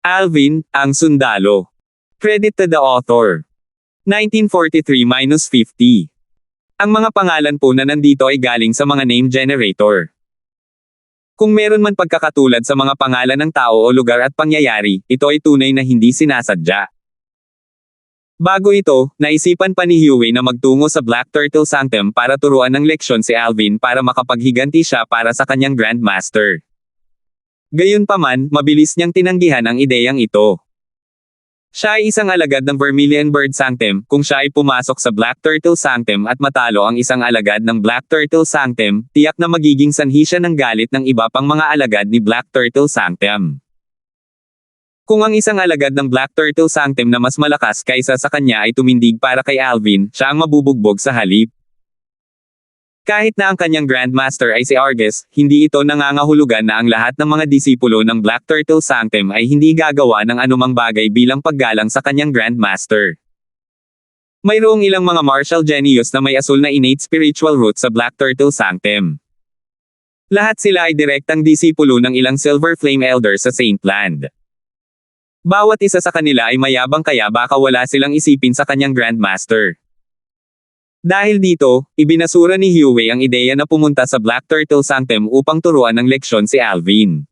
Alvin, ang sundalo. Credit to the author. 1943-50. Ang mga pangalan po na nandito ay galing sa mga name generator. Kung meron man pagkakatulad sa mga pangalan ng tao o lugar at pangyayari, ito ay tunay na hindi sinasadya. Bago ito, naisipan pa ni Huey na magtungo sa Black Turtle Sanctum para turuan ng leksyon si Alvin para makapaghiganti siya para sa kanyang Grandmaster. Gayunpaman, mabilis niyang tinanggihan ang ideyang ito. Siya ay isang alagad ng Vermilion Bird Sanctum. Kung siya ay pumasok sa Black Turtle Sanctum at matalo ang isang alagad ng Black Turtle Sanctum, tiyak na magiging sanhi siya ng galit ng iba pang mga alagad ni Black Turtle Sanctum. Kung ang isang alagad ng Black Turtle Sanctum na mas malakas kaysa sa kanya ay tumindig para kay Alvin, siya ang mabubugbog sa halip. Kahit na ang kanyang Grandmaster ay si Argus, hindi ito nangangahulugan na ang lahat ng mga disipulo ng Black Turtle Sanctum ay hindi gagawa ng anumang bagay bilang paggalang sa kanyang Grandmaster. Mayroong ilang mga martial genius na may asul na innate spiritual root sa Black Turtle Sanctum. Lahat sila ay direktang disipulo ng ilang Silver Flame Elder sa Saint Land. Bawat isa sa kanila ay mayabang kaya baka wala silang isipin sa kanyang Grandmaster. Dahil dito, ibinasura ni Huey ang ideya na pumunta sa Black Turtle Sanctum upang turuan ng leksyon si Alvin.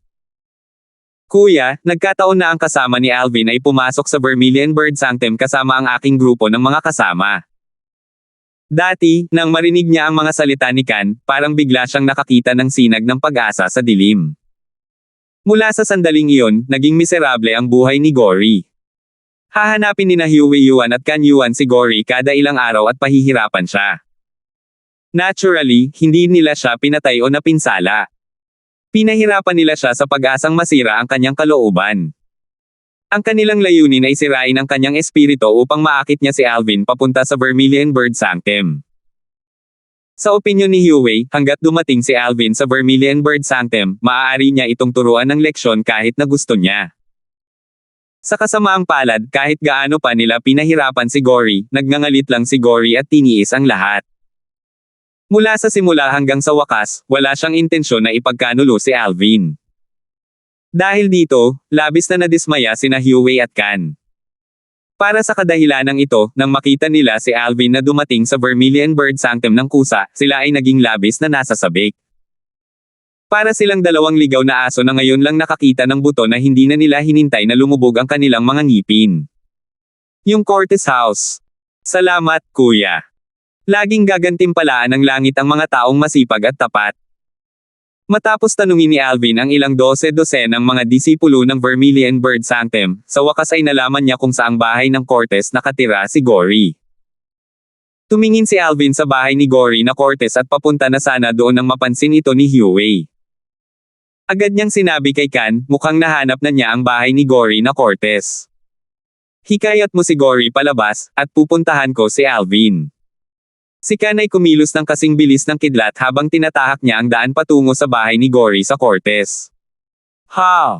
Kuya, nagkataon na ang kasama ni Alvin ay pumasok sa Vermilion Bird Sanctum kasama ang aking grupo ng mga kasama. Dati, nang marinig niya ang mga salita ni Kan, parang bigla siyang nakakita ng sinag ng pag-asa sa dilim. Mula sa sandaling iyon, naging miserable ang buhay ni Gory. Hahanapin ni na Huey Yuan at Kan Yuan si Gory kada ilang araw at pahihirapan siya. Naturally, hindi nila siya pinatay o napinsala. Pinahirapan nila siya sa pag-asang masira ang kanyang kalooban. Ang kanilang layunin ay sirain ang kanyang espiritu upang maakit niya si Alvin papunta sa Vermilion Bird Sanctum. Sa opinyon ni Huey, hanggat dumating si Alvin sa Vermilion Bird Sanctum, maaari niya itong turuan ng leksyon kahit na gusto niya. Sa kasamaang palad, kahit gaano pa nila pinahirapan si Gory, nagngangalit lang si Gory at tiniis ang lahat. Mula sa simula hanggang sa wakas, wala siyang intensyon na ipagkanulo si Alvin. Dahil dito, labis na nadismaya sina Huey at Kan. Para sa kadahilanang ito, nang makita nila si Alvin na dumating sa Vermilion Bird Sanctum ng kusa, sila ay naging labis na nasasabik. Para silang dalawang ligaw na aso na ngayon lang nakakita ng buto na hindi na nila hinintay na lumubog ang kanilang mga ngipin. Yung Cortez House. Salamat, kuya. Laging gagantimpalaan ng langit ang mga taong masipag at tapat. Matapos tanungin ni Alvin ang ilang dose-dose ng mga disipulo ng Vermilion Bird Sanctum, sa wakas ay nalaman niya kung saang bahay ng Cortez nakatira si Gory. Tumingin si Alvin sa bahay ni Gory na Cortez at papunta na sana doon nang mapansin ito ni Huey. Agad niyang sinabi kay Kan, mukhang nahanap na niya ang bahay ni Gory na Cortez. Hikayat mo si Gory palabas, at pupuntahan ko si Alvin. Si Kan ay kumilos ng kasing bilis ng kidlat habang tinatahak niya ang daan patungo sa bahay ni Gory sa Cortez. Ha!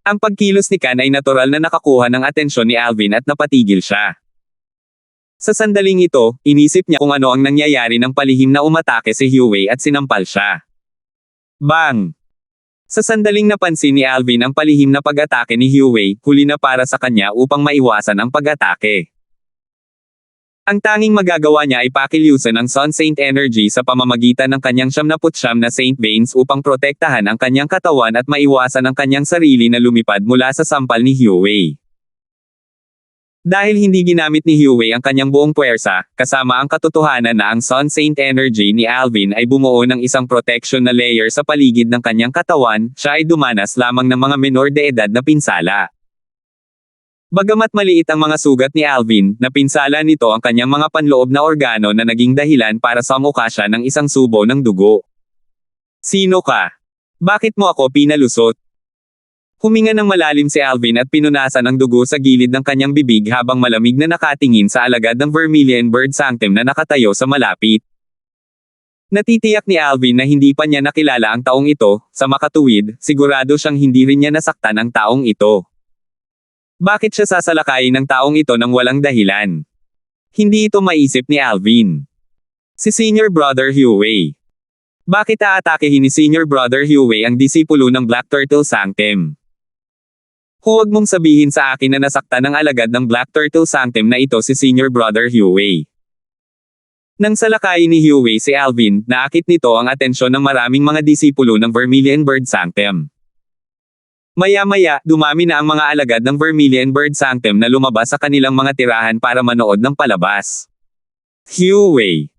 Ang pagkilos ni Kan ay natural na nakakuha ng atensyon ni Alvin at napatigil siya. Sa sandaling ito, inisip niya kung ano ang nangyayari nang palihim na umatake si Huey at sinampal siya. Bang! Sa sandaling napansin ni Alvin ang palihim na pag-atake ni Huey, huli na para sa kanya upang maiwasan ang pag-atake. Ang tanging magagawa niya ay pakilusan ang Sun Saint Energy sa pamamagitan ng kanyang 79 na Saint Veins upang protektahan ang kanyang katawan at maiwasan ang kanyang sarili na lumipad mula sa sampal ni Huey. Dahil hindi ginamit ni Huey ang kanyang buong puwersa, kasama ang katotohanan na ang Sun Saint Energy ni Alvin ay bumuo ng isang protection na layer sa paligid ng kanyang katawan, siya ay dumanas lamang ng mga menor de edad na pinsala. Bagamat maliit ang mga sugat ni Alvin, napinsala nito ang kanyang mga panloob na organo na naging dahilan para sumuka siya ng isang subo ng dugo. Sino ka? Bakit mo ako pinalusot? Huminga ng malalim si Alvin at pinunasan ang dugo sa gilid ng kanyang bibig habang malamig na nakatingin sa alagad ng Vermilion Bird Sanctum na nakatayo sa malapit. Natitiyak ni Alvin na hindi pa niya nakilala ang taong ito, sa makatuwid, sigurado siyang hindi rin niya nasaktan ang taong ito. Bakit siya sasalakayin ng taong ito nang walang dahilan? Hindi ito maisip ni Alvin. Si Senior Brother Huey. Bakit aatakehin ni Senior Brother Huey ang disipulo ng Black Turtle Sanctum? Huwag mong sabihin sa akin na nasaktan ng alagad ng Black Turtle Sanctum na ito si Senior Brother Huey. Nang salakayin ni Huey si Alvin, naakit nito ang atensyon ng maraming mga disipulo ng Vermilion Bird Sanctum. Maya-maya, dumami na ang mga alagad ng Vermilion Bird Sanctum na lumabas sa kanilang mga tirahan para manood ng palabas. Huey.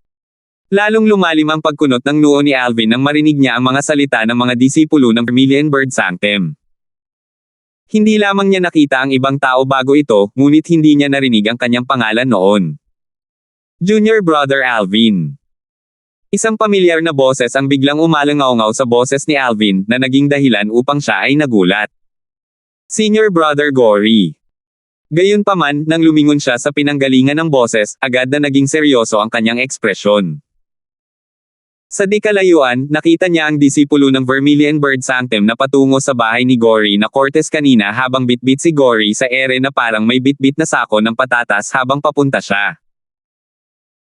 Lalong lumalim ang pagkunot ng noo ni Alvin nang marinig niya ang mga salita ng mga disipulo ng Vermilion Bird Sanctum. Hindi lamang niya nakita ang ibang tao bago ito, ngunit hindi niya narinig ang kanyang pangalan noon. Junior Brother Alvin. Isang pamilyar na boses ang biglang umalangaw-ngaw sa boses ni Alvin na naging dahilan upang siya ay nagulat. Senior Brother Gory. Gayunpaman, nang lumingon siya sa pinanggalingan ng boses, agad na naging seryoso ang kanyang ekspresyon. Sa di kalayuan, nakita niya ang disipulo ng Vermilion Bird Sanctum na patungo sa bahay ni Gory na Cortez kanina habang bitbit si Gory sa ere na parang may bitbit na sako ng patatas habang papunta siya.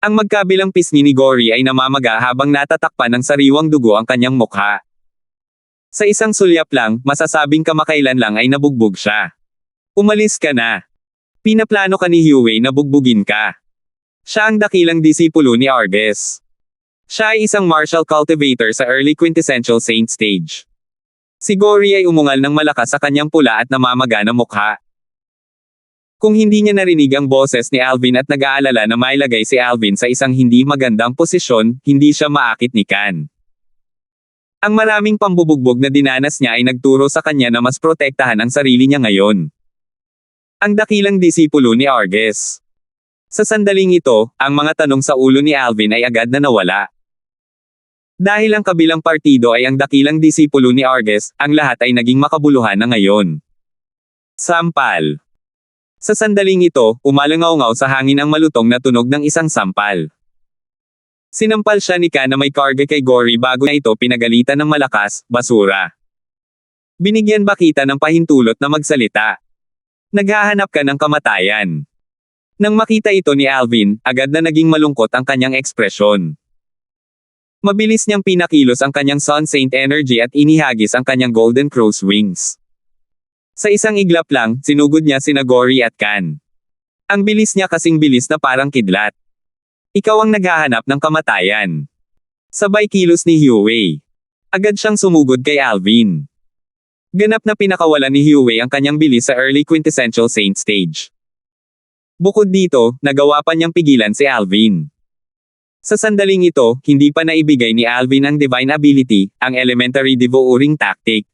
Ang magkabilang pisngi ni Gory ay namamaga habang natatakpan ng sariwang dugo ang kanyang mukha. Sa isang sulyap lang, masasabing kamakailan lang ay nabugbog siya. Umalis ka na. Pinaplano ka ni Huey na bugbugin ka. Siya ang dakilang disipulo ni Argus. Siya ay isang martial cultivator sa early quintessential saint stage. Si Gory ay umungal ng malakas sa kanyang pula at namamaga na mukha. Kung hindi niya narinig ang boses ni Alvin at nag-aalala na mailagay si Alvin sa isang hindi magandang posisyon, hindi siya maakit ni Kan. Ang maraming pambubugbog na dinanas niya ay nagturo sa kanya na mas protektahan ang sarili niya ngayon. Ang dakilang disipulo ni Argus. Sa sandaling ito, ang mga tanong sa ulo ni Alvin ay agad na nawala. Dahil ang kabilang partido ay ang dakilang disipulo ni Argus, ang lahat ay naging makabuluhan na ngayon. Sampal. Sa sandaling ito, umalangaw-ngaw sa hangin ang malutong na tunog ng isang sampal. Sinampal siya ni Kan na may karga kay Gory bago na ito pinagalitan ng malakas, basura. Binigyan ba kita ng pahintulot na magsalita? Naghahanap ka ng kamatayan. Nang makita ito ni Alvin, agad na naging malungkot ang kanyang ekspresyon. Mabilis niyang pinakilos ang kanyang Sun Saint Energy at inihagis ang kanyang Golden Crow's Wings. Sa isang iglap lang, sinugod niya sina Gory at Kan. Ang bilis niya kasing bilis na parang kidlat. Ikaw ang naghahanap ng kamatayan. Sabay kilos ni Huey. Agad siyang sumugod kay Alvin. Ganap na pinakawalan ni Huey ang kanyang bilis sa early quintessential saint stage. Bukod dito, nagawa pa niyang pigilan si Alvin. Sa sandaling ito, hindi pa naibigay ni Alvin ang Divine Ability, ang Elementary Devouring Tactic.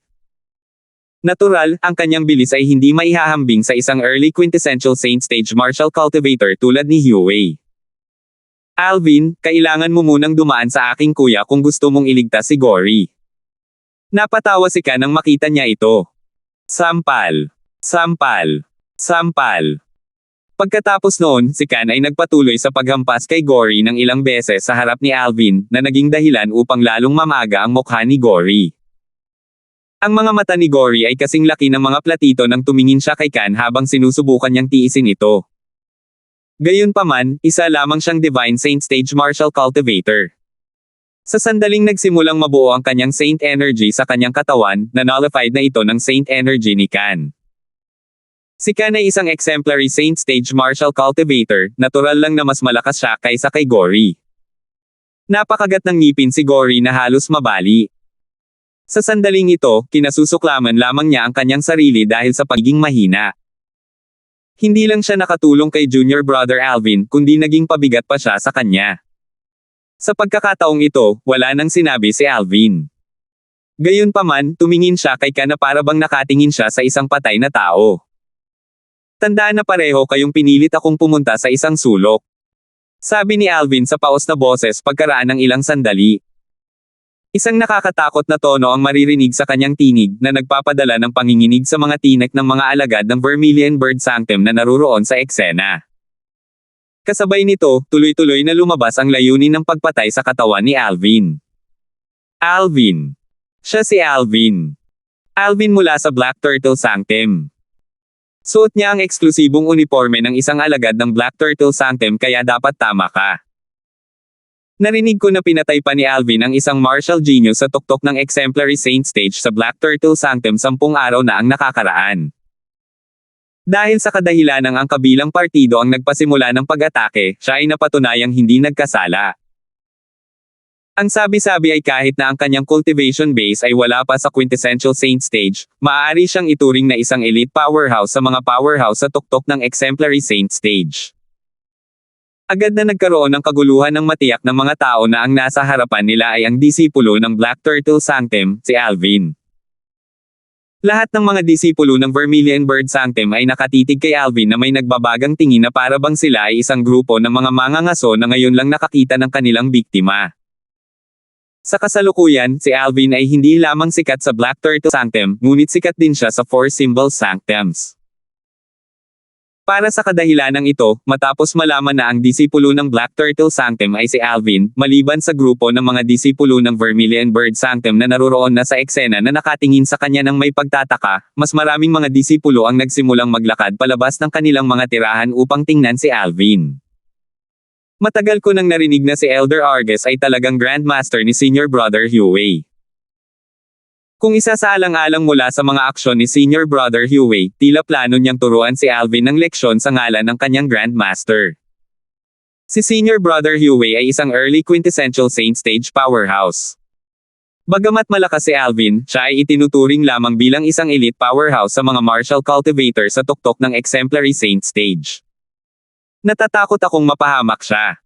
Natural, ang kanyang bilis ay hindi maihahambing sa isang early quintessential saint stage martial cultivator tulad ni Huey. Alvin, kailangan mo munang dumaan sa aking kuya kung gusto mong iligtas si Gory. Napatawa si Kan nang makita niya ito. Sampal. Sampal. Sampal. Pagkatapos noon, si Kan ay nagpatuloy sa paghampas kay Gory ng ilang beses sa harap ni Alvin, na naging dahilan upang lalong mamaga ang mukha ni Gory. Ang mga mata ni Gory ay kasing laki ng mga platito nang tumingin siya kay Kan habang sinusubukan niyang tiisin ito. Gayunpaman, isa lamang siyang Divine Saint Stage Martial Cultivator. Sa sandaling nagsimulang mabuo ang kanyang Saint Energy sa kanyang katawan, na-nullified na ito ng Saint Energy ni Kan. Si Kan ay isang exemplary Saint Stage Martial Cultivator, natural lang na mas malakas siya kaysa kay Gory. Napakagat ng ngipin si Gory na halos mabali. Sa sandaling ito, kinasusuklaman lamang niya ang kanyang sarili dahil sa pagiging mahina. Hindi lang siya nakatulong kay Junior Brother Alvin, kundi naging pabigat pa siya sa kanya. Sa pagkakataong ito, wala nang sinabi si Alvin. Gayunpaman, tumingin siya kay Kan na para bang nakatingin siya sa isang patay na tao. Tandaan na pareho kayong pinilit akong pumunta sa isang sulok. Sabi ni Alvin sa paos na boses pagkaraan ng ilang sandali. Isang nakakatakot na tono ang maririnig sa kanyang tinig na nagpapadala ng panginginig sa mga tinek ng mga alagad ng Vermilion Bird Sanctum na naruroon sa eksena. Kasabay nito, tuloy-tuloy na lumabas ang layunin ng pagpatay sa katawan ni Alvin. Alvin. Siya si Alvin. Alvin mula sa Black Turtle Sanctum. Suot niya ang eksklusibong uniforme ng isang alagad ng Black Turtle Sanctum kaya dapat tama ka. Narinig ko na pinatay pa ni Alvin ang isang martial genius sa tuktok ng exemplary saint stage sa Black Turtle Sanctum 10 araw na ang nakakaraan. Dahil sa kadahilanang ang kabilang partido ang nagpasimula ng pag-atake, siya ay napatunayang hindi nagkasala. Ang sabi-sabi ay kahit na ang kanyang cultivation base ay wala pa sa quintessential saint stage, maaari siyang ituring na isang elite powerhouse sa mga powerhouse sa tuktok ng exemplary saint stage. Agad na nagkaroon ng kaguluhan ng matiyak ng mga tao na ang nasa harapan nila ay ang disipulo ng Black Turtle Sanctum, si Alvin. Lahat ng mga disipulo ng Vermilion Bird Sanctum ay nakatitig kay Alvin na may nagbabagang tingin na para bang sila ay isang grupo ng mga mangangaso na ngayon lang nakakita ng kanilang biktima. Sa kasalukuyan, si Alvin ay hindi lamang sikat sa Black Turtle Sanctum, ngunit sikat din siya sa Four Symbol Sanctums. Para sa kadahilanang ito, matapos malaman na ang disipulo ng Black Turtle Sanctum ay si Alvin, maliban sa grupo ng mga disipulo ng Vermilion Bird Sanctum na naruroon na sa eksena na nakatingin sa kanya ng may pagtataka, mas maraming mga disipulo ang nagsimulang maglakad palabas ng kanilang mga tirahan upang tingnan si Alvin. Matagal ko nang narinig na si Elder Argus ay talagang Grandmaster ni Senior Brother Huey. Kung isa sa alang-alang mula sa mga aksyon ni Senior Brother Huey, tila plano niyang turuan si Alvin ng leksyon sa ngalan ng kanyang Grandmaster. Si Senior Brother Huey ay isang early quintessential saint stage powerhouse. Bagamat malakas si Alvin, siya ay itinuturing lamang bilang isang elite powerhouse sa mga martial cultivator sa tuktok ng exemplary saint stage. Natatakot akong mapahamak siya.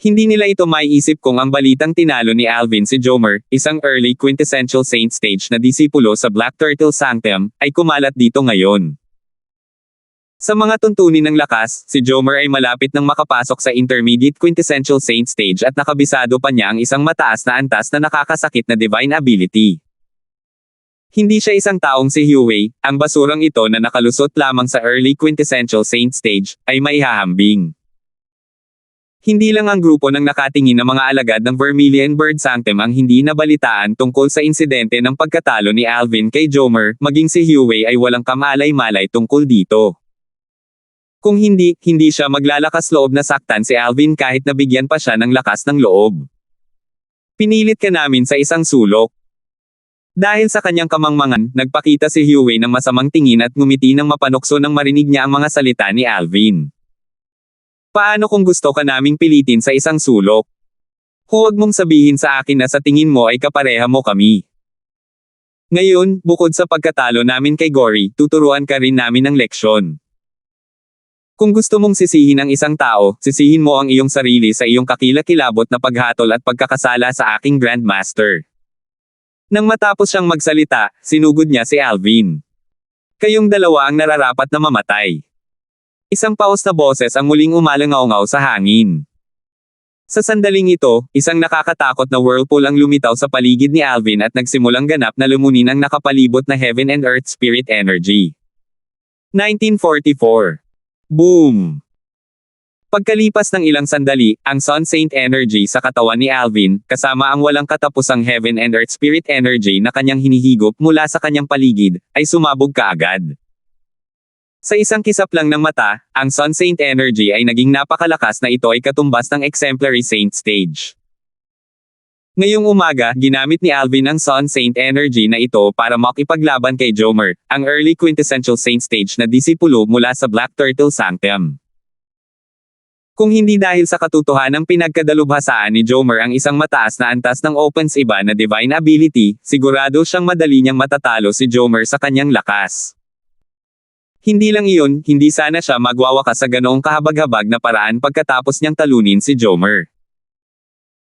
Hindi nila ito maiisip kung ang balitang tinalo ni Alvin si Jomer, isang early quintessential saint stage na disipulo sa Black Turtle Sanctum, ay kumalat dito ngayon. Sa mga tuntunin ng lakas, si Jomer ay malapit nang makapasok sa intermediate quintessential saint stage at nakabisado pa niya ang isang mataas na antas na nakakasakit na divine ability. Hindi siya isang taong si Huey, ang basurang ito na nakalusot lamang sa early quintessential saint stage, ay maihahambing. Hindi lang ang grupo ng nakatingin na mga alagad ng Vermilion Bird Sanctum ang hindi nabalitaan tungkol sa insidente ng pagkatalo ni Alvin kay Jomer, maging si Huey ay walang kamalay-malay tungkol dito. Kung hindi siya maglalakas loob na saktan si Alvin kahit nabigyan pa siya ng lakas ng loob. Pinilit ka namin sa isang sulok. Dahil sa kanyang kamangmangan, nagpakita si Huey ng masamang tingin at ngumiti ng mapanukso nang marinig niya ang mga salita ni Alvin. Paano kung gusto ka naming pilitin sa isang sulok? Huwag mong sabihin sa akin na sa tingin mo ay kapareha mo kami. Ngayon, bukod sa pagkatalo namin kay Gory, tuturuan ka rin namin ng leksyon. Kung gusto mong sisihin ang isang tao, sisihin mo ang iyong sarili sa iyong kakilakilabot na paghatol at pagkakasala sa aking Grandmaster. Nang matapos siyang magsalita, sinugod niya si Alvin. Kayong dalawa ang nararapat na mamatay. Isang paos na boses ang muling umalangaw-ngaw sa hangin. Sa sandaling ito, isang nakakatakot na whirlpool ang lumitaw sa paligid ni Alvin at nagsimulang ganap na lumunin ang nakapalibot na Heaven and Earth Spirit Energy. 1944. Boom! Pagkalipas ng ilang sandali, ang Sun Saint Energy sa katawan ni Alvin, kasama ang walang katapusang Heaven and Earth Spirit Energy na kanyang hinihigop mula sa kanyang paligid, ay sumabog kaagad. Sa isang kisap lang ng mata, ang Sun Saint Energy ay naging napakalakas na ito ay katumbas ng exemplary saint stage. Ngayong umaga, ginamit ni Alvin ang Sun Saint Energy na ito para makipaglaban kay Jomer, ang early quintessential saint stage na disipulo mula sa Black Turtle Sanctum. Kung hindi dahil sa katotohanang pinagkadalubhasaan ni Jomer ang isang mataas na antas ng opens iba na divine ability, sigurado siyang madali niyang matatalo si Jomer sa kanyang lakas. Hindi lang iyon, hindi sana siya magwawakas sa ganoong kahabag-habag na paraan pagkatapos niyang talunin si Jomer.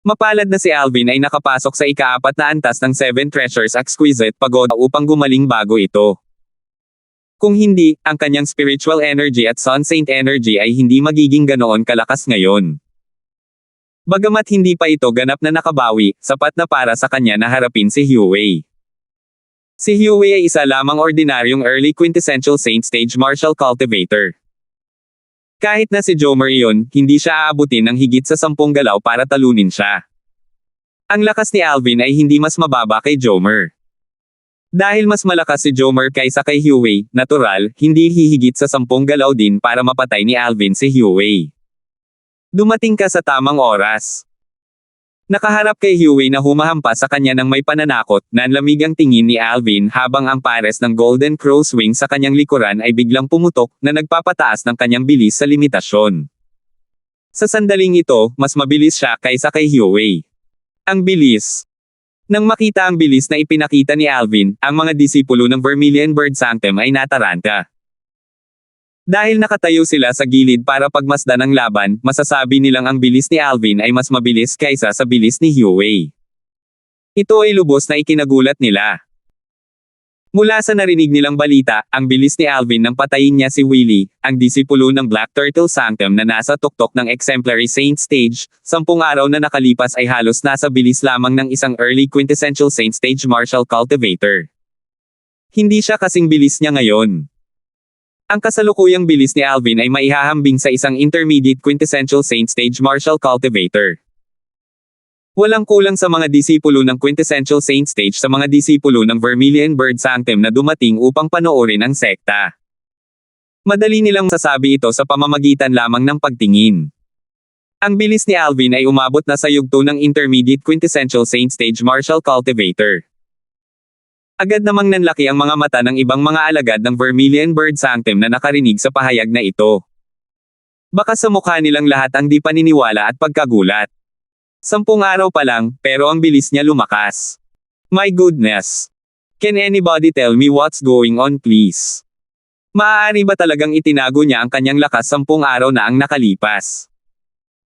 Mapalad na si Alvin ay nakapasok sa ika-4 na antas ng Seven Treasures Exquisite Pagoda upang gumaling bago ito. Kung hindi, ang kanyang spiritual energy at Sun Saint energy ay hindi magiging ganoon kalakas ngayon. Bagamat hindi pa ito ganap na nakabawi, sapat na para sa kanya na harapin si Huey. Si Huey ay isa lamang ordinaryong early quintessential saint stage martial cultivator. Kahit na si Jomer iyon, hindi siya aabutin ng higit sa 10 galaw para talunin siya. Ang lakas ni Alvin ay hindi mas mababa kay Jomer. Dahil mas malakas si Jomer kaysa kay Huey, natural, hindi hihigit sa 10 galaw din para mapatay ni Alvin si Huey. Dumating ka sa tamang oras. Nakaharap kay Huey na humahampas sa kanya ng may pananakot, nanlamig ang tingin ni Alvin habang ang pares ng Golden Crow's wing sa kanyang likuran ay biglang pumutok na nagpapataas ng kanyang bilis sa limitasyon. Sa sandaling ito, mas mabilis siya kaysa kay Huey. Ang bilis. Nang makita ang bilis na ipinakita ni Alvin, ang mga disipulo ng Vermilion Bird Sanctum ay nataranta. Dahil nakatayo sila sa gilid para pagmasdan ang laban, masasabi nilang ang bilis ni Alvin ay mas mabilis kaysa sa bilis ni Huey. Ito ay lubos na ikinagulat nila. Mula sa narinig nilang balita, ang bilis ni Alvin nang patayin niya si Willie, ang disipulo ng Black Turtle Sanctum na nasa tuktok ng Exemplary Saint Stage, 10 araw na nakalipas ay halos nasa bilis lamang ng isang early quintessential Saint Stage Martial Cultivator. Hindi siya kasing bilis niya ngayon. Ang kasalukuyang bilis ni Alvin ay maihahambing sa isang intermediate quintessential Saint Stage Martial Cultivator. Walang kulang sa mga disipulo ng quintessential Saint Stage sa mga disipulo ng Vermilion Bird Sanctum na dumating upang panoorin ang sekta. Madali nilang masasabi ito sa pamamagitan lamang ng pagtingin. Ang bilis ni Alvin ay umabot na sa yugto ng intermediate quintessential Saint Stage Martial Cultivator. Agad namang nanlaki ang mga mata ng ibang mga alagad ng Vermilion Bird Sanctum na nakarinig sa pahayag na ito. Baka sa mukha nilang lahat ang di paniniwala at pagkagulat. 10 araw pa lang, pero ang bilis niya lumakas. My goodness! Can anybody tell me what's going on please? Maaari ba talagang itinago niya ang kanyang lakas 10 araw na ang nakalipas?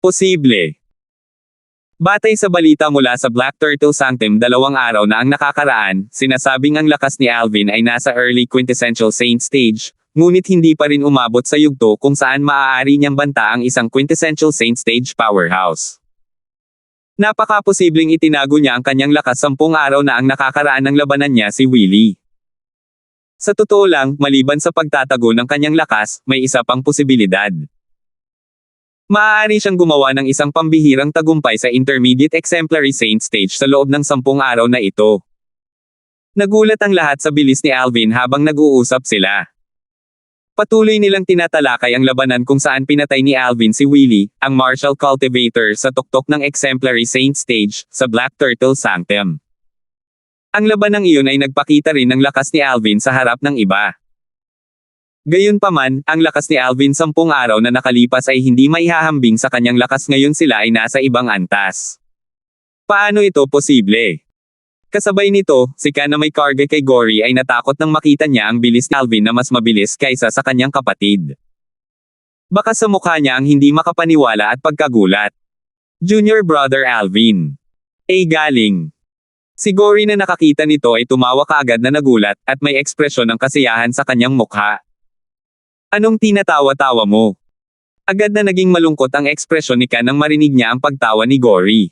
Posible. Batay sa balita mula sa Black Turtle Sanctum 2 araw na ang nakakaraan, sinasabing ang lakas ni Alvin ay nasa early quintessential Saint Stage, ngunit hindi pa rin umabot sa yugto kung saan maaari niyang banta ang isang quintessential Saint Stage powerhouse. Napaka-posibleng itinago niya ang kanyang lakas 10 araw na ang nakakaraan ng labanan niya si Willie. Sa totoo lang, maliban sa pagtatago ng kanyang lakas, may isa pang posibilidad. Maaari siyang gumawa ng isang pambihirang tagumpay sa Intermediate Exemplary Saint Stage sa loob ng 10 araw na ito. Nagulat ang lahat sa bilis ni Alvin habang nag-uusap sila. Patuloy nilang tinatalakay ang labanan kung saan pinatay ni Alvin si Willie, ang Martial Cultivator sa tuktok ng Exemplary Saint Stage, sa Black Turtle Sanctum. Ang labanang iyon ay nagpakita rin ng lakas ni Alvin sa harap ng iba. Gayunpaman, ang lakas ni Alvin 10 araw na nakalipas ay hindi maihahambing sa kanyang lakas ngayon sila ay nasa ibang antas. Paano ito posible? Kasabay nito, si Kan na may karga kay Gory ay natakot nang makita niya ang bilis ni Alvin na mas mabilis kaysa sa kanyang kapatid. Baka sa mukha niya ang hindi makapaniwala at pagkagulat. Junior brother Alvin. Galing. Si Gory na nakakita nito ay tumawa kaagad na nagulat at may ekspresyon ng kasiyahan sa kanyang mukha. Anong tinatawa-tawa mo? Agad na naging malungkot ang ekspresyon ni Kan nang marinig niya ang pagtawa ni Gory.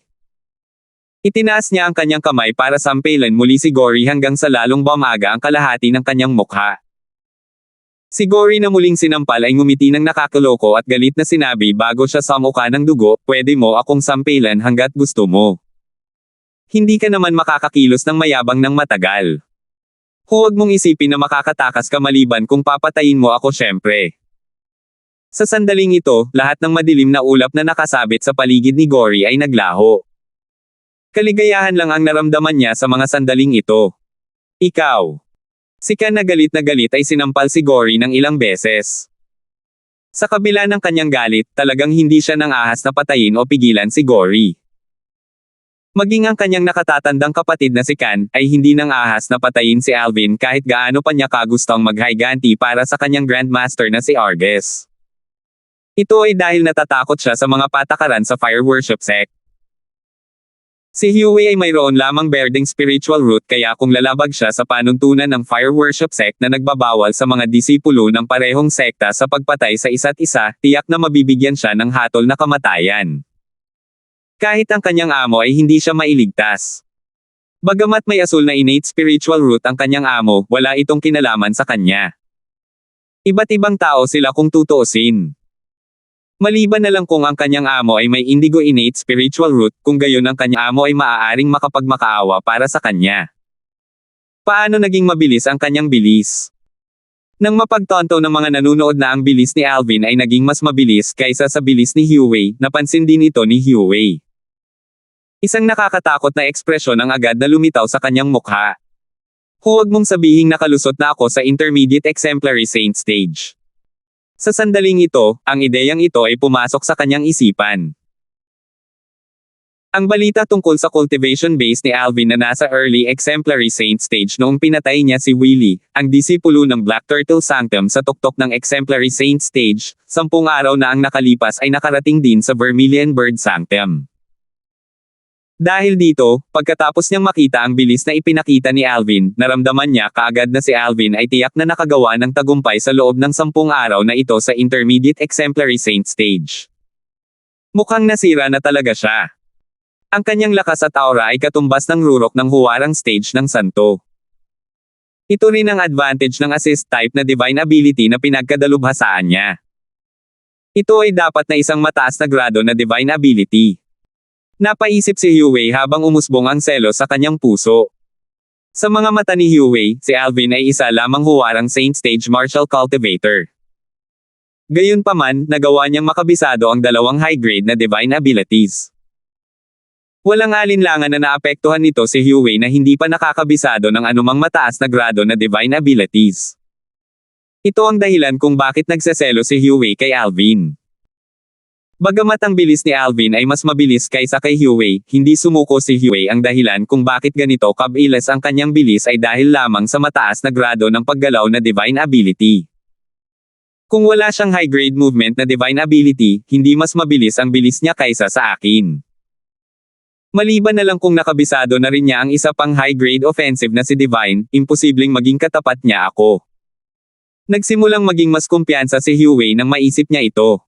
Itinaas niya ang kanyang kamay para sampilan muli si Gory hanggang sa lalong bumaga ang kalahati ng kanyang mukha. Si Gory na muling sinampal ay ngumiti ng nakakaloko at galit na sinabi bago siya samuka ng dugo, pwede mo akong sampilan hanggat gusto mo. Hindi ka naman makakakilos ng mayabang ng matagal. Huwag mong isipin na makakatakas ka maliban kung papatayin mo ako syempre. Sa sandaling ito, lahat ng madilim na ulap na nakasabit sa paligid ni Gory ay naglaho. Kaligayahan lang ang naramdaman niya sa mga sandaling ito. Ikaw. Si Kan na galit ay sinampal si Gory ng ilang beses. Sa kabila ng kanyang galit, talagang hindi siya nang ahas na patayin o pigilan si Gory. Maging ang kanyang nakatatandang kapatid na si Kan, ay hindi nang ahas na patayin si Alvin kahit gaano pa niya kagustong maghiganti para sa kanyang Grandmaster na si Argus. Ito ay dahil natatakot siya sa mga patakaran sa Fire Worship Sect. Si Huey ay mayroon lamang berdeng spiritual root kaya kung lalabag siya sa panuntunan ng Fire Worship Sect na nagbabawal sa mga disipulo ng parehong sekta sa pagpatay sa isa't isa, tiyak na mabibigyan siya ng hatol na kamatayan. Kahit ang kanyang amo ay hindi siya mailigtas. Bagamat may asul na innate spiritual root ang kanyang amo, wala itong kinalaman sa kanya. Iba't ibang tao sila kung tutuusin. Maliban na lang kung ang kanyang amo ay may indigo innate spiritual root, kung gayon ang kanyang amo ay maaaring makapagmakaawa para sa kanya. Paano naging mabilis ang kanyang bilis? Nang mapagtonto ng mga nanunood na ang bilis ni Alvin ay naging mas mabilis kaysa sa bilis ni Huey, napansin din ito ni Huey. Isang nakakatakot na ekspresyon ang agad na lumitaw sa kanyang mukha. Huwag mong sabihing nakalusot na ako sa Intermediate Exemplary Saint stage. Sa sandaling ito, ang ideyang ito ay pumasok sa kanyang isipan. Ang balita tungkol sa cultivation base ni Alvin na nasa early exemplary saint stage noong pinatay niya si Willie, ang disipulo ng Black Turtle Sanctum sa tuktok ng exemplary saint stage, 10 araw na ang nakalipas ay nakarating din sa Vermilion Bird Sanctum. Dahil dito, pagkatapos niyang makita ang bilis na ipinakita ni Alvin, naramdaman niya kaagad na si Alvin ay tiyak na nakagawa ng tagumpay sa loob ng 10 araw na ito sa Intermediate Exemplary Saint stage. Mukhang nasira na talaga siya. Ang kanyang lakas at aura ay katumbas ng rurok ng huwarang stage ng santo. Ito rin ang advantage ng assist type na divine ability na pinagkadalubhasaan niya. Ito ay dapat na isang mataas na grado na divine ability. Napaisip si Huey habang umusbong ang selos sa kanyang puso. Sa mga mata ni Huey, si Alvin ay isa lamang huwarang saint stage martial cultivator. Gayunpaman, nagawa niyang makabisado ang dalawang high-grade na divine abilities. Walang alinlangan na naapektuhan nito si Huey na hindi pa nakakabisado ng anumang mataas na grado na divine abilities. Ito ang dahilan kung bakit nagseselo si Huey kay Alvin. Bagamat ang bilis ni Alvin ay mas mabilis kaysa kay Huey, hindi sumuko si Huey. Ang dahilan kung bakit ganito kabilis ang kanyang bilis ay dahil lamang sa mataas na grado ng paggalaw na divine ability. Kung wala siyang high-grade movement na divine ability, hindi mas mabilis ang bilis niya kaysa sa akin. Maliban na lang kung nakabisado na rin niya ang isa pang high-grade offensive na si Divine, imposibleng maging katapat niya ako. Nagsimulang maging mas kumpiyansa si Huey nang maisip niya ito.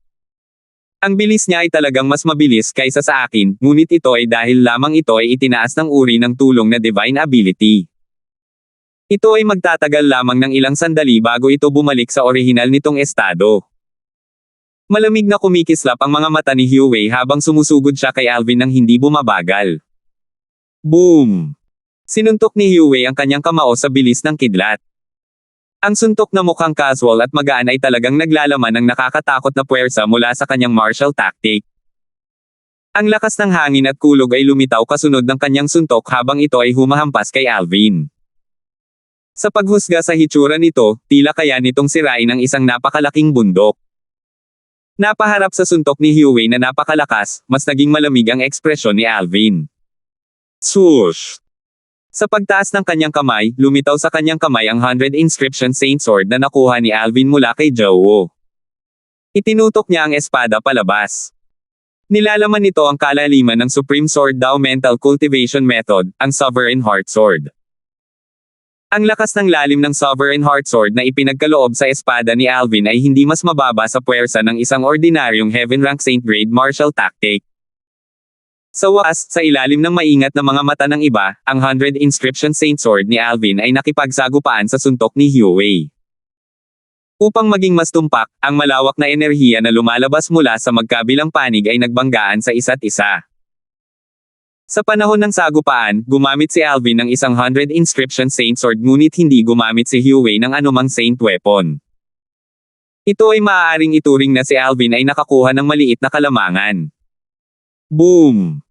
Ang bilis niya ay talagang mas mabilis kaysa sa akin, ngunit ito ay dahil lamang ito ay itinaas ng uri ng tulong na divine ability. Ito ay magtatagal lamang ng ilang sandali bago ito bumalik sa orihinal nitong estado. Malamig na kumikislap ang mga mata ni Huey habang sumusugod siya kay Alvin nang hindi bumabagal. Boom! Sinuntok ni Huey ang kanyang kamao sa bilis ng kidlat. Ang suntok na mukhang casual at magaan ay talagang naglalaman ng nakakatakot na puwersa mula sa kanyang martial tactic. Ang lakas ng hangin at kulog ay lumitaw kasunod ng kanyang suntok habang ito ay humahampas kay Alvin. Sa paghusga sa hitsura nito, tila kaya nitong sirain ang isang napakalaking bundok. Napaharap sa suntok ni Huey na napakalakas, mas naging malamig ang ekspresyon ni Alvin. Swoosh! Sa pagtaas ng kanyang kamay, lumitaw sa kanyang kamay ang 100 Inscription Saint Sword na nakuha ni Alvin mula kay Jowo. Itinutok niya ang espada palabas. Nilalaman nito ang kalaliman ng Supreme Sword Dao Mental Cultivation Method, ang Sovereign Heart Sword. Ang lakas ng lalim ng Sovereign Heart Sword na ipinagkaloob sa espada ni Alvin ay hindi mas mababa sa puwersa ng isang ordinaryong Heaven Rank Saint Grade martial tactic. Sa wakas, sa ilalim ng maingat na mga mata ng iba, ang 100 Inscription Saint Sword ni Alvin ay nakipagsagupaan sa suntok ni Huey. Upang maging mas tumpak, ang malawak na enerhiya na lumalabas mula sa magkabilang panig ay nagbanggaan sa isa't isa. Sa panahon ng sagupaan, gumamit si Alvin ng isang 100 Inscription Saint Sword ngunit hindi gumamit si Huey ng anumang Saint Weapon. Ito ay maaaring ituring na si Alvin ay nakakuha ng maliit na kalamangan. Boom!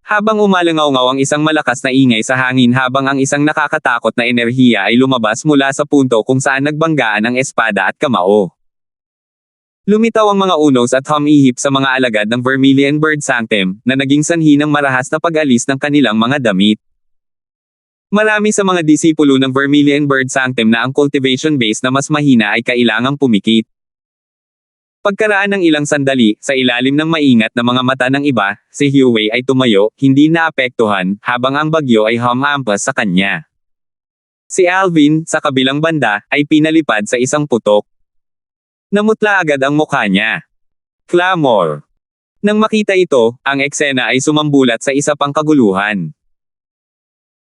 Habang umalangaw-ngaw ang isang malakas na ingay sa hangin habang ang isang nakakatakot na enerhiya ay lumabas mula sa punto kung saan nagbanggaan ang espada at kamao. Lumitaw ang mga unos at humihip sa mga alagad ng Vermilion Bird Sanctum, na naging sanhi ng marahas na pag-alis ng kanilang mga damit. Marami sa mga disipulo ng Vermilion Bird Sanctum na ang cultivation base na mas mahina ay kailangang pumikit. Pagkaraan ng ilang sandali, sa ilalim ng maingat na mga mata ng iba, si Huey ay tumayo, hindi naapektuhan, habang ang bagyo ay humampas sa kanya. Si Alvin, sa kabilang banda, ay pinalipad sa isang putok. Namutla agad ang mukha niya. Clamor. Nang makita ito, ang eksena ay sumambulat sa isa pang kaguluhan.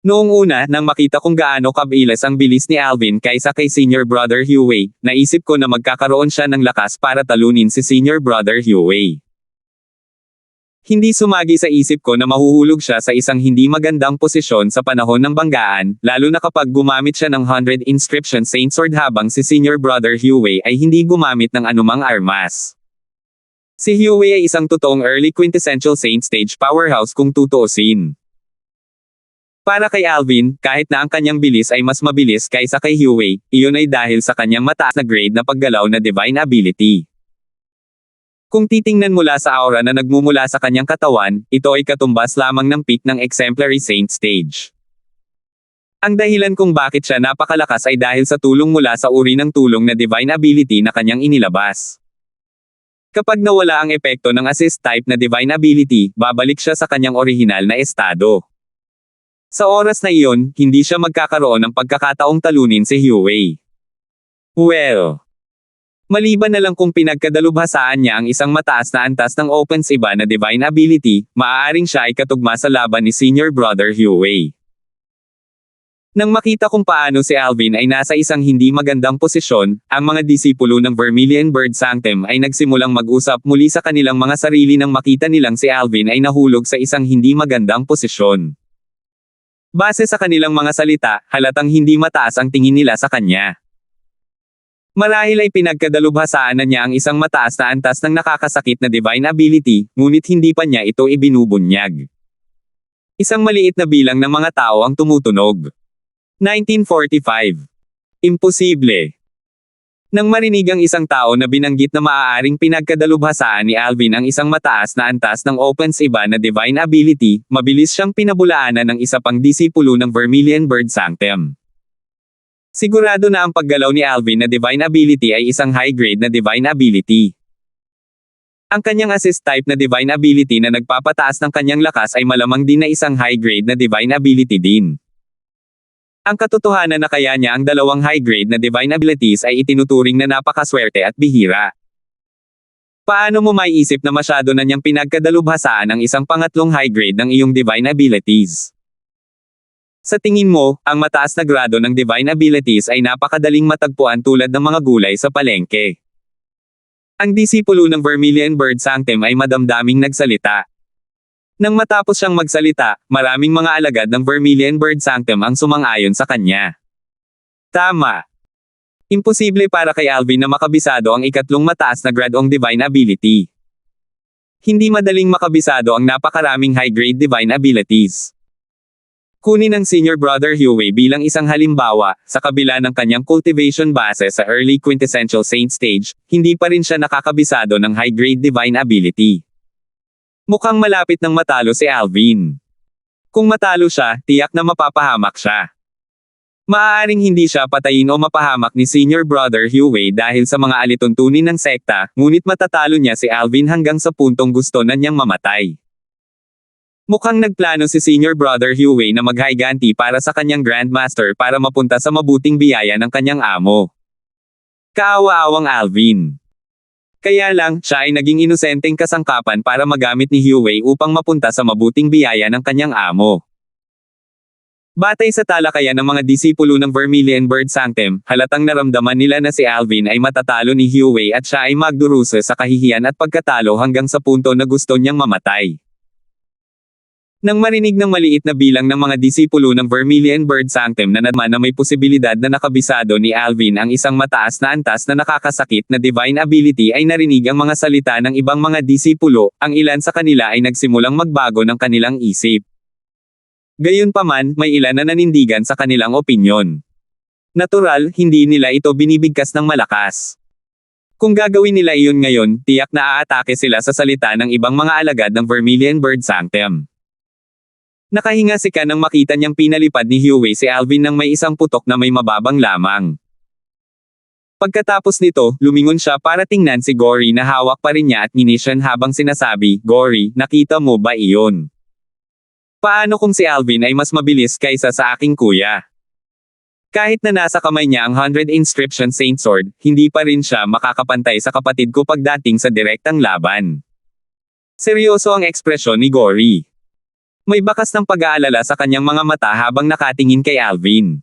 Noong una, nang makita kung gaano kabilis ang bilis ni Alvin kaysa kay Senior Brother Huey, naisip ko na magkakaroon siya ng lakas para talunin si Senior Brother Huey. Hindi sumagi sa isip ko na mahuhulog siya sa isang hindi magandang posisyon sa panahon ng banggaan, lalo na kapag gumamit siya ng 100 Inscription Saint Sword habang si Senior Brother Huey ay hindi gumamit ng anumang armas. Si Huey ay isang totoong early quintessential Saint stage powerhouse kung tutuusin. Para kay Alvin, kahit na ang kanyang bilis ay mas mabilis kaysa kay Huey, iyon ay dahil sa kanyang mataas na grade na paggalaw na divine ability. Kung titingnan mula sa aura na nagmumula sa kanyang katawan, ito ay katumbas lamang ng peak ng exemplary Saint stage. Ang dahilan kung bakit siya napakalakas ay dahil sa tulong mula sa uri ng tulong na divine ability na kanyang inilabas. Kapag nawala ang epekto ng assist type na divine ability, babalik siya sa kanyang orihinal na estado. Sa oras na iyon, hindi siya magkakaroon ng pagkakataong talunin si Huey. Well, maliban na lang kung pinagkadalubhasaan niya ang isang mataas na antas ng opens iba na divine ability, maaaring siya ay katugma sa laban ni senior brother Huey. Nang makita kung paano si Alvin ay nasa isang hindi magandang posisyon, ang mga disipulo ng Vermilion Bird Sanctum ay nagsimulang mag-usap muli sa kanilang mga sarili nang makita nilang si Alvin ay nahulog sa isang hindi magandang posisyon. Base sa kanilang mga salita, halatang hindi mataas ang tingin nila sa kanya. Marahil ay pinagkadalubhasaan na niya ang isang mataas na antas ng nakakasakit na divine ability, ngunit hindi pa niya ito ibinubunyag. Isang maliit na bilang ng mga tao ang tumutunog. 1945. Imposible. Nang marinig ang isang tao na binanggit na maaaring pinagkadalubhasaan ni Alvin ang isang mataas na antas ng opens iba na divine ability, mabilis siyang pinabulaanan ng isa pang disipulo ng Vermilion Bird Sanctum. Sigurado na ang paggalaw ni Alvin na divine ability ay isang high-grade na divine ability. Ang kanyang assist type na divine ability na nagpapataas ng kanyang lakas ay malamang din na isang high-grade na divine ability din. Ang katotohanan na kaya niya ang dalawang high-grade na divine abilities ay itinuturing na napakaswerte at bihira. Paano mo maiisip na masyado na niyang pinagkadalubhasaan ang isang pangatlong high-grade ng iyong divine abilities? Sa tingin mo, ang mataas na grado ng divine abilities ay napakadaling matagpuan tulad ng mga gulay sa palengke. Ang disipulo ng Vermilion Bird Sanctum ay madamdaming nagsalita. Nang matapos siyang magsalita, maraming mga alagad ng Vermilion Bird Sanctum ang sumang-ayon sa kanya. Tama. Imposible para kay Alvin na makabisado ang ikatlong mataas na gradong divine ability. Hindi madaling makabisado ang napakaraming high-grade divine abilities. Kunin ang senior brother Huey bilang isang halimbawa, sa kabila ng kanyang cultivation base sa early quintessential Saint stage, hindi pa rin siya nakakabisado ng high-grade divine ability. Mukhang malapit ng matalo si Alvin. Kung matalo siya, tiyak na mapapahamak siya. Maaaring hindi siya patayin o mapahamak ni senior brother Huey dahil sa mga alituntunin ng sekta, ngunit matatalo niya si Alvin hanggang sa puntong gusto na niyang mamatay. Mukhang nagplano si senior brother Huey na maghiganti para sa kanyang grandmaster para mapunta sa mabuting biyaya ng kanyang amo. Kaawa-awang Alvin. Kaya lang, siya ay naging inosenteng kasangkapan para magamit ni Huey upang mapunta sa mabuting biyaya ng kanyang amo. Batay sa talakayan ng mga disipulo ng Vermilion Bird Sanctum, halatang naramdaman nila na si Alvin ay matatalo ni Huey at siya ay magdurusa sa kahihiyan at pagkatalo hanggang sa punto na gusto niyang mamatay. Nang marinig ng maliit na bilang ng mga disipulo ng Vermilion Bird Sanctum na nadama na may posibilidad na nakabisado ni Alvin ang isang mataas na antas na nakakasakit na divine ability ay narinig ang mga salita ng ibang mga disipulo, ang ilan sa kanila ay nagsimulang magbago ng kanilang isip. Gayunpaman, may ilan na nanindigan sa kanilang opinyon. Natural, hindi nila ito binibigkas ng malakas. Kung gagawin nila iyon ngayon, tiyak na aatake sila sa salita ng ibang mga alagad ng Vermilion Bird Sanctum. Nakahinga si Ka nang makita niyang pinalipad ni Huey si Alvin nang may isang putok na may mababang lamang. Pagkatapos nito, lumingon siya para tingnan si Gory na hawak pa rin niya at minisyon habang sinasabi, "Gory, nakita mo ba iyon? Paano kung si Alvin ay mas mabilis kaysa sa aking kuya?" Kahit na nasa kamay niya ang 100 Inscription Saint Sword, hindi pa rin siya makakapantay sa kapatid ko pagdating sa direktang laban. Seryoso ang ekspresyon ni Gory. May bakas ng pag-aalala sa kanyang mga mata habang nakatingin kay Alvin.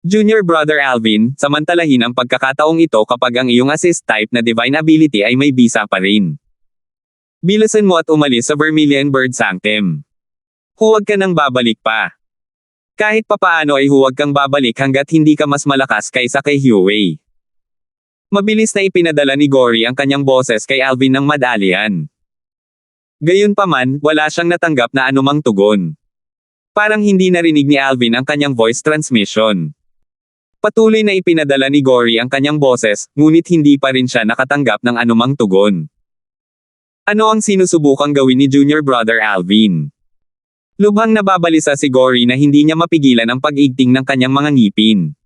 Junior brother Alvin, samantalahin ang pagkakataong ito kapag ang iyong assist type na divine ability ay may bisa pa rin. Bilisan mo at umalis sa Vermilion Bird Sanctum. Huwag ka nang babalik pa. Kahit papaano ay huwag kang babalik hanggat hindi ka mas malakas kaysa kay Huey. Mabilis na ipinadala ni Gory ang kanyang boses kay Alvin ng madalian. Gayunpaman, wala siyang natanggap na anumang tugon. Parang hindi narinig ni Alvin ang kanyang voice transmission. Patuloy na ipinadala ni Gory ang kanyang boses, ngunit hindi pa rin siya nakatanggap ng anumang tugon. Ano ang sinusubukang gawin ni Junior Brother Alvin? Lubhang nababalisa si Gory na hindi niya mapigilan ang pag-igting ng kanyang mga ngipin.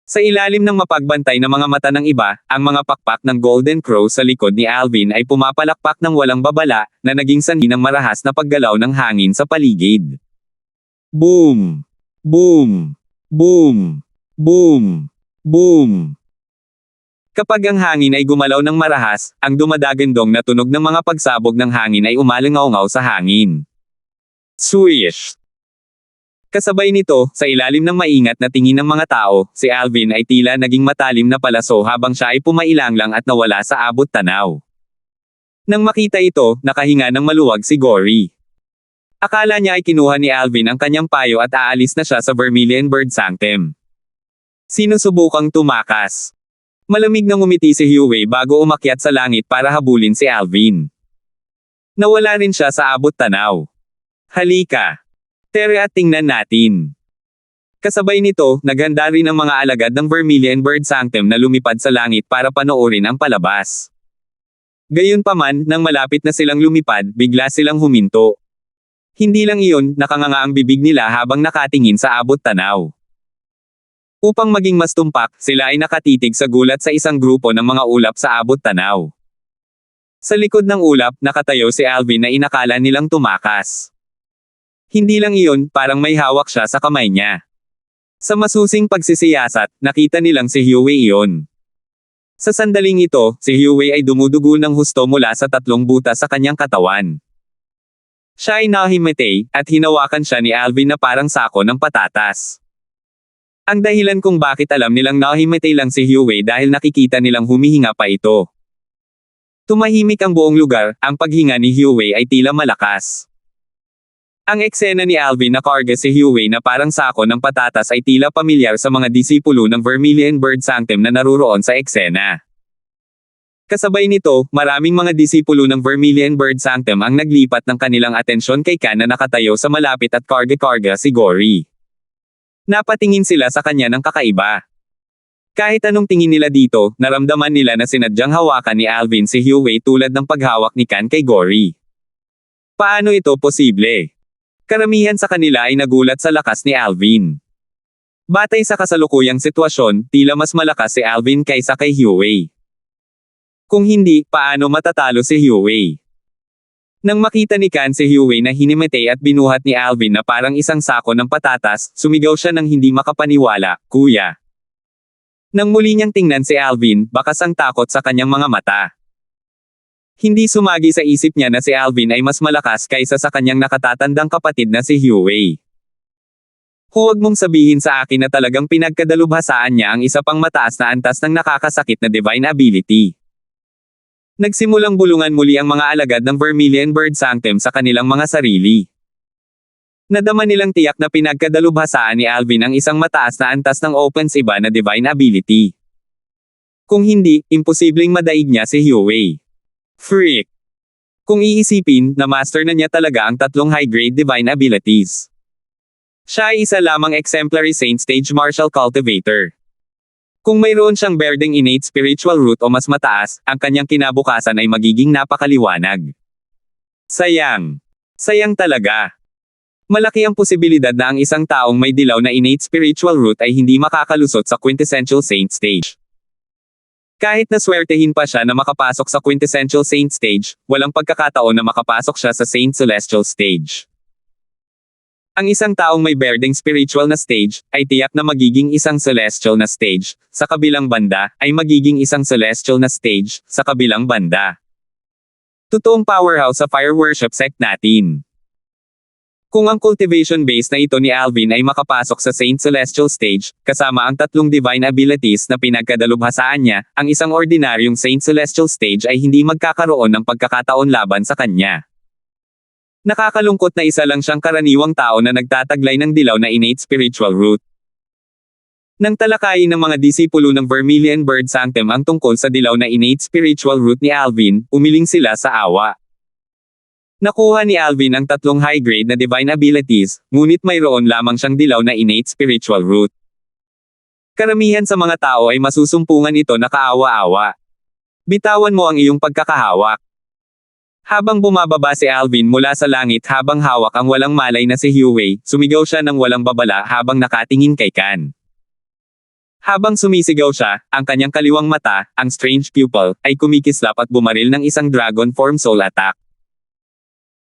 Sa ilalim ng mapagbantay na mga mata ng iba, ang mga pakpak ng Golden Crow sa likod ni Alvin ay pumapalakpak ng walang babala, na naging sanhi ng marahas na paggalaw ng hangin sa paligid. Boom! Boom! Boom! Boom! Boom! Kapag ang hangin ay gumalaw ng marahas, ang dumadagandong na tunog ng mga pagsabog ng hangin ay umalingaw-ngaw sa hangin. Swish! Kasabay nito, sa ilalim ng maingat na tingin ng mga tao, si Alvin ay tila naging matalim na palaso habang siya ay pumailanglang at nawala sa abot tanaw. Nang makita ito, nakahinga ng maluwag si Gory. Akala niya ay kinuha ni Alvin ang kanyang payo at aalis na siya sa Vermilion Bird Sanctum. Sinusubukang tumakas. Malamig na ngumiti si Huey bago umakyat sa langit para habulin si Alvin. Nawala rin siya sa abot tanaw. Halika! Tara at tingnan natin. Kasabay nito, naghanda rin ang mga alagad ng Vermilion Bird Sanctum na lumipad sa langit para panoorin ang palabas. Gayunpaman, nang malapit na silang lumipad, bigla silang huminto. Hindi lang iyon, nakanganga ang bibig nila habang nakatingin sa abot tanaw. Upang maging mas tumpak, sila ay nakatitig sa gulat sa isang grupo ng mga ulap sa abot tanaw. Sa likod ng ulap, nakatayo si Alvin na inakala nilang tumakas. Hindi lang iyon, parang may hawak siya sa kamay niya. Sa masusing pagsisiyasat, nakita nilang si Huey iyon. Sa sandaling ito, si Huey ay dumudugo ng husto mula sa 3 butas sa kanyang katawan. Siya ay nahimatay, at hinawakan siya ni Alvin na parang sako ng patatas. Ang dahilan kung bakit alam nilang nahimatay lang si Huey dahil nakikita nilang humihinga pa ito. Tumahimik ang buong lugar, ang paghinga ni Huey ay tila malakas. Ang eksena ni Alvin na karga si Huey na parang sako ng patatas ay tila pamilyar sa mga disipulo ng Vermilion Bird Sanctum na naruroon sa eksena. Kasabay nito, maraming mga disipulo ng Vermilion Bird Sanctum ang naglipat ng kanilang atensyon kay Khan na nakatayo sa malapit at karga-karga si Gory. Napatingin sila sa kanya ng kakaiba. Kahit anong tingin nila dito, naramdaman nila na sinadyang hawakan ni Alvin si Huey tulad ng paghawak ni Khan kay Gory. Paano ito posible? Karamihan sa kanila ay nagulat sa lakas ni Alvin. Batay sa kasalukuyang sitwasyon, tila mas malakas si Alvin kaysa kay Huey. Kung hindi, paano matatalo si Huey? Nang makita ni Khan si Huey na hinimatay at binuhat ni Alvin na parang isang sako ng patatas, sumigaw siya ng hindi makapaniwala, "Kuya!" Nang muli niyang tingnan si Alvin, bakas ang takot sa kanyang mga mata. Hindi sumagi sa isip niya na si Alvin ay mas malakas kaysa sa kanyang nakatatandang kapatid na si Huey. Huwag mong sabihin sa akin na talagang pinagkadalubhasaan niya ang isa pang mataas na antas ng nakakasakit na divine ability. Nagsimulang bulungan muli ang mga alagad ng Vermilion Bird Sanctum sa kanilang mga sarili. Nadama nilang tiyak na pinagkadalubhasaan ni Alvin ang isang mataas na antas ng opens iba na divine ability. Kung hindi, imposibleng madaig niya si Huey. Freak! Kung iisipin, na-master na niya talaga ang 3 high-grade divine abilities. Siya ay isa lamang exemplary Saint Stage Martial Cultivator. Kung mayroon siyang berdeng innate spiritual root o mas mataas, ang kanyang kinabukasan ay magiging napakaliwanag. Sayang. Sayang talaga. Malaki ang posibilidad na ang isang taong may dilaw na innate spiritual root ay hindi makakalusot sa quintessential Saint Stage. Kahit na swertehin pa siya na makapasok sa quintessential Saint Stage, walang pagkakataon na makapasok siya sa Saint Celestial Stage. Ang isang taong may berdeng spiritual na stage, ay tiyak na magiging isang celestial na stage, sa kabilang banda, ay magiging isang celestial na stage, sa kabilang banda. Totoong powerhouse sa fire worship sect natin. Kung ang cultivation base na ito ni Alvin ay makapasok sa Saint Celestial Stage, kasama ang 3 divine abilities na pinagkadalubhasaan niya, ang isang ordinaryong Saint Celestial Stage ay hindi magkakaroon ng pagkakataon laban sa kanya. Nakakalungkot na isa lang siyang karaniwang tao na nagtataglay ng dilaw na innate spiritual root. Nang talakayin ng mga disipulo ng Vermilion Bird Sanctum ang tungkol sa dilaw na innate spiritual root ni Alvin, umiling sila sa awa. Nakuha ni Alvin ang 3 high-grade na divine abilities, ngunit mayroon lamang siyang dilaw na innate spiritual root. Karamihan sa mga tao ay masusumpungan ito na kaawa-awa. Bitawan mo ang iyong pagkakahawak. Habang bumababa si Alvin mula sa langit habang hawak ang walang malay na si Huey, sumigaw siya ng walang babala habang nakatingin kay Kan. Habang sumisigaw siya, ang kanyang kaliwang mata, ang strange pupil, ay kumikislap at bumaril ng isang dragon form soul attack.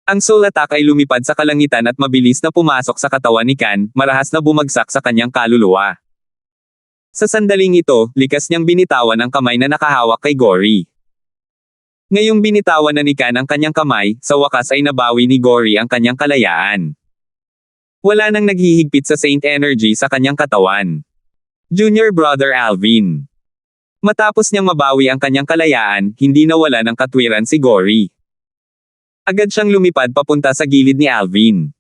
Ang soul attack ay lumipad sa kalangitan at mabilis na pumasok sa katawan ni Kan, marahas na bumagsak sa kanyang kaluluwa. Sa sandaling ito, likas niyang binitawan ang kamay na nakahawak kay Gory. Ngayong binitawan na ni Kan ang kanyang kamay, sa wakas ay nabawi ni Gory ang kanyang kalayaan. Wala nang naghihigpit sa Saint Energy sa kanyang katawan. Junior Brother Alvin. Matapos niyang mabawi ang kanyang kalayaan, hindi nawala ng katwiran si Gory. Agad siyang lumipad papunta sa gilid ni Alvin.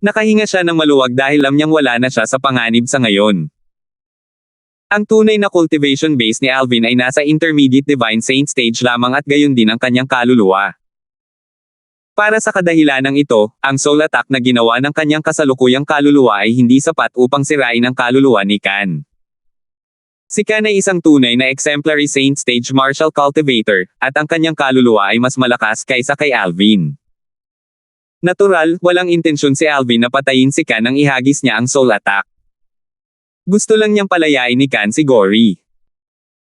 Nakahinga siya ng maluwag dahil alam niyang wala na siya sa panganib sa ngayon. Ang tunay na cultivation base ni Alvin ay nasa intermediate divine saint stage lamang at gayon din ang kanyang kaluluwa. Para sa kadahilanang ito, ang soul attack na ginawa ng kanyang kasalukuyang kaluluwa ay hindi sapat upang sirain ang kaluluwa ni Kan. Si Kan ay isang tunay na exemplary saint stage martial cultivator, at ang kanyang kaluluwa ay mas malakas kaysa kay Alvin. Natural, walang intensyon si Alvin na patayin si Kan nang ihagis niya ang soul attack. Gusto lang niyang palayain ni Kan si Gory.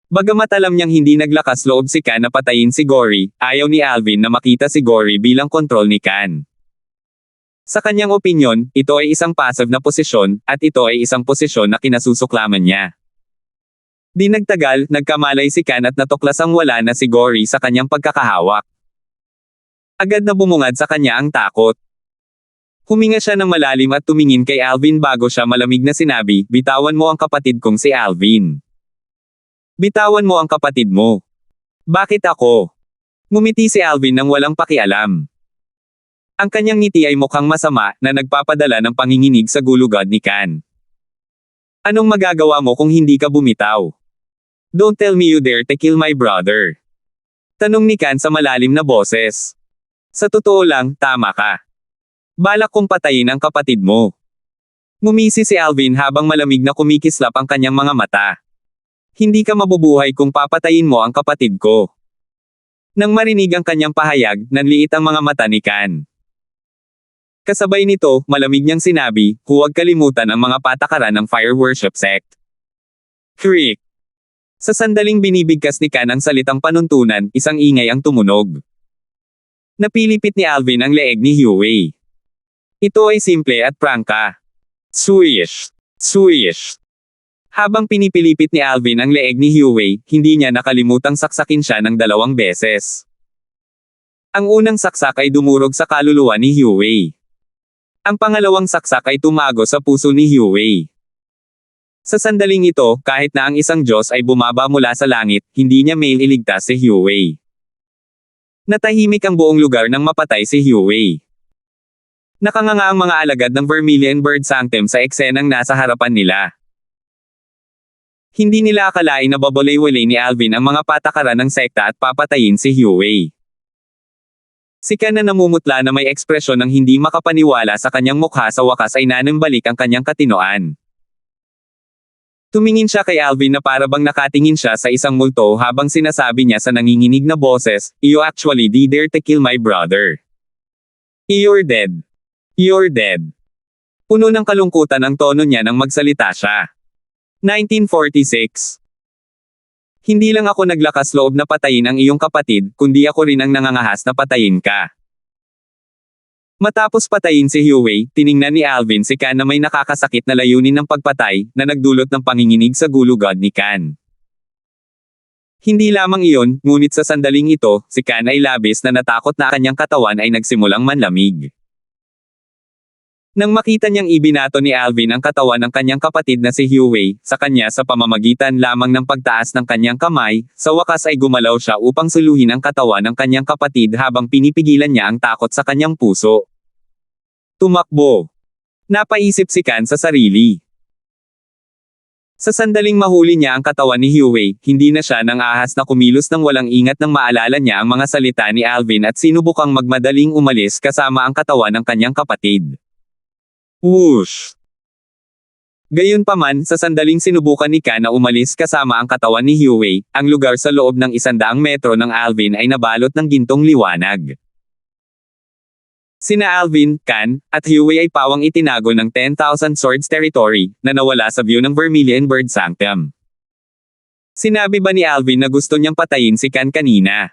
Bagamat alam niyang hindi naglakas loob si Kan na patayin si Gory, ayaw ni Alvin na makita si Gory bilang kontrol ni Kan. Sa kanyang opinyon, ito ay isang passive na posisyon, at ito ay isang posisyon na kinasusuklaman niya. Di nagtagal, nagkamalay si Kan at natuklasang wala na si Gory sa kanyang pagkakahawak. Agad na bumungad sa kanya ang takot. Huminga siya ng malalim at tumingin kay Alvin bago siya malamig na sinabi, "Bitawan mo ang kapatid kong si Alvin. Bitawan mo ang kapatid mo." "Bakit ako?" Ngumiti si Alvin nang walang pakialam. Ang kanyang ngiti ay mukhang masama, na nagpapadala ng panginginig sa gulugod ni Kan. "Anong magagawa mo kung hindi ka bumitaw? Don't tell me you dare to kill my brother." Tanong ni Kan sa malalim na boses. "Sa totoo lang, tama ka. Balak kong patayin ang kapatid mo." Ngumisi si Alvin habang malamig na kumikislap ang kanyang mga mata. "Hindi ka mabubuhay kung papatayin mo ang kapatid ko." Nang marinig ang kanyang pahayag, nanliit ang mga mata ni Kan. Kasabay nito, malamig niyang sinabi, "Huwag kalimutan ang mga patakaran ng fire worship sect." Creak! Sa sandaling binibigkas ni Kan ang salitang panuntunan, isang ingay ang tumunog. Napilipit ni Alvin ang leeg ni Huey. Ito ay simple at prangka. Swish! Swish! Habang pinipilipit ni Alvin ang leeg ni Huey, hindi niya nakalimutang saksakin siya ng 2 beses. Ang unang saksak ay dumurog sa kaluluwa ni Huey. Ang pangalawang saksak ay tumago sa puso ni Huey. Sa sandaling ito, kahit na ang isang Diyos ay bumaba mula sa langit, hindi niya mailigtas si Huey. Natahimik ang buong lugar nang mapatay si Huey. Nakanganga ang mga alagad ng Vermilion Bird Sanctum sa eksenang nasa harapan nila. Hindi nila akalain na babalay-walay ni Alvin ang mga patakaran ng sekta at papatayin si Huey. Si Kan na namumutla na may ekspresyon ng hindi makapaniwala sa kanyang mukha sa wakas ay nanimbalik ang kanyang katinoan. Tumingin siya kay Alvin na parabang nakatingin siya sa isang multo habang sinasabi niya sa nanginginig na boses, "You actually dare to kill my brother. You're dead. You're dead." Puno ng kalungkutan ang tono niya nang magsalita siya. 1946. Hindi lang ako naglakas loob na patayin ang iyong kapatid, kundi ako rin ang nangangahas na patayin ka. Matapos patayin si Huey, tiningnan ni Alvin si Kan na may nakakasakit na layunin ng pagpatay, na nagdulot ng panginginig sa gulugod ni Kan. Hindi lamang iyon, ngunit sa sandaling ito, si Kan ay labis na natakot na kanyang katawan ay nagsimulang manlamig. Nang makita niyang ibinato ni Alvin ang katawan ng kanyang kapatid na si Huey, sa kanya sa pamamagitan lamang ng pagtaas ng kanyang kamay, sa wakas ay gumalaw siya upang suluhin ang katawan ng kanyang kapatid habang pinipigilan niya ang takot sa kanyang puso. Tumakbo. Napaisip si Kan sa sarili. Sa sandaling mahuli niya ang katawan ni Huey, hindi na siya nang ahas na kumilos nang walang ingat nang maalala niya ang mga salita ni Alvin at sinubukang magmadaling umalis kasama ang katawan ng kanyang kapatid. Whoosh! Gayunpaman, sa sandaling sinubukan ni Kan na umalis kasama ang katawan ni Huey, ang lugar sa loob ng 100 metro ng Alvin ay nabalot ng gintong liwanag. Sina Alvin, Kan, at Huey ay pawang itinago ng 10,000 Swords Territory, na nawala sa view ng Vermilion Bird Sanctum. Sinabi ba ni Alvin na gusto niyang patayin si Kan kanina?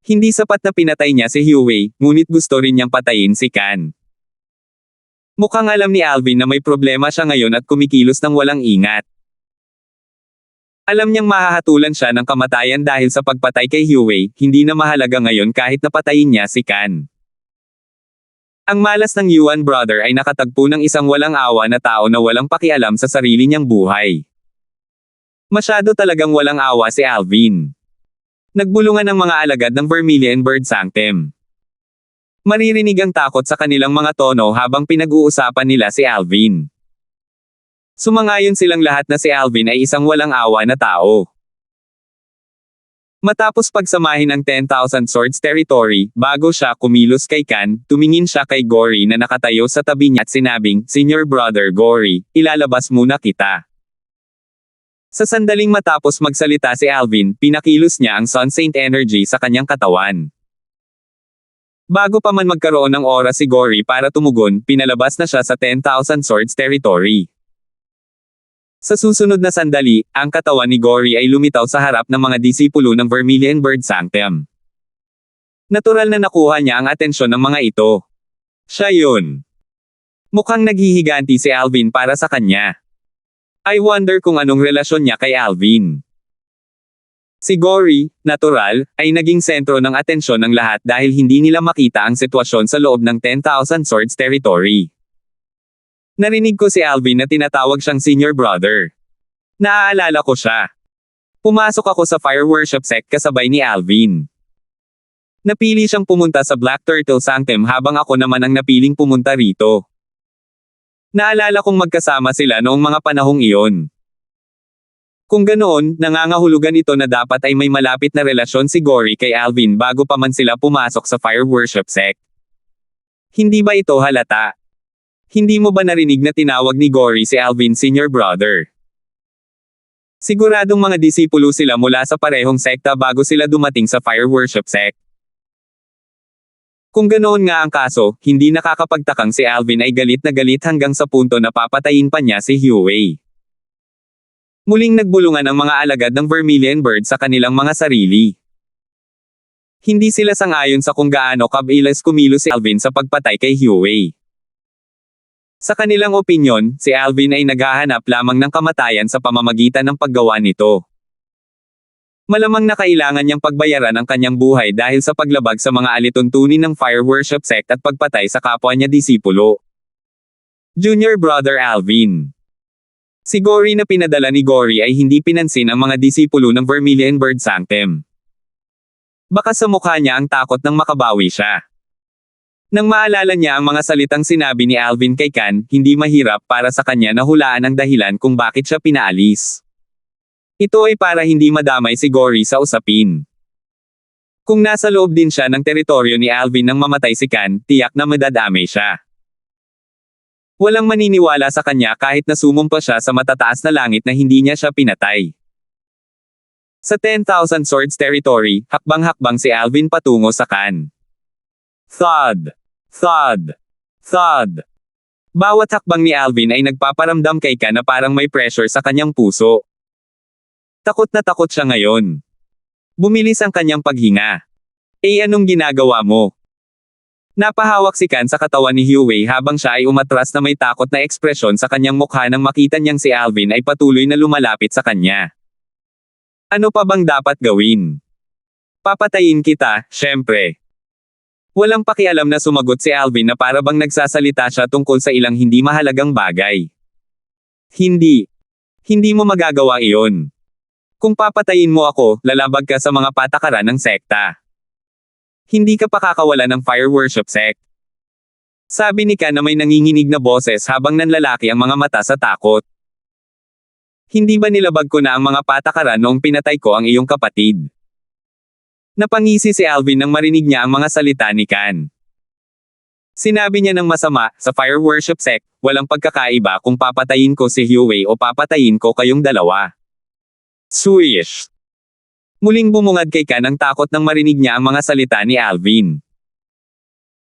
Hindi sapat na pinatay niya si Huey, ngunit gusto rin niyang patayin si Kan. Mukhang alam ni Alvin na may problema siya ngayon at kumikilos ng walang ingat. Alam niyang mahahatulan siya ng kamatayan dahil sa pagpatay kay Huey, hindi na mahalaga ngayon kahit napatayin niya si Kan. Ang malas ng Yuan brother ay nakatagpo ng isang walang awa na tao na walang pakialam sa sarili niyang buhay. Masyado talagang walang awa si Alvin. Nagbulungan ang mga alagad ng Vermilion Bird Sanctum. Maririnig ang takot sa kanilang mga tono habang pinag-uusapan nila si Alvin. Sumangayon silang lahat na si Alvin ay isang walang awa na tao. Matapos pagsamahin ang 10,000 Swords Territory, bago siya kumilos kay Kan, tumingin siya kay Gory na nakatayo sa tabi niya at sinabing, "Senior Brother Gory, ilalabas muna kita." Sa sandaling matapos magsalita si Alvin, pinakilos niya ang Sun Saint Energy sa kanyang katawan. Bago pa man magkaroon ng oras si Gory para tumugon, pinalabas na siya sa 10,000 Swords Territory. Sa susunod na sandali, ang katawan ni Gory ay lumitaw sa harap ng mga disipulo ng Vermilion Bird Sanctum. Natural na nakuha niya ang atensyon ng mga ito. Siya yun. Mukhang naghihiganti si Alvin para sa kanya. I wonder kung anong relasyon niya kay Alvin. Si Gory, natural, ay naging sentro ng atensyon ng lahat dahil hindi nila makita ang sitwasyon sa loob ng 10,000 Swords Territory. Narinig ko si Alvin na tinatawag siyang Senior Brother. Naaalala ko siya. Pumasok ako sa Fire Worship Sect kasabay ni Alvin. Napili siyang pumunta sa Black Turtle Sanctum habang ako naman ang napiling pumunta rito. Naalala kong magkasama sila noong mga panahong iyon. Kung ganoon, nangangahulugan ito na dapat ay may malapit na relasyon si Gory kay Alvin bago pa man sila pumasok sa Fire Worship Sect. Hindi ba ito halata? Hindi mo ba narinig na tinawag ni Gory si Alvin Senior Brother? Siguradong mga disipulo sila mula sa parehong sekta bago sila dumating sa Fire Worship Sect. Kung ganoon nga ang kaso, hindi nakakapagtakang si Alvin ay galit na galit hanggang sa punto na papatayin pa niya si Huey. Muling nagbulungan ang mga alagad ng Vermilion Bird sa kanilang mga sarili. Hindi sila sang-ayon sa kung gaano kabilis kumilos si Alvin sa pagpatay kay Huey. Sa kanilang opinyon, si Alvin ay naghahanap lamang ng kamatayan sa pamamagitan ng paggawa nito. Malamang na kailangan niyang pagbayaran ang kanyang buhay dahil sa paglabag sa mga alituntunin ng Fire Worship Sect at pagpatay sa kapwa niya disipulo. Junior Brother Alvin. Si Gory na pinadala ni Gory ay hindi pinansin ang mga disipulo ng Vermilion Bird Sanctum. Baka sa mukha niya ang takot nang makabawi siya. Nang maalala niya ang mga salitang sinabi ni Alvin kay Kan, hindi mahirap para sa kanya na hulaan ang dahilan kung bakit siya pinaalis. Ito ay para hindi madamay si Gory sa usapin. Kung nasa loob din siya ng teritoryo ni Alvin nang mamatay si Kan, tiyak na madadamay siya. Walang maniniwala sa kanya kahit na sumumpa siya sa matataas na langit na hindi niya siya pinatay. Sa 10,000 Swords Territory, hakbang-hakbang si Alvin patungo sa Kan. Thud! Thud! Thud! Bawat hakbang ni Alvin ay nagpaparamdam kay Kan na parang may pressure sa kanyang puso. Takot na takot siya ngayon. Bumilis ang kanyang paghinga. Anong ginagawa mo? Napahawak si Kan sa katawan ni Huey habang siya ay umatras na may takot na ekspresyon sa kanyang mukha nang makita niyang si Alvin ay patuloy na lumalapit sa kanya. Ano pa bang dapat gawin? Papatayin kita, syempre. Walang pakialam na sumagot si Alvin na para bang nagsasalita siya tungkol sa ilang hindi mahalagang bagay. Hindi. Hindi mo magagawa iyon. Kung papatayin mo ako, lalabag ka sa mga patakaran ng sekta. Hindi ka pakakawala ng Fire Worship Sect. Sabi ni Kan na may nanginginig na boses habang nanlalaki ang mga mata sa takot. Hindi ba nilabag ko na ang mga patakaran noong pinatay ko ang iyong kapatid? Napangisi si Alvin nang marinig niya ang mga salita ni Kan. Sinabi niya ng masama, sa fire worship sect, walang pagkakaiba kung papatayin ko si Huey o papatayin ko kayong dalawa. Swish! Muling bumungad kay Kan ang takot nang marinig niya ang mga salita ni Alvin.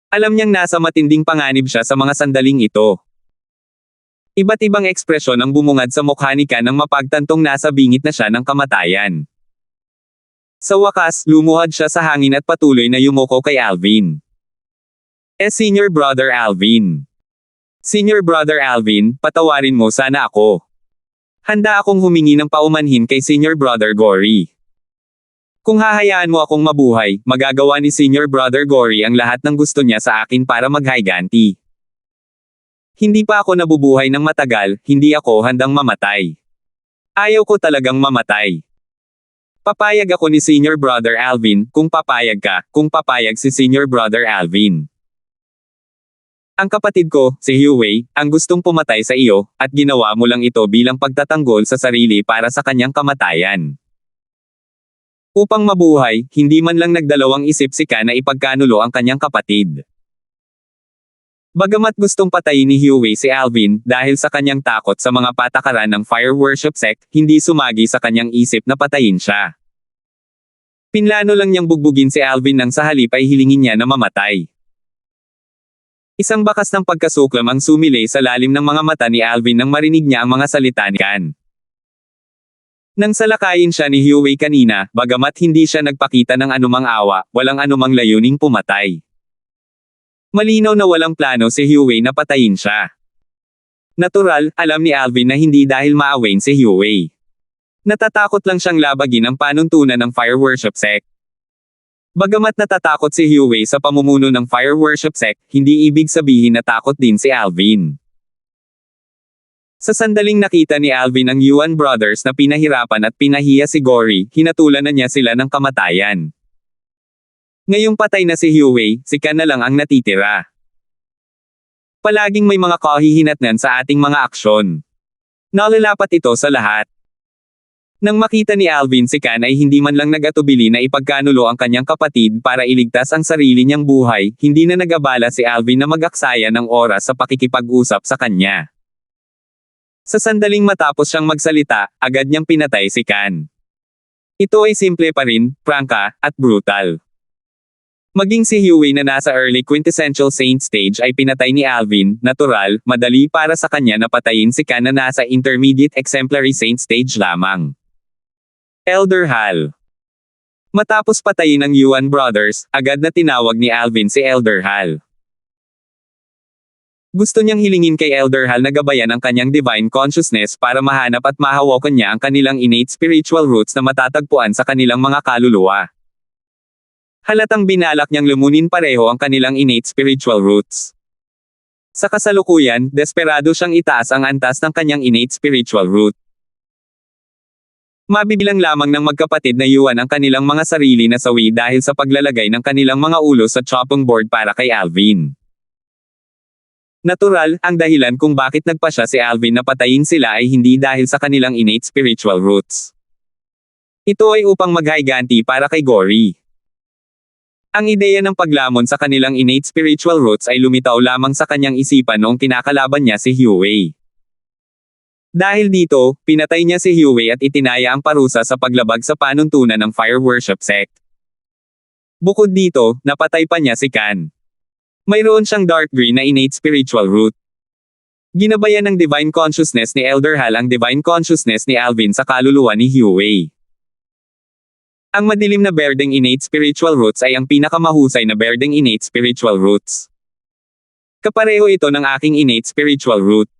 Alam niyang nasa matinding panganib siya sa mga sandaling ito. Iba't ibang ekspresyon ang bumungad sa mukha ni Kan nang mapagtantong nasa bingit na siya ng kamatayan. Sa wakas, lumuhad siya sa hangin at patuloy na yumuko kay Alvin. Senior Brother Alvin. Senior Brother Alvin, patawarin mo sana ako. Handa akong humingi ng paumanhin kay Senior Brother Gory. Kung hahayaan mo akong mabuhay, magagawa ni Senior Brother Gory ang lahat ng gusto niya sa akin para maghayganti. Hindi pa ako nabubuhay ng matagal, hindi ako handang mamatay. Ayaw ko talagang mamatay. Papayag ako ni Senior Brother Alvin, kung papayag ka, kung papayag si Senior Brother Alvin. Ang kapatid ko, si Huey, ang gustong pumatay sa iyo, at ginawa mo lang ito bilang pagtatanggol sa sarili para sa kanyang kamatayan. Upang mabuhay, hindi man lang nagdalawang isip si Kan na ipagkanulo ang kanyang kapatid. Bagamat gustong patayin ni Huey si Alvin, dahil sa kanyang takot sa mga patakaran ng fire worship sect, hindi sumagi sa kanyang isip na patayin siya. Pinlano lang niyang bugbugin si Alvin nang sa halip ay hilingin niya na mamatay. Isang bakas ng pagkasuklam ang sumilay sa lalim ng mga mata ni Alvin nang marinig niya ang mga salita ni Kan. Nang salakayin siya ni Huey kanina, bagamat hindi siya nagpakita ng anumang awa, walang anumang layuning pumatay. Malinaw na walang plano si Huey na patayin siya. Natural, alam ni Alvin na hindi dahil maawain si Huey. Natatakot lang siyang labagin ang panuntunan ng fire worship sect. Bagamat natatakot si Huey sa pamumuno ng fire worship sect, hindi ibig sabihin na takot din si Alvin. Sa sandaling nakita ni Alvin ang Yuan brothers na pinahirapan at pinahiya si Gory, hinatulan na niya sila ng kamatayan. Ngayong patay na si Huey, si Kan na lang ang natitira. Palaging may mga kahihinatnan sa ating mga aksyon. Nalalapat ito sa lahat. Nang makita ni Alvin si Kan ay hindi man lang nag-atubili na ipagkanulo ang kanyang kapatid para iligtas ang sarili niyang buhay, hindi na nag-abala si Alvin na mag-aksaya ng oras sa pakikipag-usap sa kanya. Sa sandaling matapos siyang magsalita, agad niyang pinatay si Kan. Ito ay simple pa rin, prangka, at brutal. Maging si Huey na nasa early quintessential saint stage ay pinatay ni Alvin, natural, madali para sa kanya na patayin si Kan na nasa intermediate exemplary saint stage lamang. Elder Hal. Matapos patayin ng Yuan brothers, agad na tinawag ni Alvin si Elder Hal. Gusto niyang hilingin kay Elder Hal na gabayan ang kanyang divine consciousness para mahanap at mahawakan niya ang kanilang innate spiritual roots na matatagpuan sa kanilang mga kaluluwa. Halatang binalak niyang lumunin pareho ang kanilang innate spiritual roots. Sa kasalukuyan, desperado siyang itaas ang antas ng kanyang innate spiritual root. Mabibilang lamang ng magkapatid na Yuan ang kanilang mga sarili na sawi dahil sa paglalagay ng kanilang mga ulo sa chopping board para kay Alvin. Natural, ang dahilan kung bakit nagpasya si Alvin na patayin sila ay hindi dahil sa kanilang innate spiritual roots. Ito ay upang maghayganti para kay Gory. Ang ideya ng paglamon sa kanilang innate spiritual roots ay lumitaw lamang sa kanyang isipan noong kinakalaban niya si Huey. Dahil dito, pinatay niya si Huey at itinaya ang parusa sa paglabag sa panuntunan ng fire worship sect. Bukod dito, napatay pa niya si Kan. Mayroon siyang dark green na innate spiritual root. Ginabayan ng divine consciousness ni Elder Hal ang divine consciousness ni Alvin sa kaluluwa ni Huey. Ang madilim na berdeng innate spiritual roots ay ang pinakamahusay na berdeng innate spiritual roots. Kapareho ito ng aking innate spiritual root.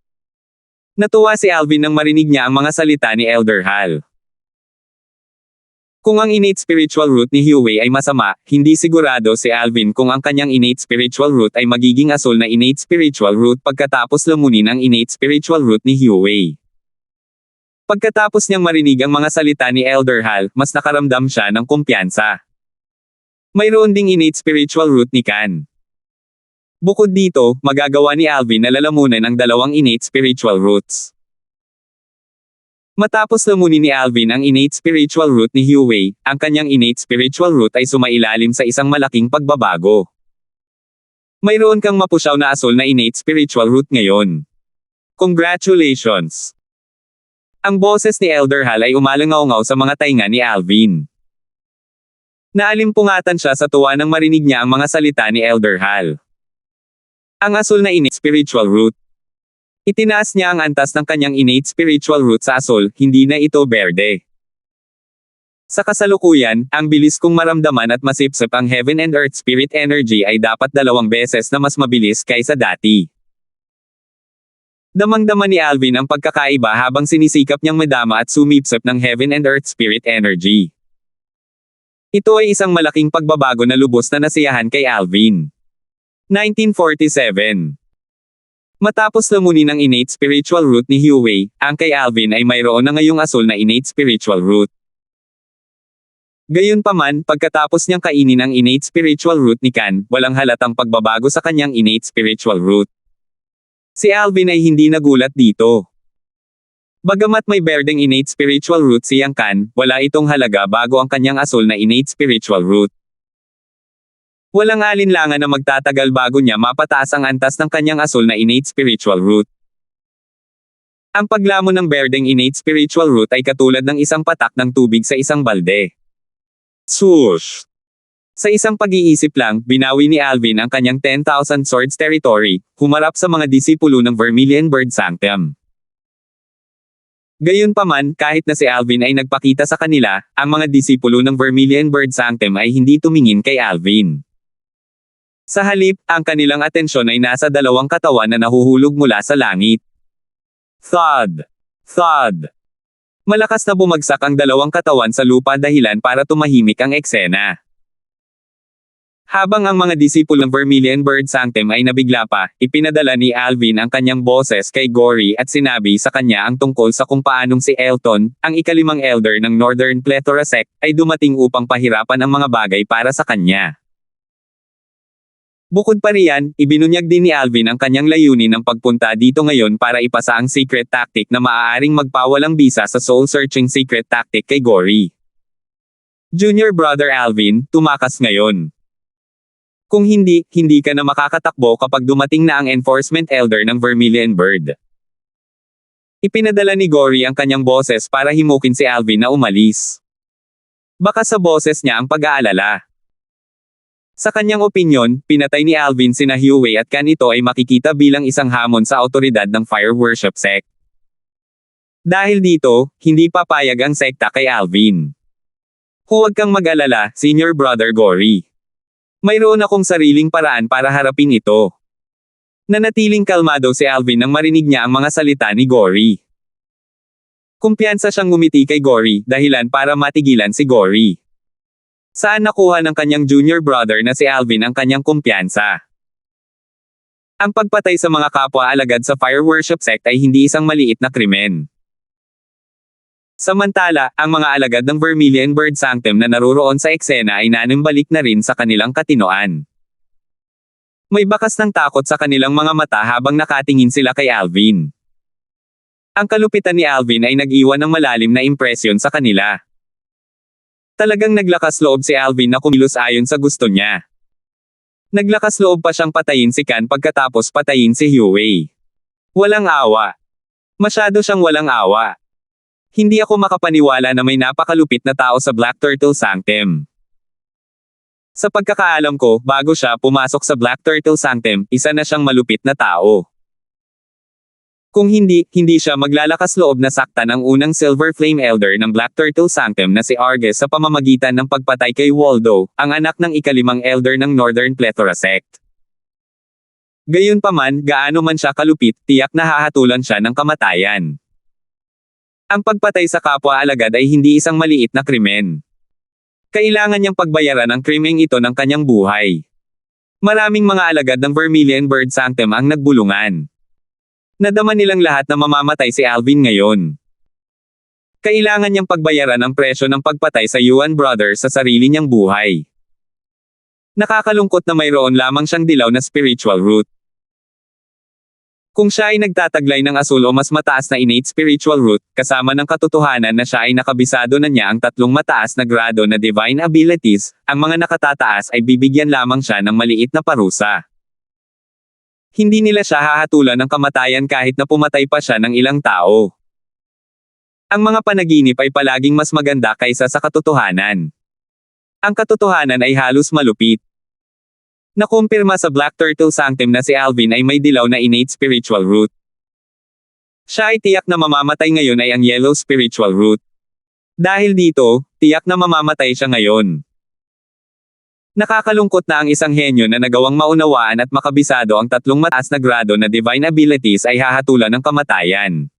Natuwa si Alvin nang marinig niya ang mga salita ni Elder Hal. Kung ang innate spiritual root ni Huey ay masama, hindi sigurado si Alvin kung ang kanyang innate spiritual root ay magiging asul na innate spiritual root pagkatapos lamunin ang innate spiritual root ni Huey. Pagkatapos niyang marinig ang mga salita ni Elder Hal, mas nakaramdam siya ng kumpiyansa. Mayroon ding innate spiritual root ni Kan. Bukod dito, magagawa ni Alvin na lalamunan ang dalawang innate spiritual roots. Matapos lamunin ni Alvin ang innate spiritual root ni Huey, ang kanyang innate spiritual root ay sumailalim sa isang malaking pagbabago. Mayroon kang mapusyaw na asol na innate spiritual root ngayon. Congratulations! Ang boses ni Elder Hal ay umalangaw-ngaw sa mga tainga ni Alvin. Naalimpungatan siya sa tuwa nang marinig niya ang mga salita ni Elder Hal. Ang asol na innate spiritual root. Itinaas niya ang antas ng kanyang innate spiritual root sa asol, hindi na ito berde. Sa kasalukuyan, ang bilis kong maramdaman at masipsip ang heaven and earth spirit energy ay dapat 2 beses na mas mabilis kaysa dati. Damang-dama ni Alvin ang pagkakaiba habang sinisikap niyang madama at sumipsip ng heaven and earth spirit energy. Ito ay isang malaking pagbabago na lubos na nasiyahan kay Alvin. 1947. Matapos lamunin ang innate spiritual root ni Huey, ang kay Alvin ay mayroon na ngayong asol na innate spiritual root. Gayunpaman, pagkatapos niyang kainin ang innate spiritual root ni Kan, walang halatang pagbabago sa kanyang innate spiritual root. Si Alvin ay hindi nagulat dito. Bagamat may berdeng innate spiritual root si Yang Kan, wala itong halaga bago ang kanyang asol na innate spiritual root. Walang alinlangan na magtatagal bago niya mapataas ang antas ng kanyang asol na innate spiritual root. Ang paglamon ng berdeng innate spiritual root ay katulad ng isang patak ng tubig sa isang balde. Swoosh! Sa isang pag-iisip lang, binawi ni Alvin ang kanyang 10,000 swords territory, humarap sa mga disipulo ng Vermilion Bird Sanctum. Gayunpaman, kahit na si Alvin ay nagpakita sa kanila, ang mga disipulo ng Vermilion Bird Sanctum ay hindi tumingin kay Alvin. Sa halip, ang kanilang atensyon ay nasa 2 katawan na nahuhulog mula sa langit. Thud! Thud! Malakas na bumagsak ang 2 katawan sa lupa dahilan para tumahimik ang eksena. Habang ang mga disipulo ng Vermilion Bird Sanctum ay nabigla pa, ipinadala ni Alvin ang kanyang boses kay Gory at sinabi sa kanya ang tungkol sa kung paanong si Elton, ang ikalimang elder ng Northern Plethora Sect, ay dumating upang pahirapan ang mga bagay para sa kanya. Bukod pa riyan, ibinunyag din ni Alvin ang kanyang layunin ng pagpunta dito ngayon para ipasa ang secret tactic na maaaring magpawalang bisa sa soul-searching secret tactic kay Gory. Junior Brother Alvin, tumakas ngayon. Kung hindi, hindi ka na makakatakbo kapag dumating na ang enforcement elder ng Vermilion Bird. Ipinadala ni Gory ang kanyang boses para himukin si Alvin na umalis. Baka sa boses niya ang pag-aalala. Sa kanyang opinyon, pinatay ni Alvin sina Huey at Kan, ito ay makikita bilang isang hamon sa autoridad ng Fire Worship Sect. Dahil dito, hindi papayag ang sekta kay Alvin. Huwag kang mag-alala, Senior Brother Gory. Mayroon akong sariling paraan para harapin ito. Nanatiling kalmado si Alvin nang marinig niya ang mga salita ni Gory. Kumpiyansa siyang ngumiti kay Gory, dahilan para matigilan si Gory. Saan nakuha ng kanyang junior brother na si Alvin ang kanyang kumpiyansa? Ang pagpatay sa mga kapwa-alagad sa Fire Worship Sect ay hindi isang maliit na krimen. Samantala, ang mga alagad ng Vermilion Bird Sanctum na naruroon sa eksena ay nanimbalik na rin sa kanilang katinoan. May bakas ng takot sa kanilang mga mata habang nakatingin sila kay Alvin. Ang kalupitan ni Alvin ay nag-iwan ng malalim na impresyon sa kanila. Talagang naglakas loob si Alvin na kumilos ayon sa gusto niya. Naglakas loob pa siyang patayin si Kan pagkatapos patayin si Huey. Walang awa. Masyado siyang walang awa. Hindi ako makapaniwala na may napakalupit na tao sa Black Turtle Sanctum. Sa pagkakaalam ko, bago siya pumasok sa Black Turtle Sanctum, isa na siyang malupit na tao. Kung hindi, hindi siya maglalakas loob na saktan ang unang Silver Flame Elder ng Black Turtle Sanctum na si Argus sa pamamagitan ng pagpatay kay Waldo, ang anak ng ikalimang Elder ng Northern Plethora Sect. Gayunpaman, gaano man siya kalupit, tiyak na hahatulan siya ng kamatayan. Ang pagpatay sa kapwa-alagad ay hindi isang maliit na krimen. Kailangan niyang pagbayaran ang krimeng ito ng kanyang buhay. Maraming mga alagad ng Vermilion Bird Sanctum ang nagbulungan. Nadama nilang lahat na mamamatay si Alvin ngayon. Kailangan niyang pagbayaran ang presyo ng pagpatay sa Yuan Brothers sa sarili niyang buhay. Nakakalungkot na mayroon lamang siyang dilaw na spiritual root. Kung siya ay nagtataglay ng asul o mas mataas na innate spiritual root, kasama ng katotohanan na siya ay nakabisado na niya ang tatlong mataas na grado na divine abilities, ang mga nakatataas ay bibigyan lamang siya ng maliit na parusa. Hindi nila siya hahatulan ng kamatayan kahit na pumatay pa siya ng ilang tao. Ang mga panaginip ay palaging mas maganda kaysa sa katotohanan. Ang katotohanan ay halos malupit. Nakumpirma sa Black Turtle Sanctum na si Alvin ay may dilaw na innate spiritual root. Siya ay tiyak na mamamatay ngayon ay ang yellow spiritual root. Dahil dito, tiyak na mamamatay siya ngayon. Nakakalungkot na ang isang henyo na nagawang maunawaan at makabisado ang tatlong mataas na grado na divine abilities ay hahatulan ng kamatayan.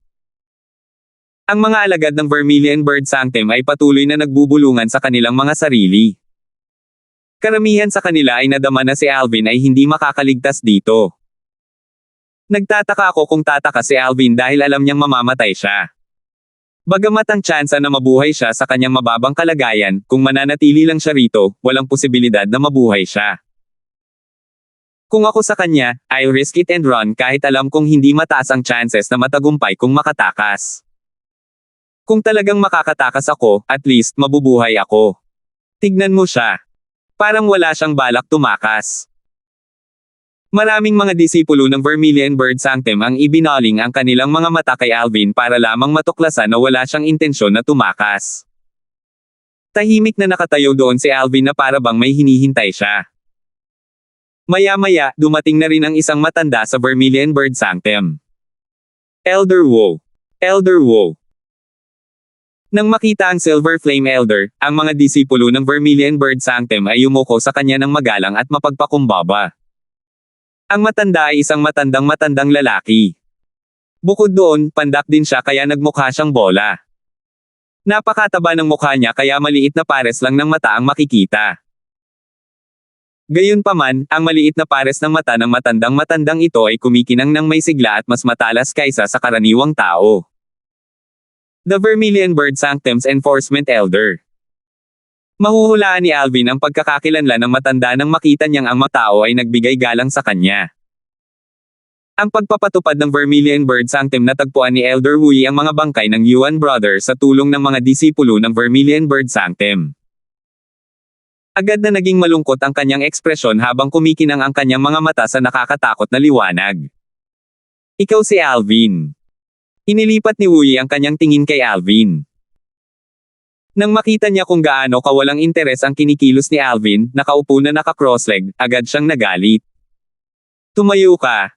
Ang mga alagad ng Vermilion Bird Sanctum ay patuloy na nagbubulungan sa kanilang mga sarili. Karamihan sa kanila ay nadama na si Alvin ay hindi makakaligtas dito. Nagtataka ako kung tataka si Alvin dahil alam niyang mamamatay siya. Bagamat ang tsansa na mabuhay siya sa kanyang mababang kalagayan, kung mananatili lang siya rito, walang posibilidad na mabuhay siya. Kung ako sa kanya, I'll risk it and run kahit alam kong hindi mataas ang chances na matagumpay kung makatakas. Kung talagang makakatakas ako, at least mabubuhay ako. Tignan mo siya. Parang wala siyang balak tumakas. Maraming mga disipulo ng Vermilion Bird Sanctum ang ibinaling ang kanilang mga mata kay Alvin para lamang matuklasan na wala siyang intensyon na tumakas. Tahimik na nakatayo doon si Alvin na para bang may hinihintay siya. Maya-maya, dumating na rin ang isang matanda sa Vermilion Bird Sanctum. Elder Wu. Elder Wu. Nang makita ang Silver Flame Elder, ang mga disipulo ng Vermilion Bird Sanctum ay yumuko sa kanya ng magalang at mapagpakumbaba. Ang matanda ay isang matandang lalaki. Bukod doon, pandak din siya kaya nagmukha siyang bola. Napakataba ng mukha niya kaya maliit na pares lang ng mata ang makikita. Gayunpaman, ang maliit na pares ng mata ng matandang ito ay kumikinang ng may sigla at mas matalas kaysa sa karaniwang tao. The Vermilion Bird Sanctum's Enforcement Elder. Mahuhulaan ni Alvin ang pagkakakilanlan ng matanda nang makita niyang ang mga tao ay nagbigay galang sa kanya. Ang pagpapatupad ng Vermilion Bird Sanctum natagpuan ni Elder Hui ang mga bangkay ng Yuan Brothers sa tulong ng mga disipulo ng Vermilion Bird Sanctum. Agad na naging malungkot ang kanyang ekspresyon habang kumikinang ang kanyang mga mata sa nakakatakot na liwanag. Ikaw si Alvin. Inilipat ni Hui ang kanyang tingin kay Alvin. Nang makita niya kung gaano kawalang interes ang kinikilos ni Alvin, nakaupo na naka-crossleg, agad siyang nagalit. Tumayo ka.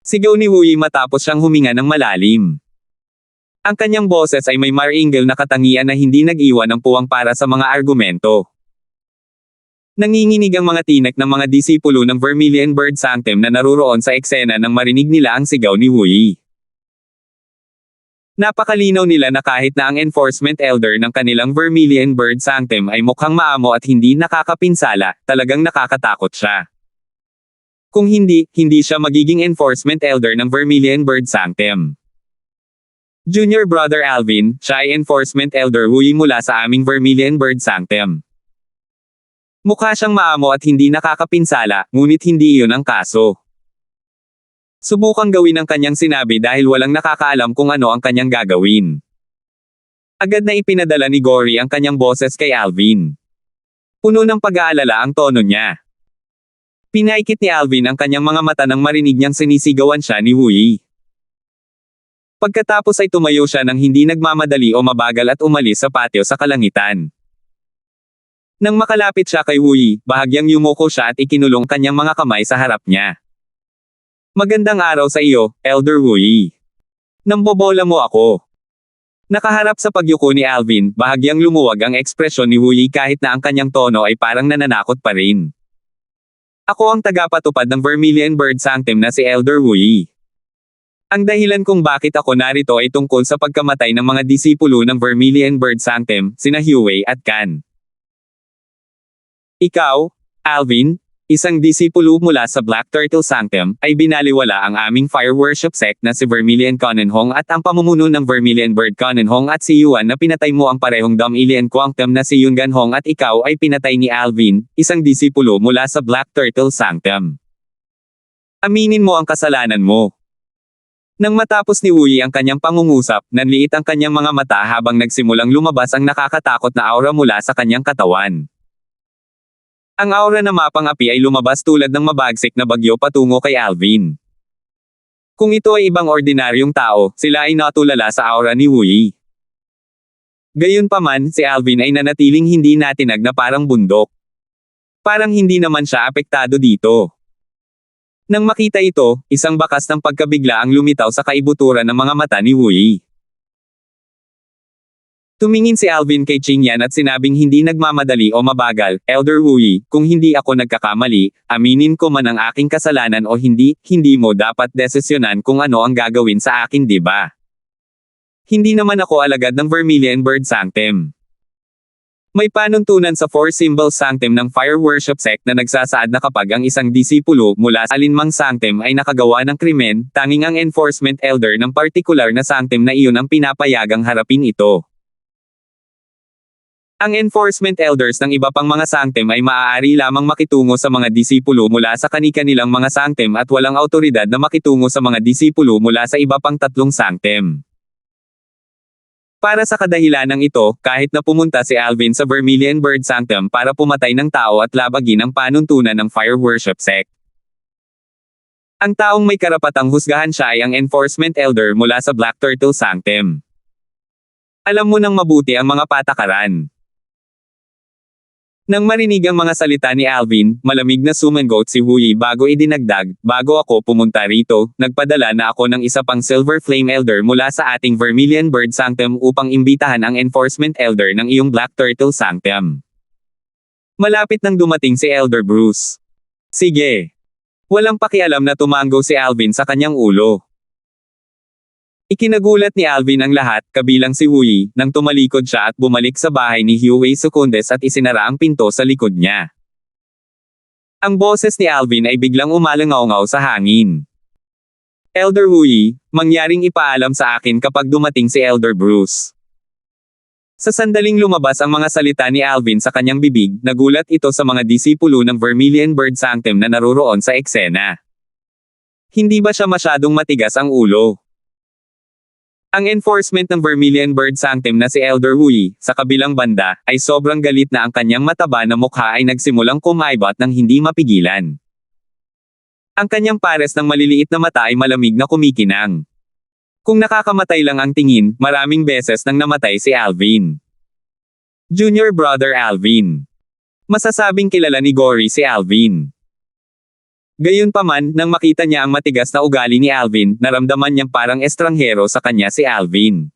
Sigaw ni Hui matapos siyang huminga ng malalim. Ang kanyang boses ay may maringal na katangian na hindi nag-iwan ng puwang para sa mga argumento. Nanginginig ang mga tinek ng mga disipulo ng Vermilion Bird Sanctum na naruroon sa eksena nang marinig nila ang sigaw ni Hui. Napakalinaw nila na kahit na ang enforcement elder ng kanilang Vermilion Bird Sanctum ay mukhang maamo at hindi nakakapinsala, talagang nakakatakot siya. Kung hindi siya magiging enforcement elder ng Vermilion Bird Sanctum. Junior Brother Alvin, siya ay enforcement elder Hui mula sa aming Vermilion Bird Sanctum. Mukha siyang maamo at hindi nakakapinsala, ngunit hindi iyon ang kaso. Subukang gawin ang kanyang sinabi dahil walang nakakaalam kung ano ang kanyang gagawin. Agad na ipinadala ni Gory ang kanyang boses kay Alvin. Puno ng pag-aalala ang tono niya. Pinaikit ni Alvin ang kanyang mga mata nang marinig niyang sinisigawan siya ni Hui. Pagkatapos ay tumayo siya nang hindi nagmamadali o mabagal at umalis sa patio sa kalangitan. Nang makalapit siya kay Hui, bahagyang yumuko siya at ikinulong kanyang mga kamay sa harap niya. Magandang araw sa iyo, Elder Hui. Nambobola mo ako. Nakaharap sa pagyuko ni Alvin, bahagyang lumuwag ang ekspresyon ni Hui kahit na ang kanyang tono ay parang nananakot pa rin. Ako ang tagapatupad ng Vermilion Bird Sanctum na si Elder Hui. Ang dahilan kung bakit ako narito ay tungkol sa pagkamatay ng mga disipulo ng Vermilion Bird Sanctum, sina Huey at Kan. Ikaw, Alvin, isang disipulo mula sa Black Turtle Sanctum, ay binaliwala ang aming fire worship sect na si Vermilion Conenhong at ang pamumuno ng Vermilion Bird Conenhong at si Yuan na pinatay mo ang parehong Dom-Ilian Quantum na si Yun Ganhong at ikaw ay pinatay ni Alvin, isang disipulo mula sa Black Turtle Sanctum. Aminin mo ang kasalanan mo. Nang matapos ni Wu Yi ang kanyang pangungusap, nanliit ang kanyang mga mata habang nagsimulang lumabas ang nakakatakot na aura mula sa kanyang katawan. Ang aura na mapang-api ay lumabas tulad ng mabagsik na bagyo patungo kay Alvin. Kung ito ay ibang ordinaryong tao, sila ay natulala sa aura ni Wu Yi. Gayunpaman, si Alvin ay nanatiling hindi natinag na parang bundok. Parang hindi naman siya apektado dito. Nang makita ito, isang bakas ng pagkabigla ang lumitaw sa kaibuturan ng mga mata ni Wu Yi. Tumingin si Alvin kay Qingyan at sinabing hindi nagmamadali o mabagal, Elder Wu Yi, kung hindi ako nagkakamali, aminin ko man ang aking kasalanan o hindi, hindi mo dapat desisyonan kung ano ang gagawin sa akin, di ba? Hindi naman ako alagad ng Vermilion Bird Sanctum. May panuntunan sa Four Symbols Sanctum ng Fire Worship Sect na nagsasaad na kapag ang isang disipulo mula sa alinmang sanctum ay nakagawa ng krimen, tanging ang enforcement elder ng partikular na sanctum na iyon ang pinapayagang harapin ito. Ang enforcement elders ng iba pang mga sanctum ay maaari lamang makitungo sa mga disipulo mula sa kani-kanilang mga sanctum at walang awtoridad na makitungo sa mga disipulo mula sa iba pang tatlong sanctum. Para sa kadahilanang ito, kahit na pumunta si Alvin sa Vermilion Bird Sanctum para pumatay ng tao at labagin ang panuntunan ng Fire Worship Sect, ang taong may karapatang husgahan siya ay ang enforcement elder mula sa Black Turtle Sanctum. Alam mo nang mabuti ang mga patakaran. Nang marinig ang mga salita ni Alvin, malamig na sumangot si Wu Yi bago idinagdag, bago ako pumunta rito, nagpadala na ako ng isa pang Silver Flame Elder mula sa ating Vermilion Bird Sanctum upang imbitahan ang Enforcement Elder ng iyong Black Turtle Sanctum. Malapit nang dumating si Elder Bruce. Sige. Walang pakialam na tumango si Alvin sa kanyang ulo. Ikinagulat ni Alvin ang lahat, kabilang si Wu Yi, nang tumalikod siya at bumalik sa bahay ni Huey Secundes at isinara ang pinto sa likod niya. Ang boses ni Alvin ay biglang umalangaw-ngaw sa hangin. Elder Wu Yi, mangyaring ipaalam sa akin kapag dumating si Elder Bruce. Sa sandaling lumabas ang mga salita ni Alvin sa kanyang bibig, nagulat ito sa mga disipulo ng Vermilion Bird Sanctum na naroroon sa eksena. Hindi ba siya masyadong matigas ang ulo? Ang enforcement ng Vermilion Bird Sanctum na si Elder Wu Yi, sa kabilang banda, ay sobrang galit na ang kanyang mataba na mukha ay nagsimulang kumaibot ng hindi mapigilan. Ang kanyang pares ng maliliit na mata ay malamig na kumikinang. Kung nakakamatay lang ang tingin, maraming beses nang namatay si Alvin. Junior Brother Alvin. Masasabing kilala ni Gory si Alvin. Gayunpaman, nang makita niya ang matigas na ugali ni Alvin, naramdaman niyang parang estranghero sa kanya si Alvin.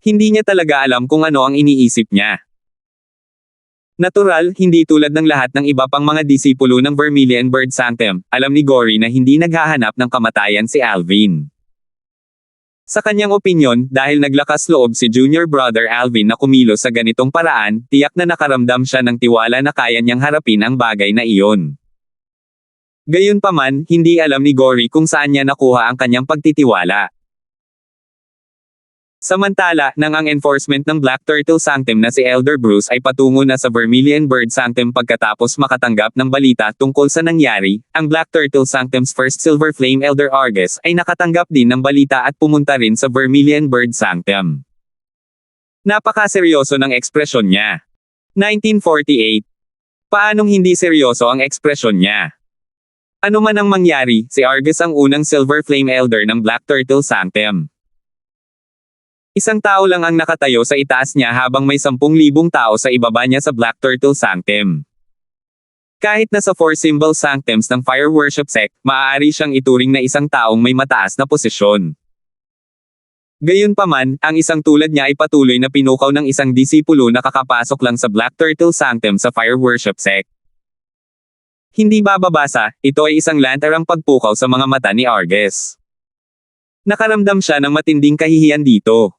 Hindi niya talaga alam kung ano ang iniisip niya. Natural, hindi tulad ng lahat ng iba pang mga disipulo ng Vermilion Bird Sanctum, alam ni Gory na hindi naghahanap ng kamatayan si Alvin. Sa kanyang opinyon, dahil naglakas loob si Junior Brother Alvin na kumilos sa ganitong paraan, tiyak na nakaramdam siya ng tiwala na kaya niyang harapin ang bagay na iyon. Gayunpaman, hindi alam ni Gory kung saan niya nakuha ang kanyang pagtitiwala. Samantala, nang ang enforcement ng Black Turtle Sanctum na si Elder Bruce ay patungo na sa Vermilion Bird Sanctum pagkatapos makatanggap ng balita tungkol sa nangyari, ang Black Turtle Sanctum's first Silver Flame Elder Argus ay nakatanggap din ng balita at pumunta rin sa Vermilion Bird Sanctum. Napakaseryoso ng ekspresyon niya. 1948. Paanong hindi seryoso ang ekspresyon niya? Ano man ang mangyari, si Argus ang unang Silver Flame Elder ng Black Turtle Sanctum. Isang tao lang ang nakatayo sa itaas niya habang may 10,000 tao sa ibaba niya sa Black Turtle Sanctum. Kahit na sa Four Symbol Sanctums ng Fire Worship Sect, maaari siyang ituring na isang taong may mataas na posisyon. Gayunpaman, ang isang tulad niya ay patuloy na pinukaw ng isang disipulo na kakapasok lang sa Black Turtle Sanctum sa Fire Worship Sect. Hindi bababasa, ito ay isang lantarang pagpukaw sa mga mata ni Argus. Nakaramdam siya ng matinding kahihiyan dito.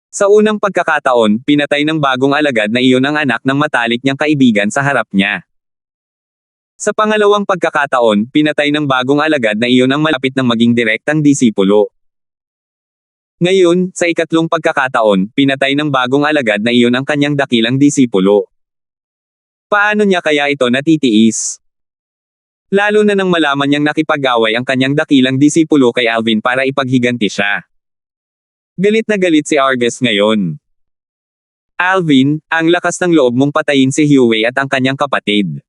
Sa unang pagkakataon, pinatay ng bagong alagad na iyon ang anak ng matalik niyang kaibigan sa harap niya. Sa pangalawang pagkakataon, pinatay ng bagong alagad na iyon ang malapit ng maging direktang disipulo. Ngayon, sa ikatlong pagkakataon, pinatay ng bagong alagad na iyon ang kanyang dakilang disipulo. Paano niya kaya ito natitiis? Lalo na nang malaman niyang nakipag-away ang kanyang dakilang disipulo kay Alvin para ipaghiganti siya. Galit na galit si Argus ngayon. Alvin, ang lakas ng loob mong patayin si Huey at ang kanyang kapatid.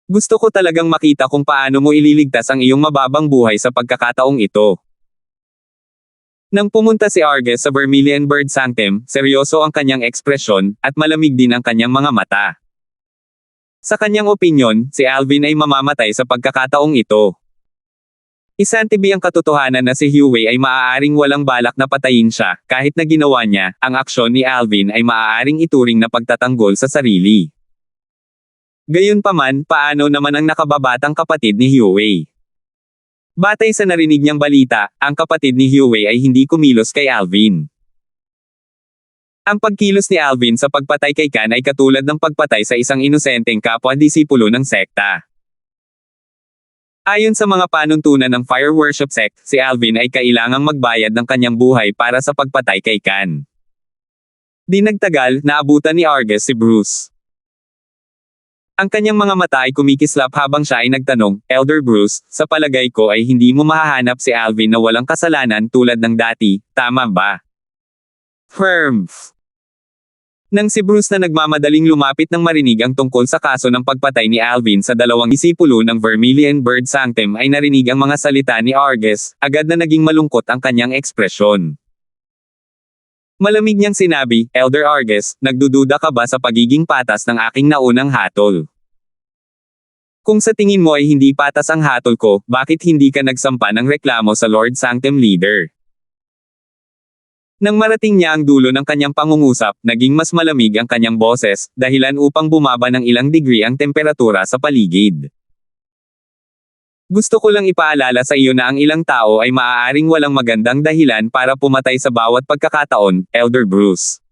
Gusto ko talagang makita kung paano mo ililigtas ang iyong mababang buhay sa pagkakataong ito. Nang pumunta si Argus sa Vermilion Bird Sanctum, seryoso ang kanyang ekspresyon, at malamig din ang kanyang mga mata. Sa kanyang opinyon, si Alvin ay mamamatay sa pagkakataong ito. Isantibi ang katotohanan na si Huey ay maaaring walang balak na patayin siya, kahit na ginawa niya, ang aksyon ni Alvin ay maaaring ituring na pagtatanggol sa sarili. Gayunpaman, paano naman ang nakababatang kapatid ni Huey? Batay sa narinig niyang balita, ang kapatid ni Huey ay hindi kumilos kay Alvin. Ang pagkilos ni Alvin sa pagpatay kay Khan ay katulad ng pagpatay sa isang inosenteng kapwa-disipulo ng sekta. Ayon sa mga panuntunan ng Fire Worship Sect, si Alvin ay kailangang magbayad ng kanyang buhay para sa pagpatay kay Khan. Di nagtagal, naabutan ni Argus si Bruce. Ang kanyang mga mata ay kumikislap habang siya ay nagtanong, Elder Bruce, sa palagay ko ay hindi mo mahahanap si Alvin na walang kasalanan tulad ng dati, tama ba? Nang si Bruce na nagmamadaling lumapit nang marinig ang tungkol sa kaso ng pagpatay ni Alvin sa dalawang disipulo ng Vermilion Bird Sanctum ay narinig ang mga salita ni Argus, agad na naging malungkot ang kanyang ekspresyon. Malamig niyang sinabi, Elder Argus, nagdududa ka ba sa pagiging patas ng aking naunang hatol? Kung sa tingin mo ay hindi patas ang hatol ko, bakit hindi ka nagsampa ng reklamo sa Lord Sanctum Leader? Nang marating niya ang dulo ng kanyang pangungusap, naging mas malamig ang kanyang boses, dahilan upang bumaba ng ilang degree ang temperatura sa paligid. Gusto ko lang ipaalala sa iyo na ang ilang tao ay maaaring walang magandang dahilan para pumatay sa bawat pagkakataon, Elder Bruce.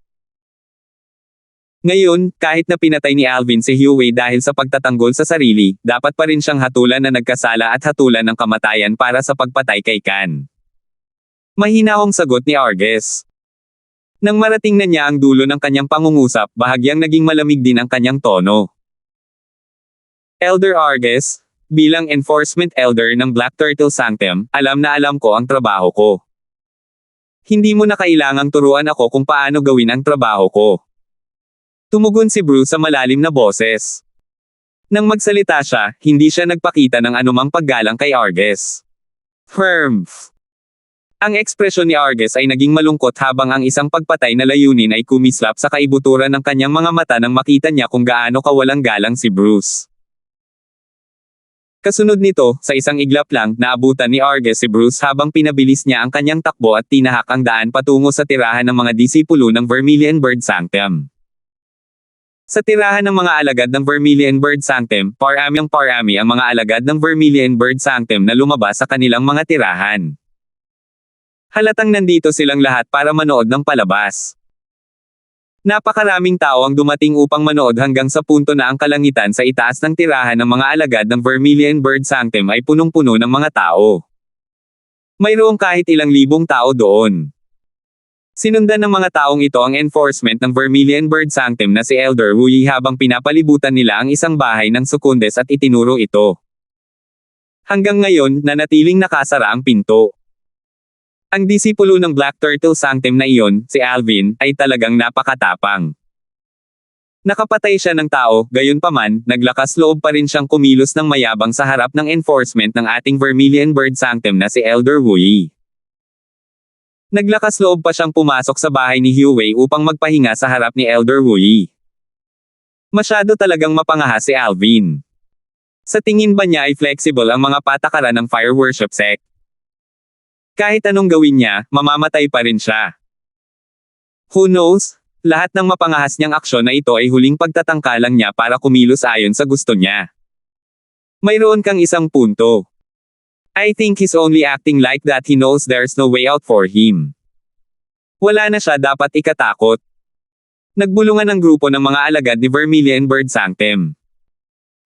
Ngayon, kahit na pinatay ni Alvin si Huey dahil sa pagtatanggol sa sarili, dapat pa rin siyang hatulan na nagkasala at hatulan ng kamatayan para sa pagpatay kay Khan. Mahinahong sagot ni Argus. Nang marating na niya ang dulo ng kanyang pangungusap, bahagyang naging malamig din ang kanyang tono. Elder Argus, bilang Enforcement Elder ng Black Turtle Sanctum, alam na alam ko ang trabaho ko. Hindi mo na kailangang turuan ako kung paano gawin ang trabaho ko. Tumugon si Bruce sa malalim na boses. Nang magsalita siya, hindi siya nagpakita ng anumang paggalang kay Argus. Ang ekspresyon ni Argus ay naging malungkot habang ang isang pagpatay na layunin ay kumislap sa kaibuturan ng kanyang mga mata nang makita niya kung gaano kawalang galang si Bruce. Kasunod nito, sa isang iglap lang, naabutan ni Argus si Bruce habang pinabilis niya ang kanyang takbo at tinahak ang daan patungo sa tirahan ng mga disipulo ng Vermilion Bird Sanctum. Sa tirahan ng mga alagad ng Vermilion Bird Sanctum, parami ang mga alagad ng Vermilion Bird Sanctum na lumabas sa kanilang mga tirahan. Halatang nandito silang lahat para manood ng palabas. Napakaraming tao ang dumating upang manood hanggang sa punto na ang kalangitan sa itaas ng tirahan ng mga alagad ng Vermilion Bird Sanctum ay punong-puno ng mga tao. Mayroong kahit ilang libong tao doon. Sinundan ng mga taong ito ang enforcement ng Vermilion Bird Sanctum na si Elder Huey habang pinapalibutan nila ang isang bahay ng Sukundes at itinuro ito. Hanggang ngayon, nanatiling nakasara ang pinto. Ang disipulo ng Black Turtle Sanctum na iyon, si Alvin, ay talagang napakatapang. Nakapatay siya ng tao, gayunpaman, naglakas loob pa rin siyang kumilos ng mayabang sa harap ng enforcement ng ating Vermilion Bird Sanctum na si Elder Huey. Naglakas loob pa siyang pumasok sa bahay ni Huey upang magpahinga sa harap ni Elder Huey. Masyado talagang mapangahas si Alvin. Sa tingin ba niya ay flexible ang mga patakaran ng Fire Worship Sect? Kahit anong gawin niya, mamamatay pa rin siya. Who knows? Lahat ng mapangahas niyang aksyon na ito ay huling pagtatangkalang niya para kumilos ayon sa gusto niya. Mayroon kang isang punto. I think he's only acting like that he knows there's no way out for him. Wala na siya dapat ikatakot. Nagbulungan ang grupo ng mga alagad ni Vermilion Bird Sanctum.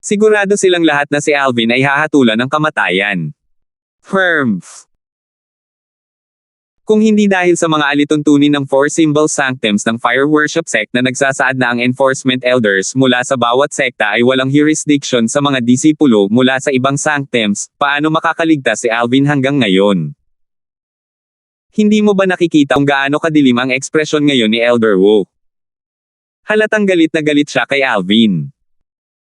Sigurado silang lahat na si Alvin ay hahatulan ng kamatayan. Kung hindi dahil sa mga alituntunin ng Four Symbol Sanctums ng Fire Worship Sect na nagsasaad na ang Enforcement Elders mula sa bawat sekta ay walang jurisdiction sa mga disipulo mula sa ibang sanctums, paano makakaligtas si Alvin hanggang ngayon? Hindi mo ba nakikita kung gaano kadilim ang ekspresyon ngayon ni Elder Wu? Halatang galit na galit siya kay Alvin.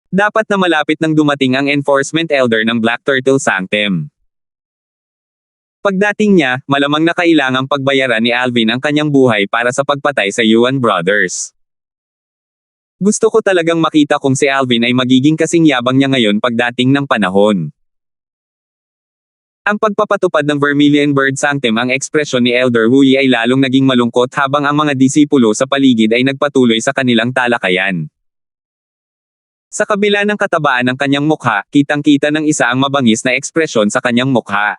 Dapat na malapit nang dumating ang Enforcement Elder ng Black Turtle Sanctum. Pagdating niya, malamang na kailangang pagbayaran ni Alvin ang kanyang buhay para sa pagpatay sa Yuan Brothers. Gusto ko talagang makita kung si Alvin ay magiging kasing yabang niya ngayon pagdating ng panahon. Ang pagpapatupad ng Vermilion Bird Sanctum ang ekspresyon ni Elder Hui ay lalong naging malungkot habang ang mga disipulo sa paligid ay nagpatuloy sa kanilang talakayan. Sa kabila ng katabaan ng kanyang mukha, kitang-kita ng isa ang mabangis na ekspresyon sa kanyang mukha.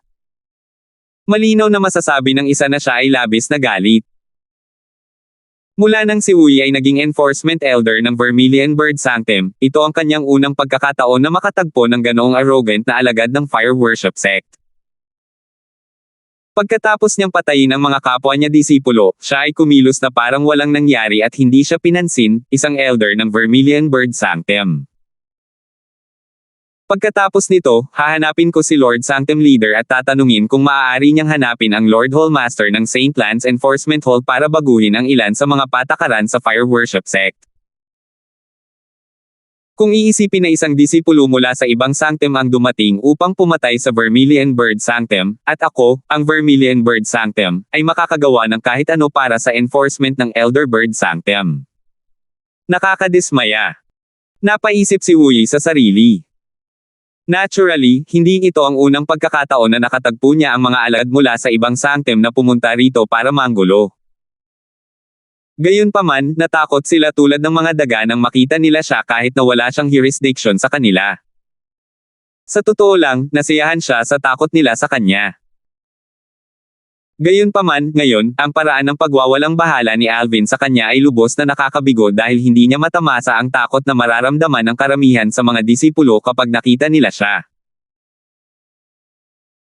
Malinaw na masasabi ng isa na siya ay labis na galit. Mula nang si Hui ay naging Enforcement Elder ng Vermilion Bird Sanctum, ito ang kanyang unang pagkakataon na makatagpo ng ganoong arrogant na alagad ng Fire Worship Sect. Pagkatapos niyang patayin ang mga kapwa niya disipulo, siya ay kumilos na parang walang nangyari at hindi siya pinansin, isang elder ng Vermilion Bird Sanctum. Pagkatapos nito, hahanapin ko si Lord Sanctum Leader at tatanungin kung maaari niyang hanapin ang Lord Hallmaster ng St. Lance Enforcement Hall para baguhin ang ilan sa mga patakaran sa Fire Worship Sect. Kung iisipin na isang disipulo mula sa ibang sanctum ang dumating upang pumatay sa Vermilion Bird Sanctum, at ako, ang Vermilion Bird Sanctum, ay makakagawa ng kahit ano para sa enforcement ng Elder Bird Sanctum. Nakakadismaya. Napaisip si Hui sa sarili. Naturally, hindi ito ang unang pagkakataon na nakatagpo niya ang mga alagad mula sa ibang sanctum na pumunta rito para manggulo. Gayunpaman, natakot sila tulad ng mga daga nang makita nila siya kahit na wala siyang jurisdiction sa kanila. Sa totoo lang, nasiyahan siya sa takot nila sa kanya. Gayunpaman, ngayon, ang paraan ng pagwawalang bahala ni Alvin sa kanya ay lubos na nakakabigo dahil hindi niya matamasa ang takot na mararamdaman ng karamihan sa mga disipulo kapag nakita nila siya.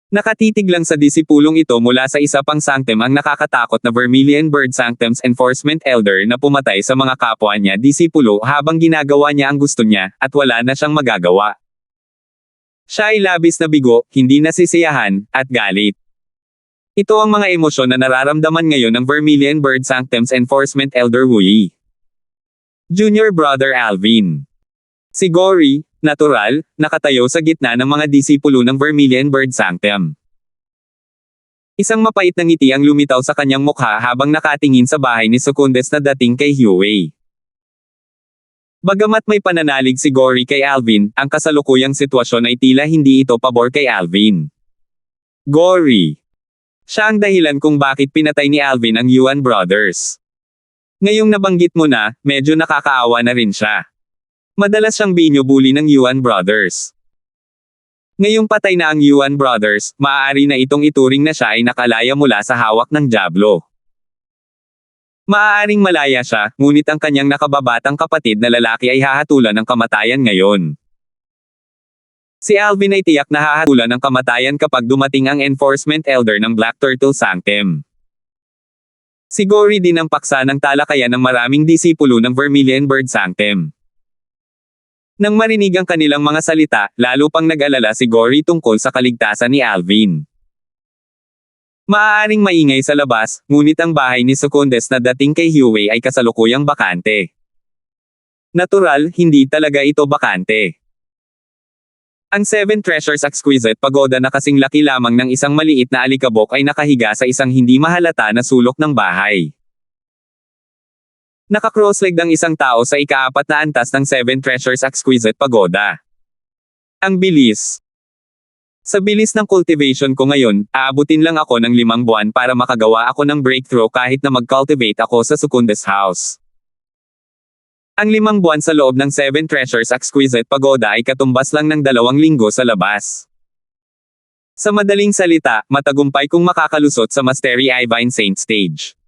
Nakatitig lang sa disipulong ito mula sa isa pang sanctum ang nakakatakot na Vermilion Bird Sanctum's Enforcement Elder na pumatay sa mga kapwa niya disipulo habang ginagawa niya ang gusto niya, at wala na siyang magagawa. Siya ay labis na bigo, hindi nasisiyahan, at galit. Ito ang mga emosyon na nararamdaman ngayon ng Vermilion Bird Sanctum's Enforcement Elder Hui. Junior Brother Alvin. Si Gory, natural, nakatayo sa gitna ng mga disipulo ng Vermilion Bird Sanctum. Isang mapait na ngiti ang lumitaw sa kanyang mukha habang nakatingin sa bahay ni Secundes na dating kay Huey. Bagamat may pananalig si Gory kay Alvin, ang kasalukuyang sitwasyon ay tila hindi ito pabor kay Alvin. Gory. Siya ang dahilan kung bakit pinatay ni Alvin ang Yuan Brothers. Ngayong nabanggit mo na, medyo nakakaawa na rin siya. Madalas siyang binubuli ng Yuan Brothers. Ngayong patay na ang Yuan Brothers, maaari na itong ituring na siya ay nakalaya mula sa hawak ng Diablo. Maaaring malaya siya, ngunit ang kanyang nakababatang kapatid na lalaki ay hahatulan ng kamatayan ngayon. Si Alvin ay tiyak na hahatulan ng kamatayan kapag dumating ang Enforcement Elder ng Black Turtle Sanctum. Si Gory din ang paksa ng talakayan ng maraming disipulo ng Vermilion Bird Sanctum. Nang marinig ang kanilang mga salita, lalo pang nag-alala si Gory tungkol sa kaligtasan ni Alvin. Maaaring maingay sa labas, ngunit ang bahay ni Secundes na dating kay Huey ay kasalukuyang bakante. Natural, hindi talaga ito bakante. Ang Seven Treasures Exquisite Pagoda na kasing laki lamang ng isang maliit na alikabok ay nakahiga sa isang hindi mahalata na sulok ng bahay. Naka-cross-legged ang isang tao sa ika-4 na antas ng Seven Treasures Exquisite Pagoda. Ang bilis. Sa bilis ng cultivation ko ngayon, aabutin lang ako ng 5 buwan para makagawa ako ng breakthrough kahit na mag-cultivate ako sa Secundes House. Ang 5 buwan sa loob ng Seven Treasures Exquisite Pagoda ay katumbas lang ng 2 linggo sa labas. Sa madaling salita, matagumpay kung makakalusot sa Mastery Divine Saint Stage.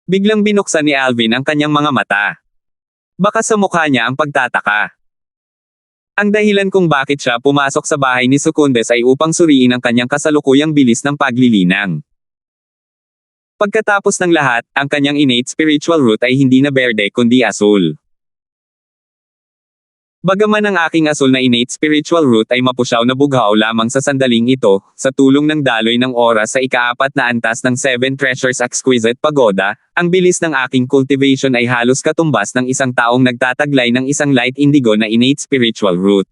Biglang binuksan ni Alvin ang kanyang mga mata. Baka sa mukha niya ang pagtataka. Ang dahilan kung bakit siya pumasok sa bahay ni Secundes ay upang suriin ang kanyang kasalukuyang bilis ng paglilinang. Pagkatapos ng lahat, ang kanyang innate spiritual root ay hindi na berde kundi asul. Bagaman ang aking asul na innate spiritual root ay mapusyaw na bughaw lamang sa sandaling ito, sa tulong ng daloy ng oras sa ika-4 na antas ng 7 Treasures Exquisite Pagoda, ang bilis ng aking cultivation ay halos katumbas ng isang taong nagtataglay ng isang light indigo na innate spiritual root.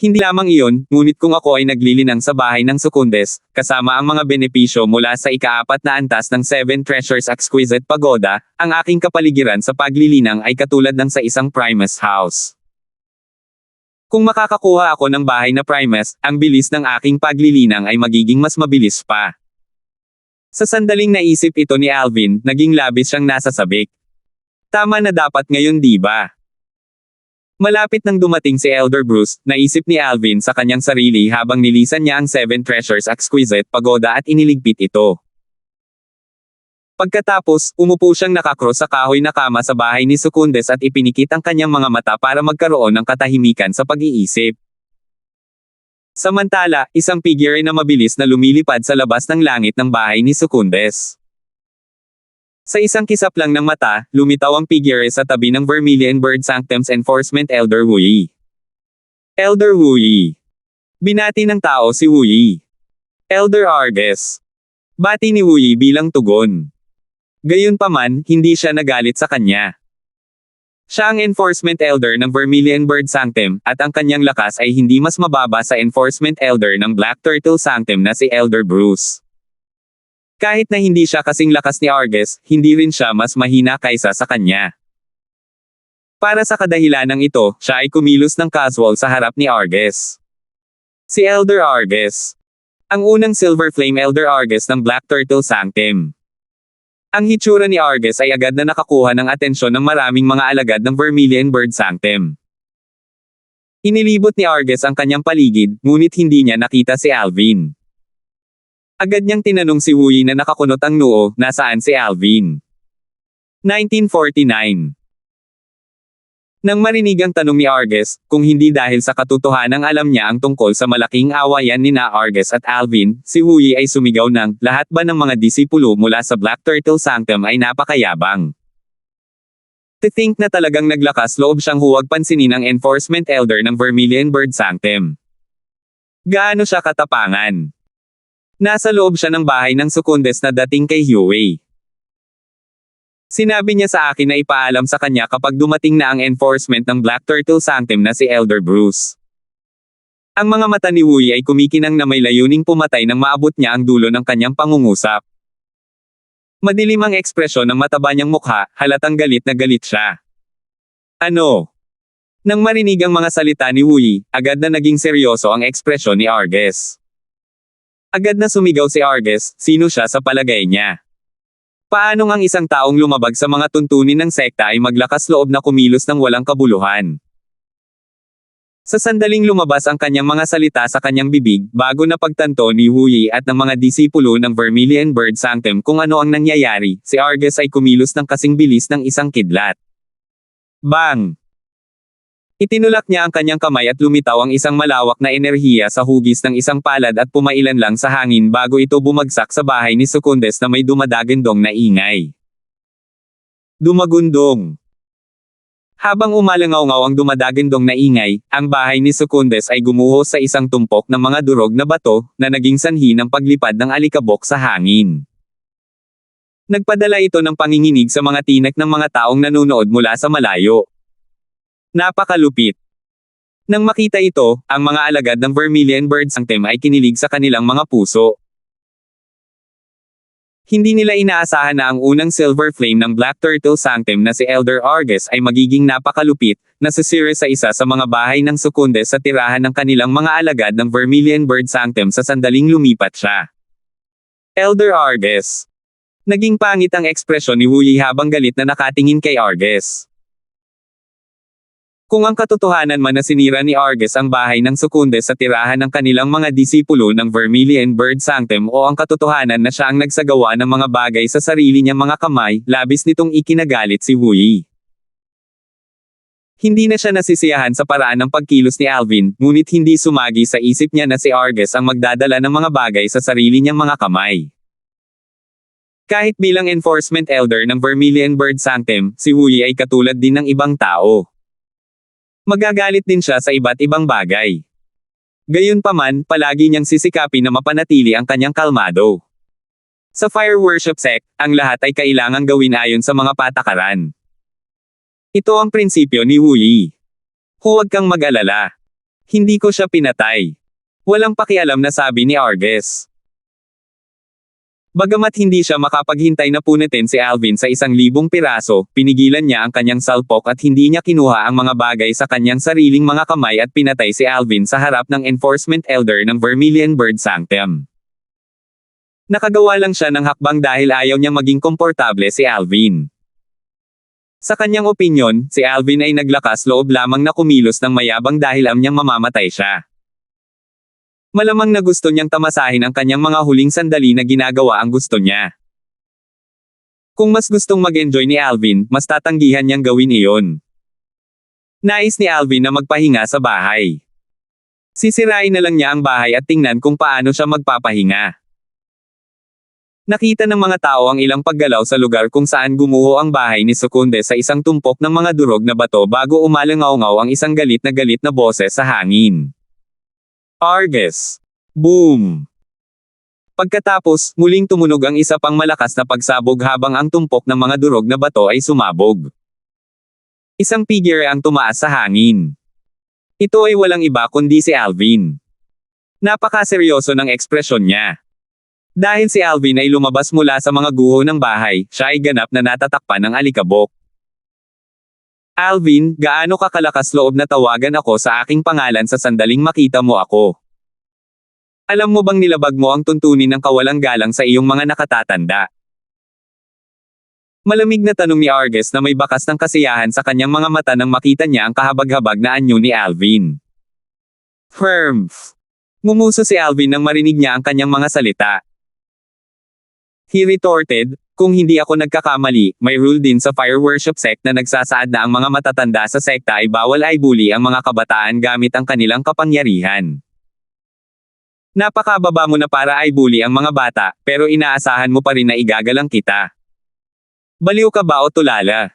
Hindi lamang iyon, ngunit kung ako ay naglilinang sa bahay ng Secundes, kasama ang mga benepisyo mula sa ika-4 na antas ng 7 Treasures Exquisite Pagoda, ang aking kapaligiran sa paglilinang ay katulad ng sa isang Primus house. Kung makakakuha ako ng bahay na Primus, ang bilis ng aking paglilinang ay magiging mas mabilis pa. Sa sandaling naisip ito ni Alvin, naging labis siyang nasasabik. Tama na dapat ngayon, di ba? Malapit nang dumating si Elder Bruce, naisip ni Alvin sa kanyang sarili habang nilisan niya ang 7 Treasures Exquisite Pagoda at iniligpit ito. Pagkatapos, umupo siyang nakakross sa kahoy na kama sa bahay ni Secundes at ipinikit ang kanyang mga mata para magkaroon ng katahimikan sa pag-iisip. Samantala, isang figure na mabilis na lumilipad sa labas ng langit ng bahay ni Secundes. Sa isang kisap lang ng mata, lumitaw ang figure sa tabi ng Vermilion Bird Sanctum's Enforcement Elder Wu Yi. Elder Wu Yi. Binati ng tao si Wu Yi. Elder Arges. Bati ni Wu Yi bilang tugon. Gayunpaman, hindi siya nagalit sa kanya. Siya ang Enforcement Elder ng Vermilion Bird Sanctum, at ang kanyang lakas ay hindi mas mababa sa Enforcement Elder ng Black Turtle Sanctum na si Elder Bruce. Kahit na hindi siya kasing lakas ni Arges, hindi rin siya mas mahina kaysa sa kanya. Para sa kadahilanang ito, siya ay kumilos ng casual sa harap ni Arges. Si Elder Arges. Ang unang Silver Flame Elder Arges ng Black Turtle Sanctum. Ang hitsura ni Arges ay agad na nakakuha ng atensyon ng maraming mga alagad ng Vermilion Bird Sanctum. Inilibot ni Arges ang kanyang paligid, ngunit hindi niya nakita si Alvin. Agad niyang tinanong si Wu Yi na nakakunot ang noo, nasaan si Alvin? 1949. Nang marinig ang tanong ni Arges, kung hindi dahil sa katotohanang alam niya ang tungkol sa malaking awayan nina Arges at Alvin, si Wu Yi ay sumigaw ng, lahat ba ng mga disipulo mula sa Black Turtle Sanctum ay napakayabang? To think na talagang naglakas loob siyang huwag pansinin ang Enforcement Elder ng Vermilion Bird Sanctum. Gaano siya katapangan? Nasa loob siya ng bahay ng Secundes na dating kay Huey. Sinabi niya sa akin na ipaalam sa kanya kapag dumating na ang enforcement ng Black Turtle Sanctum na si Elder Bruce. Ang mga mata ni Huey ay kumikinang na may layuning pumatay nang maabot niya ang dulo ng kanyang pangungusap. Madilim ang ekspresyon ng mataba niyang mukha, halatang galit na galit siya. Ano? Nang marinig ang mga salita ni Huey, agad na naging seryoso ang ekspresyon ni Arges. Agad na sumigaw si Arges, sino siya sa palagay niya? Paano ngang isang taong lumabag sa mga tuntunin ng sekta ay maglakas loob na kumilos ng walang kabuluhan? Sa sandaling lumabas ang kanyang mga salita sa kanyang bibig, bago na pagtanto ni Wu Yi at ng mga disipulo ng Vermilion Bird Sanctum kung ano ang nangyayari, si Arges ay kumilos ng kasing bilis ng isang kidlat. Bang! Itinulak niya ang kanyang kamay at lumitaw ang isang malawak na enerhiya sa hugis ng isang palad at pumailan lang sa hangin bago ito bumagsak sa bahay ni Secundes na may dumadagandong na ingay. Dumagundong. Habang umalangaw-ngaw ang dumadagandong na ingay, ang bahay ni Secundes ay gumuho sa isang tumpok ng mga durog na bato, na naging sanhi ng paglipad ng alikabok sa hangin. Nagpadala ito ng panginginig sa mga tinek ng mga taong nanonood mula sa malayo. Napakalupit. Nang makita ito, ang mga alagad ng Vermilion Bird Sanctum ay kinilig sa kanilang mga puso. Hindi nila inaasahan na ang unang Silver Flame ng Black Turtle Sanctum na si Elder Arges ay magiging napakalupit, nasisira sa isa sa mga bahay ng Secundes sa tirahan ng kanilang mga alagad ng Vermilion Bird Sanctum sa sandaling lumipat siya. Elder Arges. Naging pangit ang ekspresyon ni Wu Yi habang galit na nakatingin kay Arges. Kung ang katotohanan man na sinira ni Arges ang bahay ng Secundes sa tirahan ng kanilang mga disipulo ng Vermilion Bird Sanctum o ang katotohanan na siya ang nagsagawa ng mga bagay sa sarili niyang mga kamay, labis nitong ikinagalit si Wu Yi. Hindi na siya nasisiyahan sa paraan ng pagkilos ni Alvin, ngunit hindi sumagi sa isip niya na si Arges ang magdadala ng mga bagay sa sarili niyang mga kamay. Kahit bilang enforcement elder ng Vermilion Bird Sanctum, si Wu Yi ay katulad din ng ibang tao. Magagalit din siya sa iba't ibang bagay. Gayunpaman, palagi niyang sisikapin na mapanatili ang kanyang kalmado. Sa Fire Worship Sect, ang lahat ay kailangang gawin ayon sa mga patakaran. Ito ang prinsipyo ni Wu Yi. Huwag kang mag-alala. Hindi ko siya pinatay. Walang pakialam na sabi ni Argus. Bagamat hindi siya makapaghintay na punitin si Alvin sa 1,000 piraso, pinigilan niya ang kanyang salpok at hindi niya kinuha ang mga bagay sa kanyang sariling mga kamay at pinatay si Alvin sa harap ng enforcement elder ng Vermilion Bird Sanctum. Nakagawa lang siya ng hakbang dahil ayaw niyang maging komportable si Alvin. Sa kanyang opinyon, si Alvin ay naglakas loob lamang na kumilos ng mayabang dahil alam niyang mamamatay siya. Malamang na gusto niyang tamasahin ang kanyang mga huling sandali na ginagawa ang gusto niya. Kung mas gustong mag-enjoy ni Alvin, mas tatanggihan niyang gawin iyon. Nais ni Alvin na magpahinga sa bahay. Sisirain na lang niya ang bahay at tingnan kung paano siya magpapahinga. Nakita ng mga tao ang ilang paggalaw sa lugar kung saan gumuho ang bahay ni Sukunde sa isang tumpok ng mga durog na bato bago umalangaw-ngaw ang isang galit na boses sa hangin. Argus. Boom! Pagkatapos, muling tumunog ang isa pang malakas na pagsabog habang ang tumpok ng mga durog na bato ay sumabog. Isang figure ang tumaas sa hangin. Ito ay walang iba kundi si Alvin. Napakaseryoso ng ekspresyon niya. Dahil si Alvin ay lumabas mula sa mga guho ng bahay, siya ay ganap na natatakpan ng alikabok. Alvin, gaano ka kalakas loob na tawagan ako sa aking pangalan sa sandaling makita mo ako? Alam mo bang nilabag mo ang tuntunin ng kawalang galang sa iyong mga nakatatanda? Malamig na tanong ni Argus na may bakas ng kasiyahan sa kanyang mga mata nang makita niya ang kahabag-habag na anyo ni Alvin. Firms. Ngumuso si Alvin nang marinig niya ang kanyang mga salita. He retorted, kung hindi ako nagkakamali, may rule din sa Fire Worship Sect na nagsasaad na ang mga matatanda sa sekta ay bawal ay bully ang mga kabataan gamit ang kanilang kapangyarihan. Napakababa mo na para ay bully ang mga bata, pero inaasahan mo pa rin na igagalang kita. Baliw ka ba o tulala?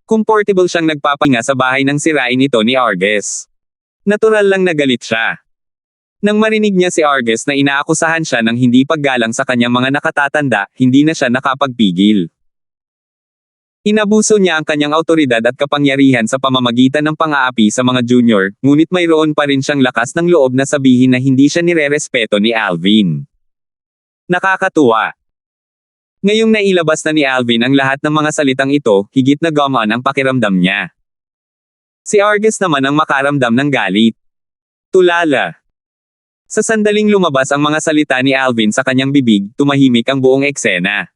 Comfortable siyang nagpapahinga sa bahay nang sirain ito ni Argus. Natural lang na galit siya. Nang marinig niya si Argus na inaakusahan siya ng hindi paggalang sa kanyang mga nakatatanda, hindi na siya nakapagpigil. Inabuso niya ang kanyang awtoridad at kapangyarihan sa pamamagitan ng pang-aapi sa mga junior, ngunit mayroon pa rin siyang lakas ng loob na sabihin na hindi siya nirerespeto ni Alvin. Nakakatuwa. Ngayong nailabas na ni Alvin ang lahat ng mga salitang ito, higit na gumaan ang pakiramdam niya. Si Argus naman ang makaramdam ng galit. Tulala. Sa sandaling lumabas ang mga salita ni Alvin sa kanyang bibig, tumahimik ang buong eksena.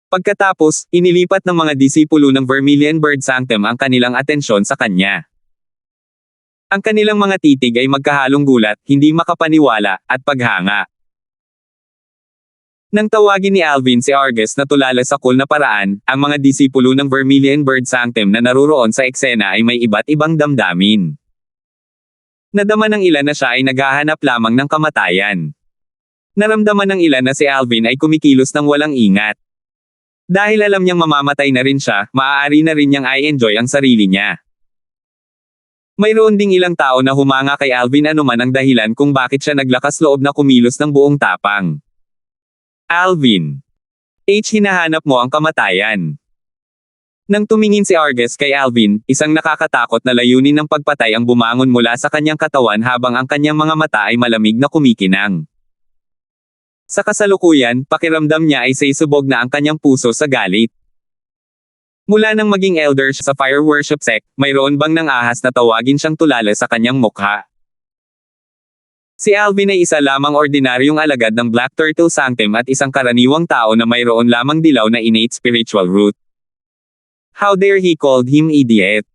Pagkatapos, inilipat ng mga disipulo ng Vermilion Bird Sanctum ang kanilang atensyon sa kanya. Ang kanilang mga titig ay magkahalong gulat, hindi makapaniwala, at paghanga. Nang tawagin ni Alvin si Argus na tulala sa cool na paraan, ang mga disipulo ng Vermilion Bird Sanctum na naruroon sa eksena ay may iba't ibang damdamin. Nadama ng ilan na siya ay naghahanap lamang ng kamatayan. Naramdaman ng ilan na si Alvin ay kumikilos ng walang ingat. Dahil alam niyang mamamatay na rin siya, maaari na rin niyang i-enjoy ang sarili niya. Mayroon ding ilang tao na humanga kay Alvin anuman ang dahilan kung bakit siya naglakas loob na kumilos ng buong tapang. Alvin. Hinahanap mo ang kamatayan. Nang tumingin si Argus kay Alvin, isang nakakatakot na layunin ng pagpatay ang bumangon mula sa kanyang katawan habang ang kanyang mga mata ay malamig na kumikinang. Sa kasalukuyan, pakiramdam niya ay saysubog na ang kanyang puso sa galit. Mula nang maging elder sa Fire Worship Sect, mayroon bang nang ahas na tawagin siyang tulala sa kanyang mukha? Si Alvin ay isa lamang ordinaryong alagad ng Black Turtle Sanctum at isang karaniwang tao na mayroon lamang dilaw na innate spiritual root. How dare he called him idiot?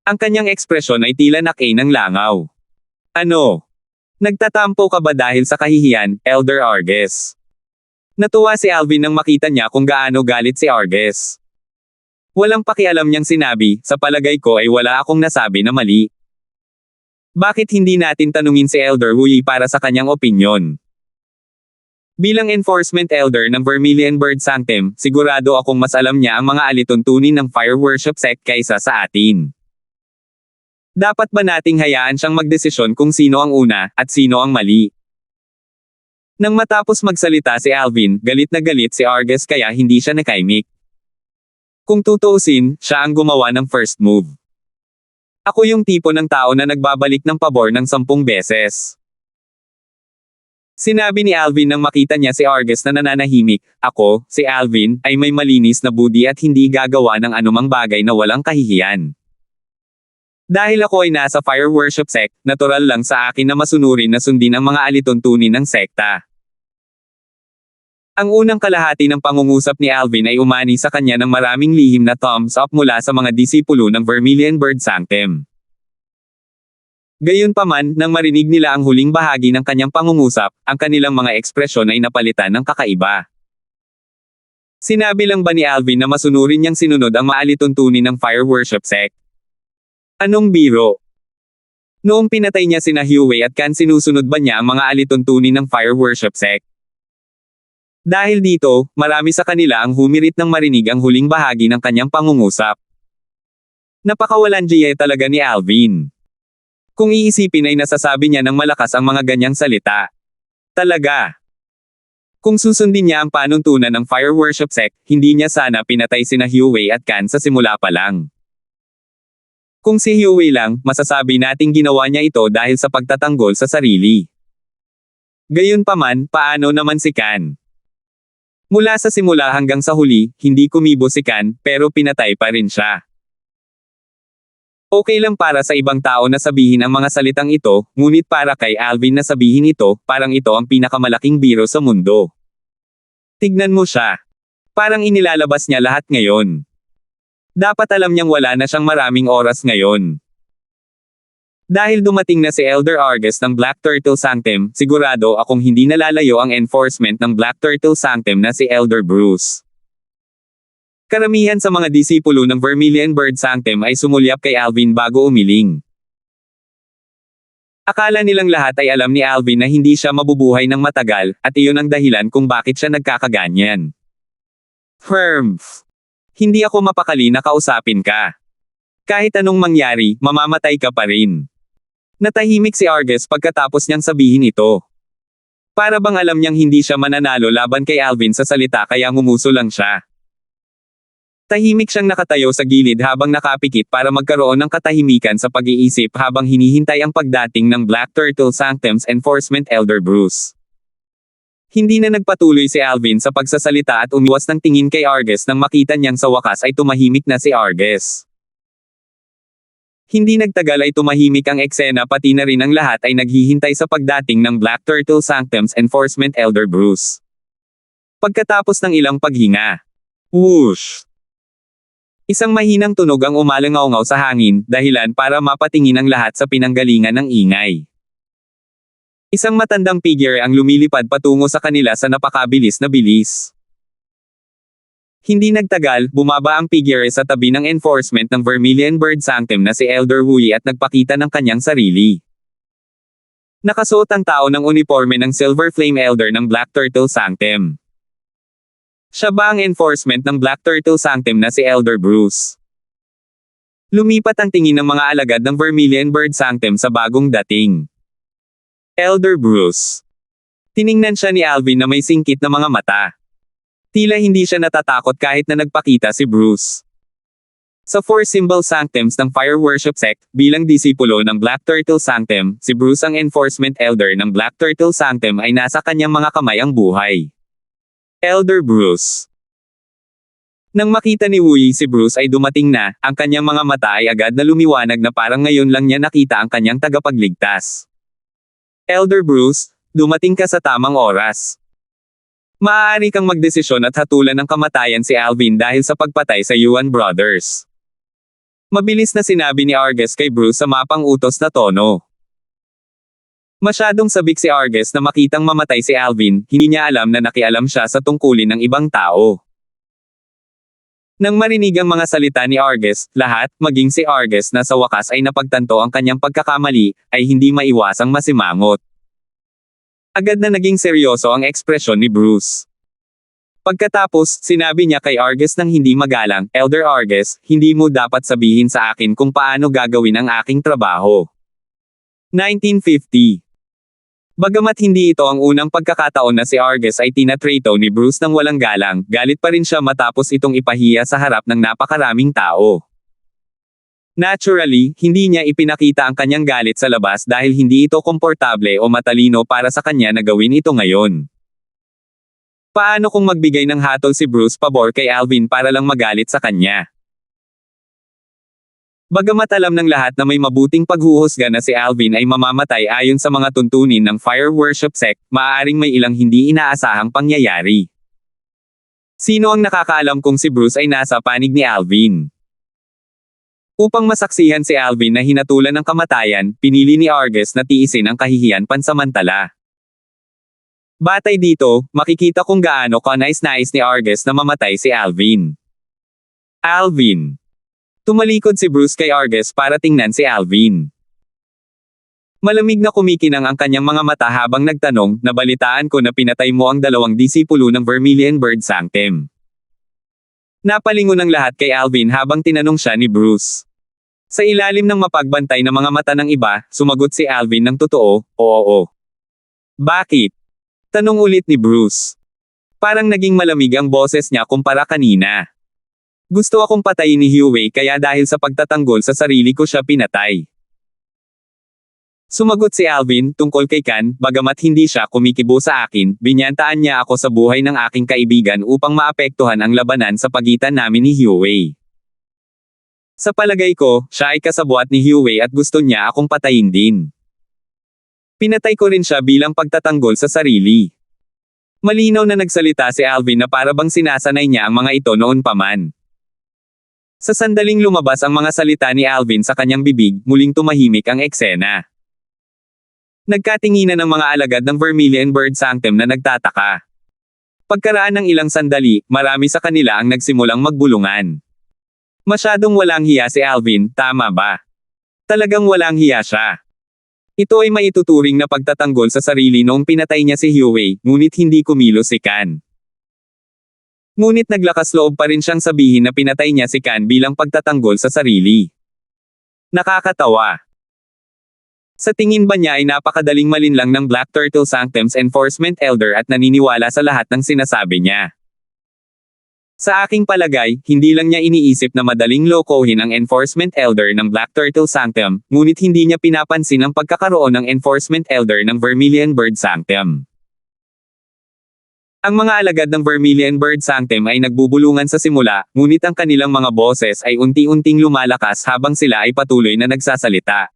Ang kanyang ekspresyon ay tila nakay ng langaw. Ano? Nagtatampo ka ba dahil sa kahihiyan, Elder Argus? Natuwa si Alvin nang makita niya kung gaano galit si Argus. Walang pakialam niyang sinabi, sa palagay ko ay wala akong nasabi na mali. Bakit hindi natin tanungin si Elder Wu Yi para sa kanyang opinyon? Bilang enforcement elder ng Vermilion Bird Sanctum, sigurado akong mas alam niya ang mga alituntunin ng fire worship sect kaysa sa atin. Dapat ba nating hayaan siyang magdesisyon kung sino ang una, at sino ang mali? Nang matapos magsalita si Alvin, galit na galit si Argus kaya hindi siya nakaimik. Kung tutuusin, siya ang gumawa ng first move. Ako yung tipo ng tao na nagbabalik ng pabor ng 10 beses. Sinabi ni Alvin nang makita niya si Argus na nananahimik, ako, si Alvin, ay may malinis na budi at hindi gagawa ng anumang bagay na walang kahihiyan. Dahil ako ay nasa fire worship sect, natural lang sa akin na masunurin na sundin ang mga alituntunin ng sekta. Ang unang kalahati ng pangungusap ni Alvin ay umani sa kanya ng maraming lihim na thumbs up mula sa mga disipulo ng Vermilion Bird Sanctum. Gayunpaman, nang marinig nila ang huling bahagi ng kanyang pangungusap, ang kanilang mga ekspresyon ay napalitan ng kakaiba. Sinabi lang ba ni Alvin na masunurin niyang sinunod ang maalituntunin ng fire worship sect? Anong biro? Noong pinatay niya sina Huey at Kan, sinusunod ba niya ang mga alituntunin ng fire worship sect? Dahil dito, marami sa kanila ang humirit nang marinig ang huling bahagi ng kanyang pangungusap. Napakawalandiye talaga ni Alvin. Kung iisipin ay nasasabi niya ng malakas ang mga ganyang salita. Talaga. Kung susundin niya ang panuntunan ng fire worship sect, hindi niya sana pinatay sina Huey at Kan sa simula pa lang. Kung si Huey lang, masasabi nating ginawa niya ito dahil sa pagtatanggol sa sarili. Gayunpaman, paano naman si Kan? Mula sa simula hanggang sa huli, hindi kumibo si Kan, pero pinatay pa rin siya. Okay lang para sa ibang tao na sabihin ang mga salitang ito, ngunit para kay Alvin na sabihin ito, parang ito ang pinakamalaking biro sa mundo. Tignan mo siya. Parang inilalabas niya lahat ngayon. Dapat alam niyang wala na siyang maraming oras ngayon. Dahil dumating na si Elder Argus ng Black Turtle Sanctum, sigurado akong hindi nalalayo ang enforcement ng Black Turtle Sanctum na si Elder Bruce. Karamihan sa mga disipulo ng Vermilion Bird Sanctum ay sumulyap kay Alvin bago umiling. Akala nilang lahat ay alam ni Alvin na hindi siya mabubuhay ng matagal, at iyon ang dahilan kung bakit siya nagkakaganyan. Hindi ako mapakali na kausapin ka. Kahit anong mangyari, mamamatay ka pa rin. Natahimik si Argus pagkatapos niyang sabihin ito. Para bang alam niyang hindi siya mananalo laban kay Alvin sa salita kaya ngumuso lang siya. Tahimik siyang nakatayo sa gilid habang nakapikit para magkaroon ng katahimikan sa pag-iisip habang hinihintay ang pagdating ng Black Turtle Sanctum's Enforcement Elder Bruce. Hindi na nagpatuloy si Alvin sa pagsasalita at umiwas ng tingin kay Argus nang makita niyang sa wakas ay tumahimik na si Argus. Hindi nagtagal ay tumahimik ang eksena pati na rin ang lahat ay naghihintay sa pagdating ng Black Turtle Sanctum's Enforcement Elder Bruce. Pagkatapos ng ilang paghinga. Whoosh! Isang mahinang tunog ang umalangaw-ngaw sa hangin, dahilan para mapatingin ang lahat sa pinanggalingan ng ingay. Isang matandang figure ang lumilipad patungo sa kanila sa napakabilis na bilis. Hindi nagtagal, bumaba ang figure sa tabi ng enforcement ng Vermilion Bird Sanctum na si Elder Huey at nagpakita ng kanyang sarili. Nakasuot ang tao ng uniforme ng Silver Flame Elder ng Black Turtle Sanctum. Siya ba ang enforcement ng Black Turtle Sanctum na si Elder Bruce? Lumipat ang tingin ng mga alagad ng Vermilion Bird Sanctum sa bagong dating. Elder Bruce. Tiningnan siya ni Alvin na may singkit na mga mata. Tila hindi siya natatakot kahit na nagpakita si Bruce. Sa 4 symbol sanctums ng Fire Worship Sect, bilang disipulo ng Black Turtle Sanctum, si Bruce ang enforcement elder ng Black Turtle Sanctum ay nasa kanyang mga kamay ang buhay. Elder Bruce. Nang makita ni Huey si Bruce ay dumating na, ang kanyang mga mata ay agad na lumiwanag na parang ngayon lang niya nakita ang kanyang tagapagligtas. Elder Bruce, dumating ka sa tamang oras. Maaari kang magdesisyon at hatulan ng kamatayan si Alvin dahil sa pagpatay sa Yuan Brothers. Mabilis na sinabi ni Argus kay Bruce sa mapang utos na tono. Masyadong sabik si Argus na makitang mamatay si Alvin, hindi niya alam na nakialam siya sa tungkulin ng ibang tao. Nang marinig ang mga salita ni Argus, lahat, maging si Argus na sa wakas ay napagtanto ang kanyang pagkakamali, ay hindi maiwasang masimangot. Agad na naging seryoso ang ekspresyon ni Bruce. Pagkatapos, sinabi niya kay Argus nang hindi magalang, Elder Argus, hindi mo dapat sabihin sa akin kung paano gagawin ang aking trabaho. 1950. Bagamat hindi ito ang unang pagkakataon na si Argus ay tinatrato ni Bruce ng walang galang, galit pa rin siya matapos itong ipahiya sa harap ng napakaraming tao. Naturally, hindi niya ipinakita ang kanyang galit sa labas dahil hindi ito komportable o matalino para sa kanya na gawin ito ngayon. Paano kung magbigay ng hatol si Bruce pabor kay Alvin para lang magalit sa kanya? Bagamat alam ng lahat na may mabuting paghuhusga na si Alvin ay mamamatay ayon sa mga tuntunin ng Fire Worship Sect, maaaring may ilang hindi inaasahang pangyayari. Sino ang nakakaalam kung si Bruce ay nasa panig ni Alvin? Upang masaksihan si Alvin na hinatulan ng kamatayan, pinili ni Argus na tiisin ang kahihiyan pansamantala. Batay dito, makikita kung gaano kanais-nais ni Argus na mamatay si Alvin. Alvin. Tumalikod si Bruce kay Argus para tingnan si Alvin. Malamig na kumikinang ang kanyang mga mata habang nagtanong, nabalitaan ko na pinatay mo ang 2 disipulo ng Vermilion Bird Sanctum. Napalingon ang lahat kay Alvin habang tinanong siya ni Bruce. Sa ilalim ng mapagbantay na mga mata ng iba, sumagot si Alvin ng totoo, oo. Bakit? Tanong ulit ni Bruce. Parang naging malamig ang boses niya kumpara kanina. Gusto akong patayin ni Huey kaya dahil sa pagtatanggol sa sarili ko siya pinatay. Sumagot si Alvin tungkol kay Kan, bagamat hindi siya kumikibo sa akin, binyantaan niya ako sa buhay ng aking kaibigan upang maapektuhan ang labanan sa pagitan namin ni Huey. Sa palagay ko, siya ay kasabwat ni Huey at gusto niya akong patayin din. Pinatay ko rin siya bilang pagtatanggol sa sarili. Malinaw na nagsalita si Alvin na para bang sinasanay niya ang mga ito noon pa man. Sa sandaling lumabas ang mga salita ni Alvin sa kanyang bibig, muling tumahimik ang eksena. Nagkatinginan ang mga alagad ng Vermilion Bird Sanctum na nagtataka. Pagkaraan ng ilang sandali, marami sa kanila ang nagsimulang magbulungan. Masyadong walang hiya si Alvin, tama ba? Talagang walang hiya siya. Ito ay maituturing na pagtatanggol sa sarili noong pinatay niya si Huey, ngunit hindi kumilos si Kan. Ngunit naglakas loob pa rin siyang sabihin na pinatay niya si Kan bilang pagtatanggol sa sarili. Nakakatawa. Sa tingin ba niya ay napakadaling malinlang ng Black Turtle Sanctum's Enforcement Elder at naniniwala sa lahat ng sinasabi niya? Sa aking palagay, hindi lang niya iniisip na madaling lokohin ang Enforcement Elder ng Black Turtle Sanctum, ngunit hindi niya pinapansin ang pagkakaroon ng Enforcement Elder ng Vermilion Bird Sanctum. Ang mga alagad ng Vermilion Bird Sanctum ay nagbubulungan sa simula, ngunit ang kanilang mga boses ay unti-unting lumalakas habang sila ay patuloy na nagsasalita.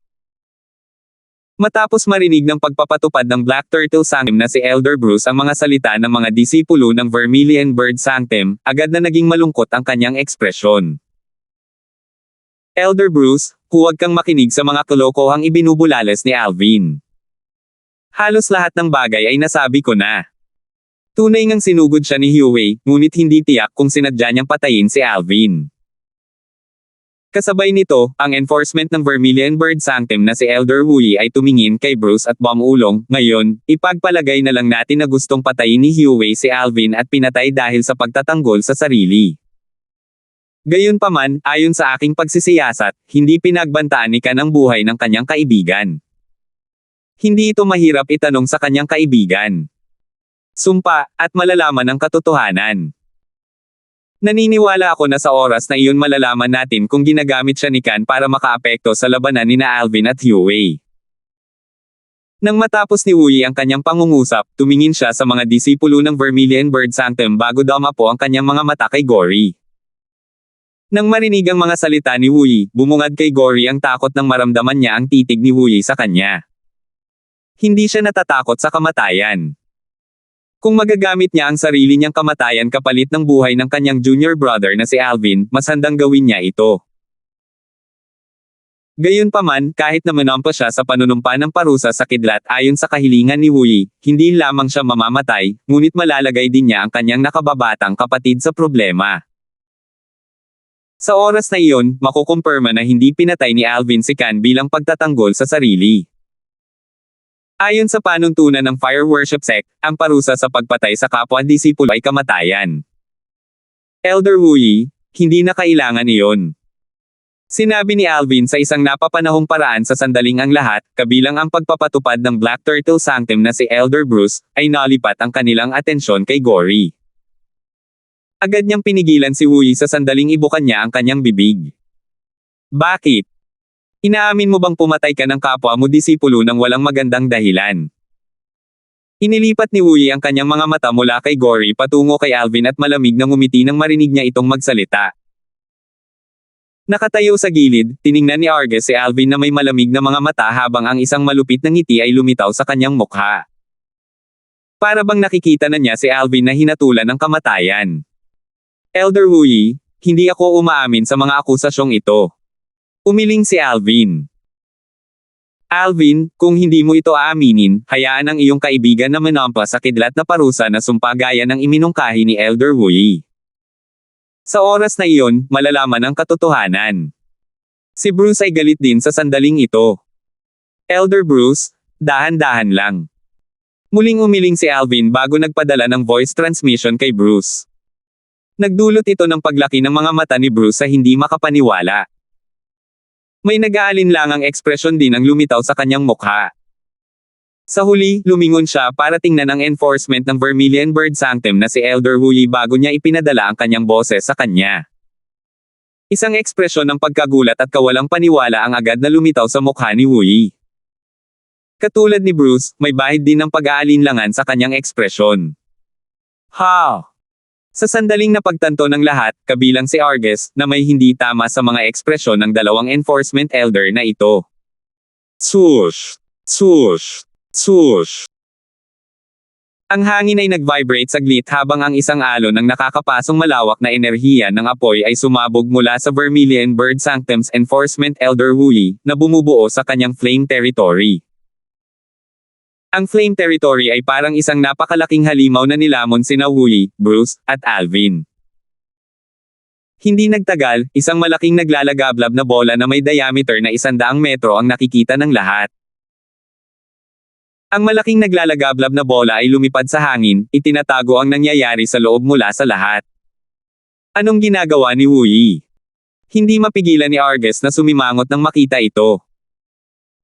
Matapos marinig ng pagpapatupad ng Black Turtle Sanctum na si Elder Bruce ang mga salita ng mga disipulo ng Vermilion Bird Sanctum, agad na naging malungkot ang kanyang ekspresyon. Elder Bruce, huwag kang makinig sa mga kalokohang ibinubulales ni Alvin. Halos lahat ng bagay ay nasabi ko na. Tunay ngang sinugod siya ni Huey, ngunit hindi tiyak kung sinadya niyang patayin si Alvin. Kasabay nito, ang enforcement ng Vermilion Bird Sanctum na si Elder Huey ay tumingin kay Bruce at bumulong, ngayon, ipagpalagay na lang natin na gustong patayin ni Huey si Alvin at pinatay dahil sa pagtatanggol sa sarili. Gayunpaman, ayon sa aking pagsisiyasat, hindi pinagbantaan ni Kan ang buhay ng kanyang kaibigan. Hindi ito mahirap itanong sa kanyang kaibigan. Sumpa, at malalaman ang katotohanan. Naniniwala ako na sa oras na iyon malalaman natin kung ginagamit siya ni Kan para makaapekto sa labanan nina Alvin at Huey. Nang matapos ni Huey ang kanyang pangungusap, tumingin siya sa mga disipulo ng Vermilion Bird Sanctum bago damapo ang kanyang mga mata kay Gory. Nang marinig ang mga salita ni Huey, bumungad kay Gory ang takot nang maramdaman niya ang titig ni Huey sa kanya. Hindi siya natatakot sa kamatayan. Kung magagamit niya ang sarili niyang kamatayan kapalit ng buhay ng kanyang junior brother na si Alvin, mas handang gawin niya ito. Gayunpaman, kahit na manampa siya sa panunumpa ng parusa sa kidlat ayon sa kahilingan ni Huey, hindi lamang siya mamamatay, ngunit malalagay din niya ang kanyang nakababatang kapatid sa problema. Sa oras na iyon, makukumpirma na hindi pinatay ni Alvin si Kan bilang pagtatanggol sa sarili. Ayon sa panuntunan ng Fire Worship Sect, ang parusa sa pagpatay sa kapwa-disipulo ay kamatayan. Elder Wu, hindi na kailangan iyon. Sinabi ni Alvin sa isang napapanahong paraan sa sandaling ang lahat, kabilang ang pagpapatupad ng Black Turtle Sanctum na si Elder Bruce, ay nalipat ang kanilang atensyon kay Gory. Agad niyang pinigilan si Wu sa sandaling ibukan niya ang kanyang bibig. Bakit? Inaamin mo bang pumatay ka ng kapwa mo disipulo ng walang magandang dahilan? Inilipat ni Wu ang kanyang mga mata mula kay Gory patungo kay Alvin at malamig na ngumiti nang marinig niya itong magsalita. Nakatayo sa gilid, tiningnan ni Argus si Alvin na may malamig na mga mata habang ang isang malupit na ngiti ay lumitaw sa kanyang mukha. Para bang nakikita na niya si Alvin na hinatulan ng kamatayan. Elder Wu, hindi ako umaamin sa mga akusasyong ito. Umiling si Alvin. Alvin, kung hindi mo ito aaminin, hayaan ang iyong kaibigan na manampa sa kidlat na parusa na sumpa gaya ng iminungkahi ni Elder Wu. Sa oras na iyon, malalaman ang katotohanan. Si Bruce ay galit din sa sandaling ito. Elder Bruce, dahan-dahan lang. Muling umiling si Alvin bago nagpadala ng voice transmission kay Bruce. Nagdulot ito ng paglaki ng mga mata ni Bruce sa hindi makapaniwala. May nag-aalinlangang ekspresyon din ang lumitaw sa kanyang mukha. Sa huli, lumingon siya para tingnan ang enforcement ng Vermilion Bird Sanctum na si Elder Wu bago niya ipinadala ang kanyang boses sa kanya. Isang ekspresyon ng pagkagulat at kawalang paniwala ang agad na lumitaw sa mukha ni Wu. Katulad ni Bruce, may bahid din ng pag-aalinlangan sa kanyang ekspresyon. Ha! Sa sandaling napagtanto ng lahat, kabilang si Argus, na may hindi tama sa mga ekspresyon ng dalawang enforcement elder na ito. Swoosh! Swoosh! Swoosh! Ang hangin ay nag-vibrate saglit habang ang isang alon ng nakakapasong malawak na enerhiya ng apoy ay sumabog mula sa Vermilion Bird Sanctum's Enforcement Elder Wu na bumubuo sa kanyang Flame Territory. Ang Flame Territory ay parang isang napakalaking halimaw na nilamon sina Wu, Bruce, at Alvin. Hindi nagtagal, isang malaking naglalagablab na bola na may diameter na 100 metro ang nakikita ng lahat. Ang malaking naglalagablab na bola ay lumipad sa hangin, itinatago ang nangyayari sa loob mula sa lahat. Anong ginagawa ni Wu? Hindi mapigilan ni Argus na sumimangot nang makita ito.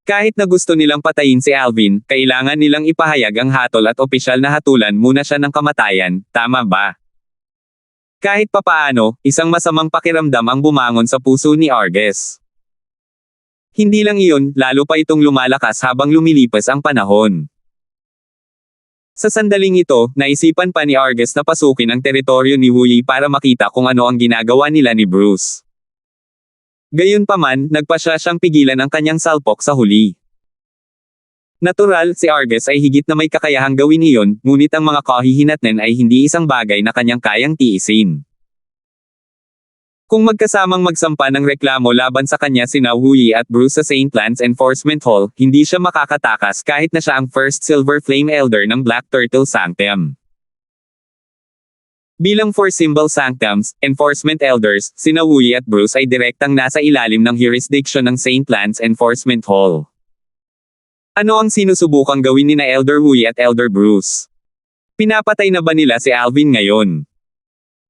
Kahit na gusto nilang patayin si Alvin, kailangan nilang ipahayag ang hatol at opisyal na hatulan muna siya ng kamatayan, tama ba? Kahit papaano, isang masamang pakiramdam ang bumangon sa puso ni Argus. Hindi lang iyon, lalo pa itong lumalakas habang lumilipas ang panahon. Sa sandaling ito, naisipan pa ni Argus na pasukin ang teritoryo ni Wu para makita kung ano ang ginagawa nila ni Bruce. Gayunpaman, nagpasya siyang pigilan ang kanyang salpok sa huli. Natural, si Argus ay higit na may kakayahang gawin iyon, ngunit ang mga kahihinatnan ay hindi isang bagay na kanyang kayang tiisin. Kung magkasamang magsampa ng reklamo laban sa kanya sina Wu at Bruce sa St. Lance Enforcement Hall, hindi siya makakatakas kahit na siya ang first Silver Flame Elder ng Black Turtle Sanctum. Bilang 4 symbol sanctums, enforcement elders, sina Wu at Bruce ay direktang nasa ilalim ng jurisdiction ng St. Lance Enforcement Hall. Ano ang sinusubukang gawin ni na Elder Wu at Elder Bruce? Pinapatay na ba nila si Alvin ngayon?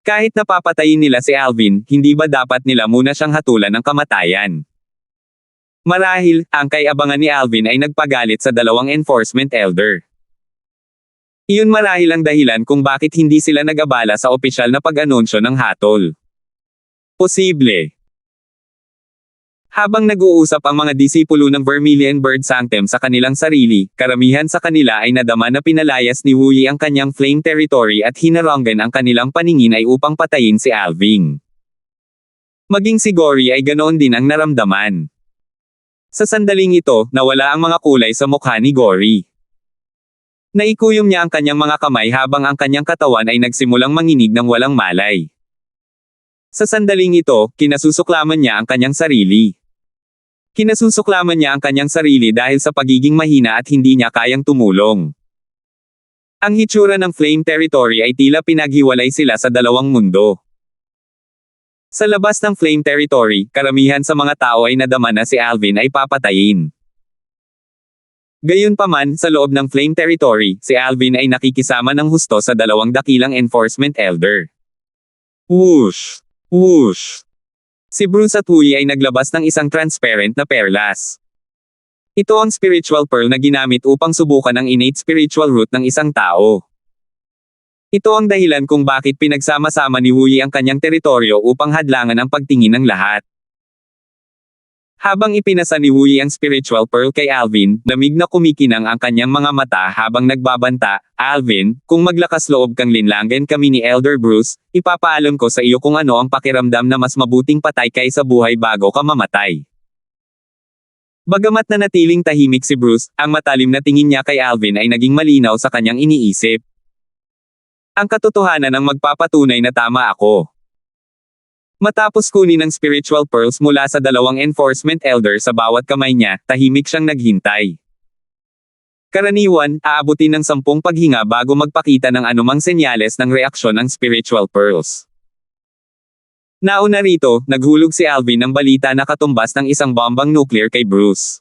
Kahit napapatayin nila si Alvin, hindi ba dapat nila muna siyang hatulan ng kamatayan? Marahil, ang kay-abangan ni Alvin ay nagpagalit sa dalawang enforcement elder. Iyon marahil ang dahilan kung bakit hindi sila nag-abala sa opisyal na pag-anunsyo ng hatol. Posible. Habang nag-uusap ang mga disipulo ng Vermilion Bird Sanctum sa kanilang sarili, karamihan sa kanila ay nadama na pinalayas ni Wu ang kanyang Flame Territory at hinaranggan ang kanilang paningin ay upang patayin si Alvin. Maging si Gory ay ganoon din ang naramdaman. Sa sandaling ito, nawala ang mga kulay sa mukha ni Gory. Naikuyom niya ang kanyang mga kamay habang ang kanyang katawan ay nagsimulang manginig ng walang malay. Sa sandaling ito, kinasusuklaman niya ang kanyang sarili. Kinasusuklaman niya ang kanyang sarili dahil sa pagiging mahina at hindi niya kayang tumulong. Ang hitsura ng Flame Territory ay tila pinaghiwalay sila sa dalawang mundo. Sa labas ng Flame Territory, karamihan sa mga tao ay nadama na si Alvin ay papatayin. Gayunpaman, sa loob ng Flame Territory, si Alvin ay nakikisama ng husto sa dalawang dakilang Enforcement Elder. Whoosh! Whoosh! Si Bruce at Wooly ay naglabas ng isang transparent na perlas. Ito ang spiritual pearl na ginamit upang subukan ang innate spiritual root ng isang tao. Ito ang dahilan kung bakit pinagsama-sama ni Wooly ang kanyang teritoryo upang hadlangan ang pagtingin ng lahat. Habang ipinasa ni Wooly ang spiritual pearl kay Alvin, lamig na kumikinang ang kanyang mga mata habang nagbabanta, "Alvin, kung maglakas loob kang linlangan kami ni Elder Bruce, ipapaalam ko sa iyo kung ano ang pakiramdam na mas mabuting patay kaysa buhay bago ka mamatay." Bagamat nanatiling tahimik si Bruce, ang matalim na tingin niya kay Alvin ay naging malinaw sa kanyang iniisip. Ang katotohanan ang magpapatunay na tama ako. Matapos kunin ang spiritual pearls mula sa dalawang enforcement elder sa bawat kamay niya, tahimik siyang naghintay. Karaniwan, aabutin ng 10 paghinga bago magpakita ng anumang senyales ng reaksyon ang spiritual pearls. Nauna rito, naghulog si Alvin ng balita na katumbas ng isang bombang nuclear kay Bruce.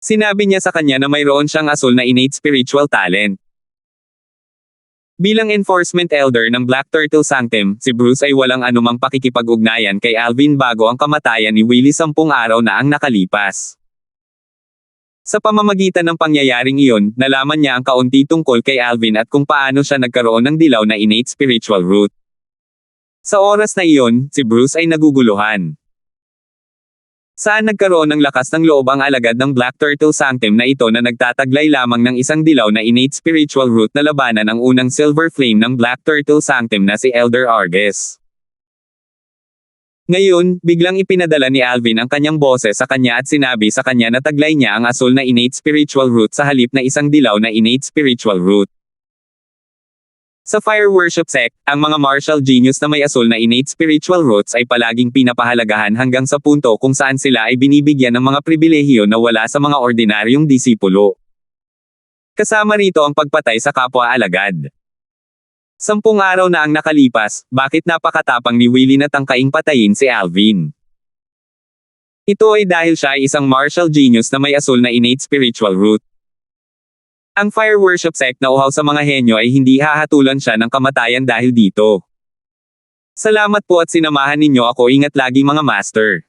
Sinabi niya sa kanya na mayroon siyang asul na innate spiritual talent. Bilang enforcement elder ng Black Turtle Sanctum, si Bruce ay walang anumang pakikipag-ugnayan kay Alvin bago ang kamatayan ni Willie 10 araw na ang nakalipas. Sa pamamagitan ng pangyayaring iyon, nalaman niya ang kaunti tungkol kay Alvin at kung paano siya nagkaroon ng dilaw na innate spiritual root. Sa oras na iyon, si Bruce ay naguguluhan. Saan nagkaroon ng lakas ng loob ang alagad ng Black Turtle Sanctum na ito na nagtataglay lamang ng isang dilaw na innate spiritual root na labanan ang unang silver flame ng Black Turtle Sanctum na si Elder Argus. Ngayon, biglang ipinadala ni Alvin ang kanyang boses sa kanya at sinabi sa kanya na taglay niya ang asul na innate spiritual root sa halip na isang dilaw na innate spiritual root. Sa Fire Worship Sect, ang mga martial genius na may asul na innate spiritual roots ay palaging pinapahalagahan hanggang sa punto kung saan sila ay binibigyan ng mga pribilehiyo na wala sa mga ordinaryong disipulo. Kasama rito ang pagpatay sa kapwa-alagad. 10 araw na ang nakalipas, bakit napakatapang ni Willie na tangkaing patayin si Alvin? Ito ay dahil siya ay isang martial genius na may asul na innate spiritual root. Ang Fire Worship Sect na uhaw sa mga henyo ay hindi hahatulan siya ng kamatayan dahil dito. Salamat po at sinamahan ninyo ako, ingat lagi mga master.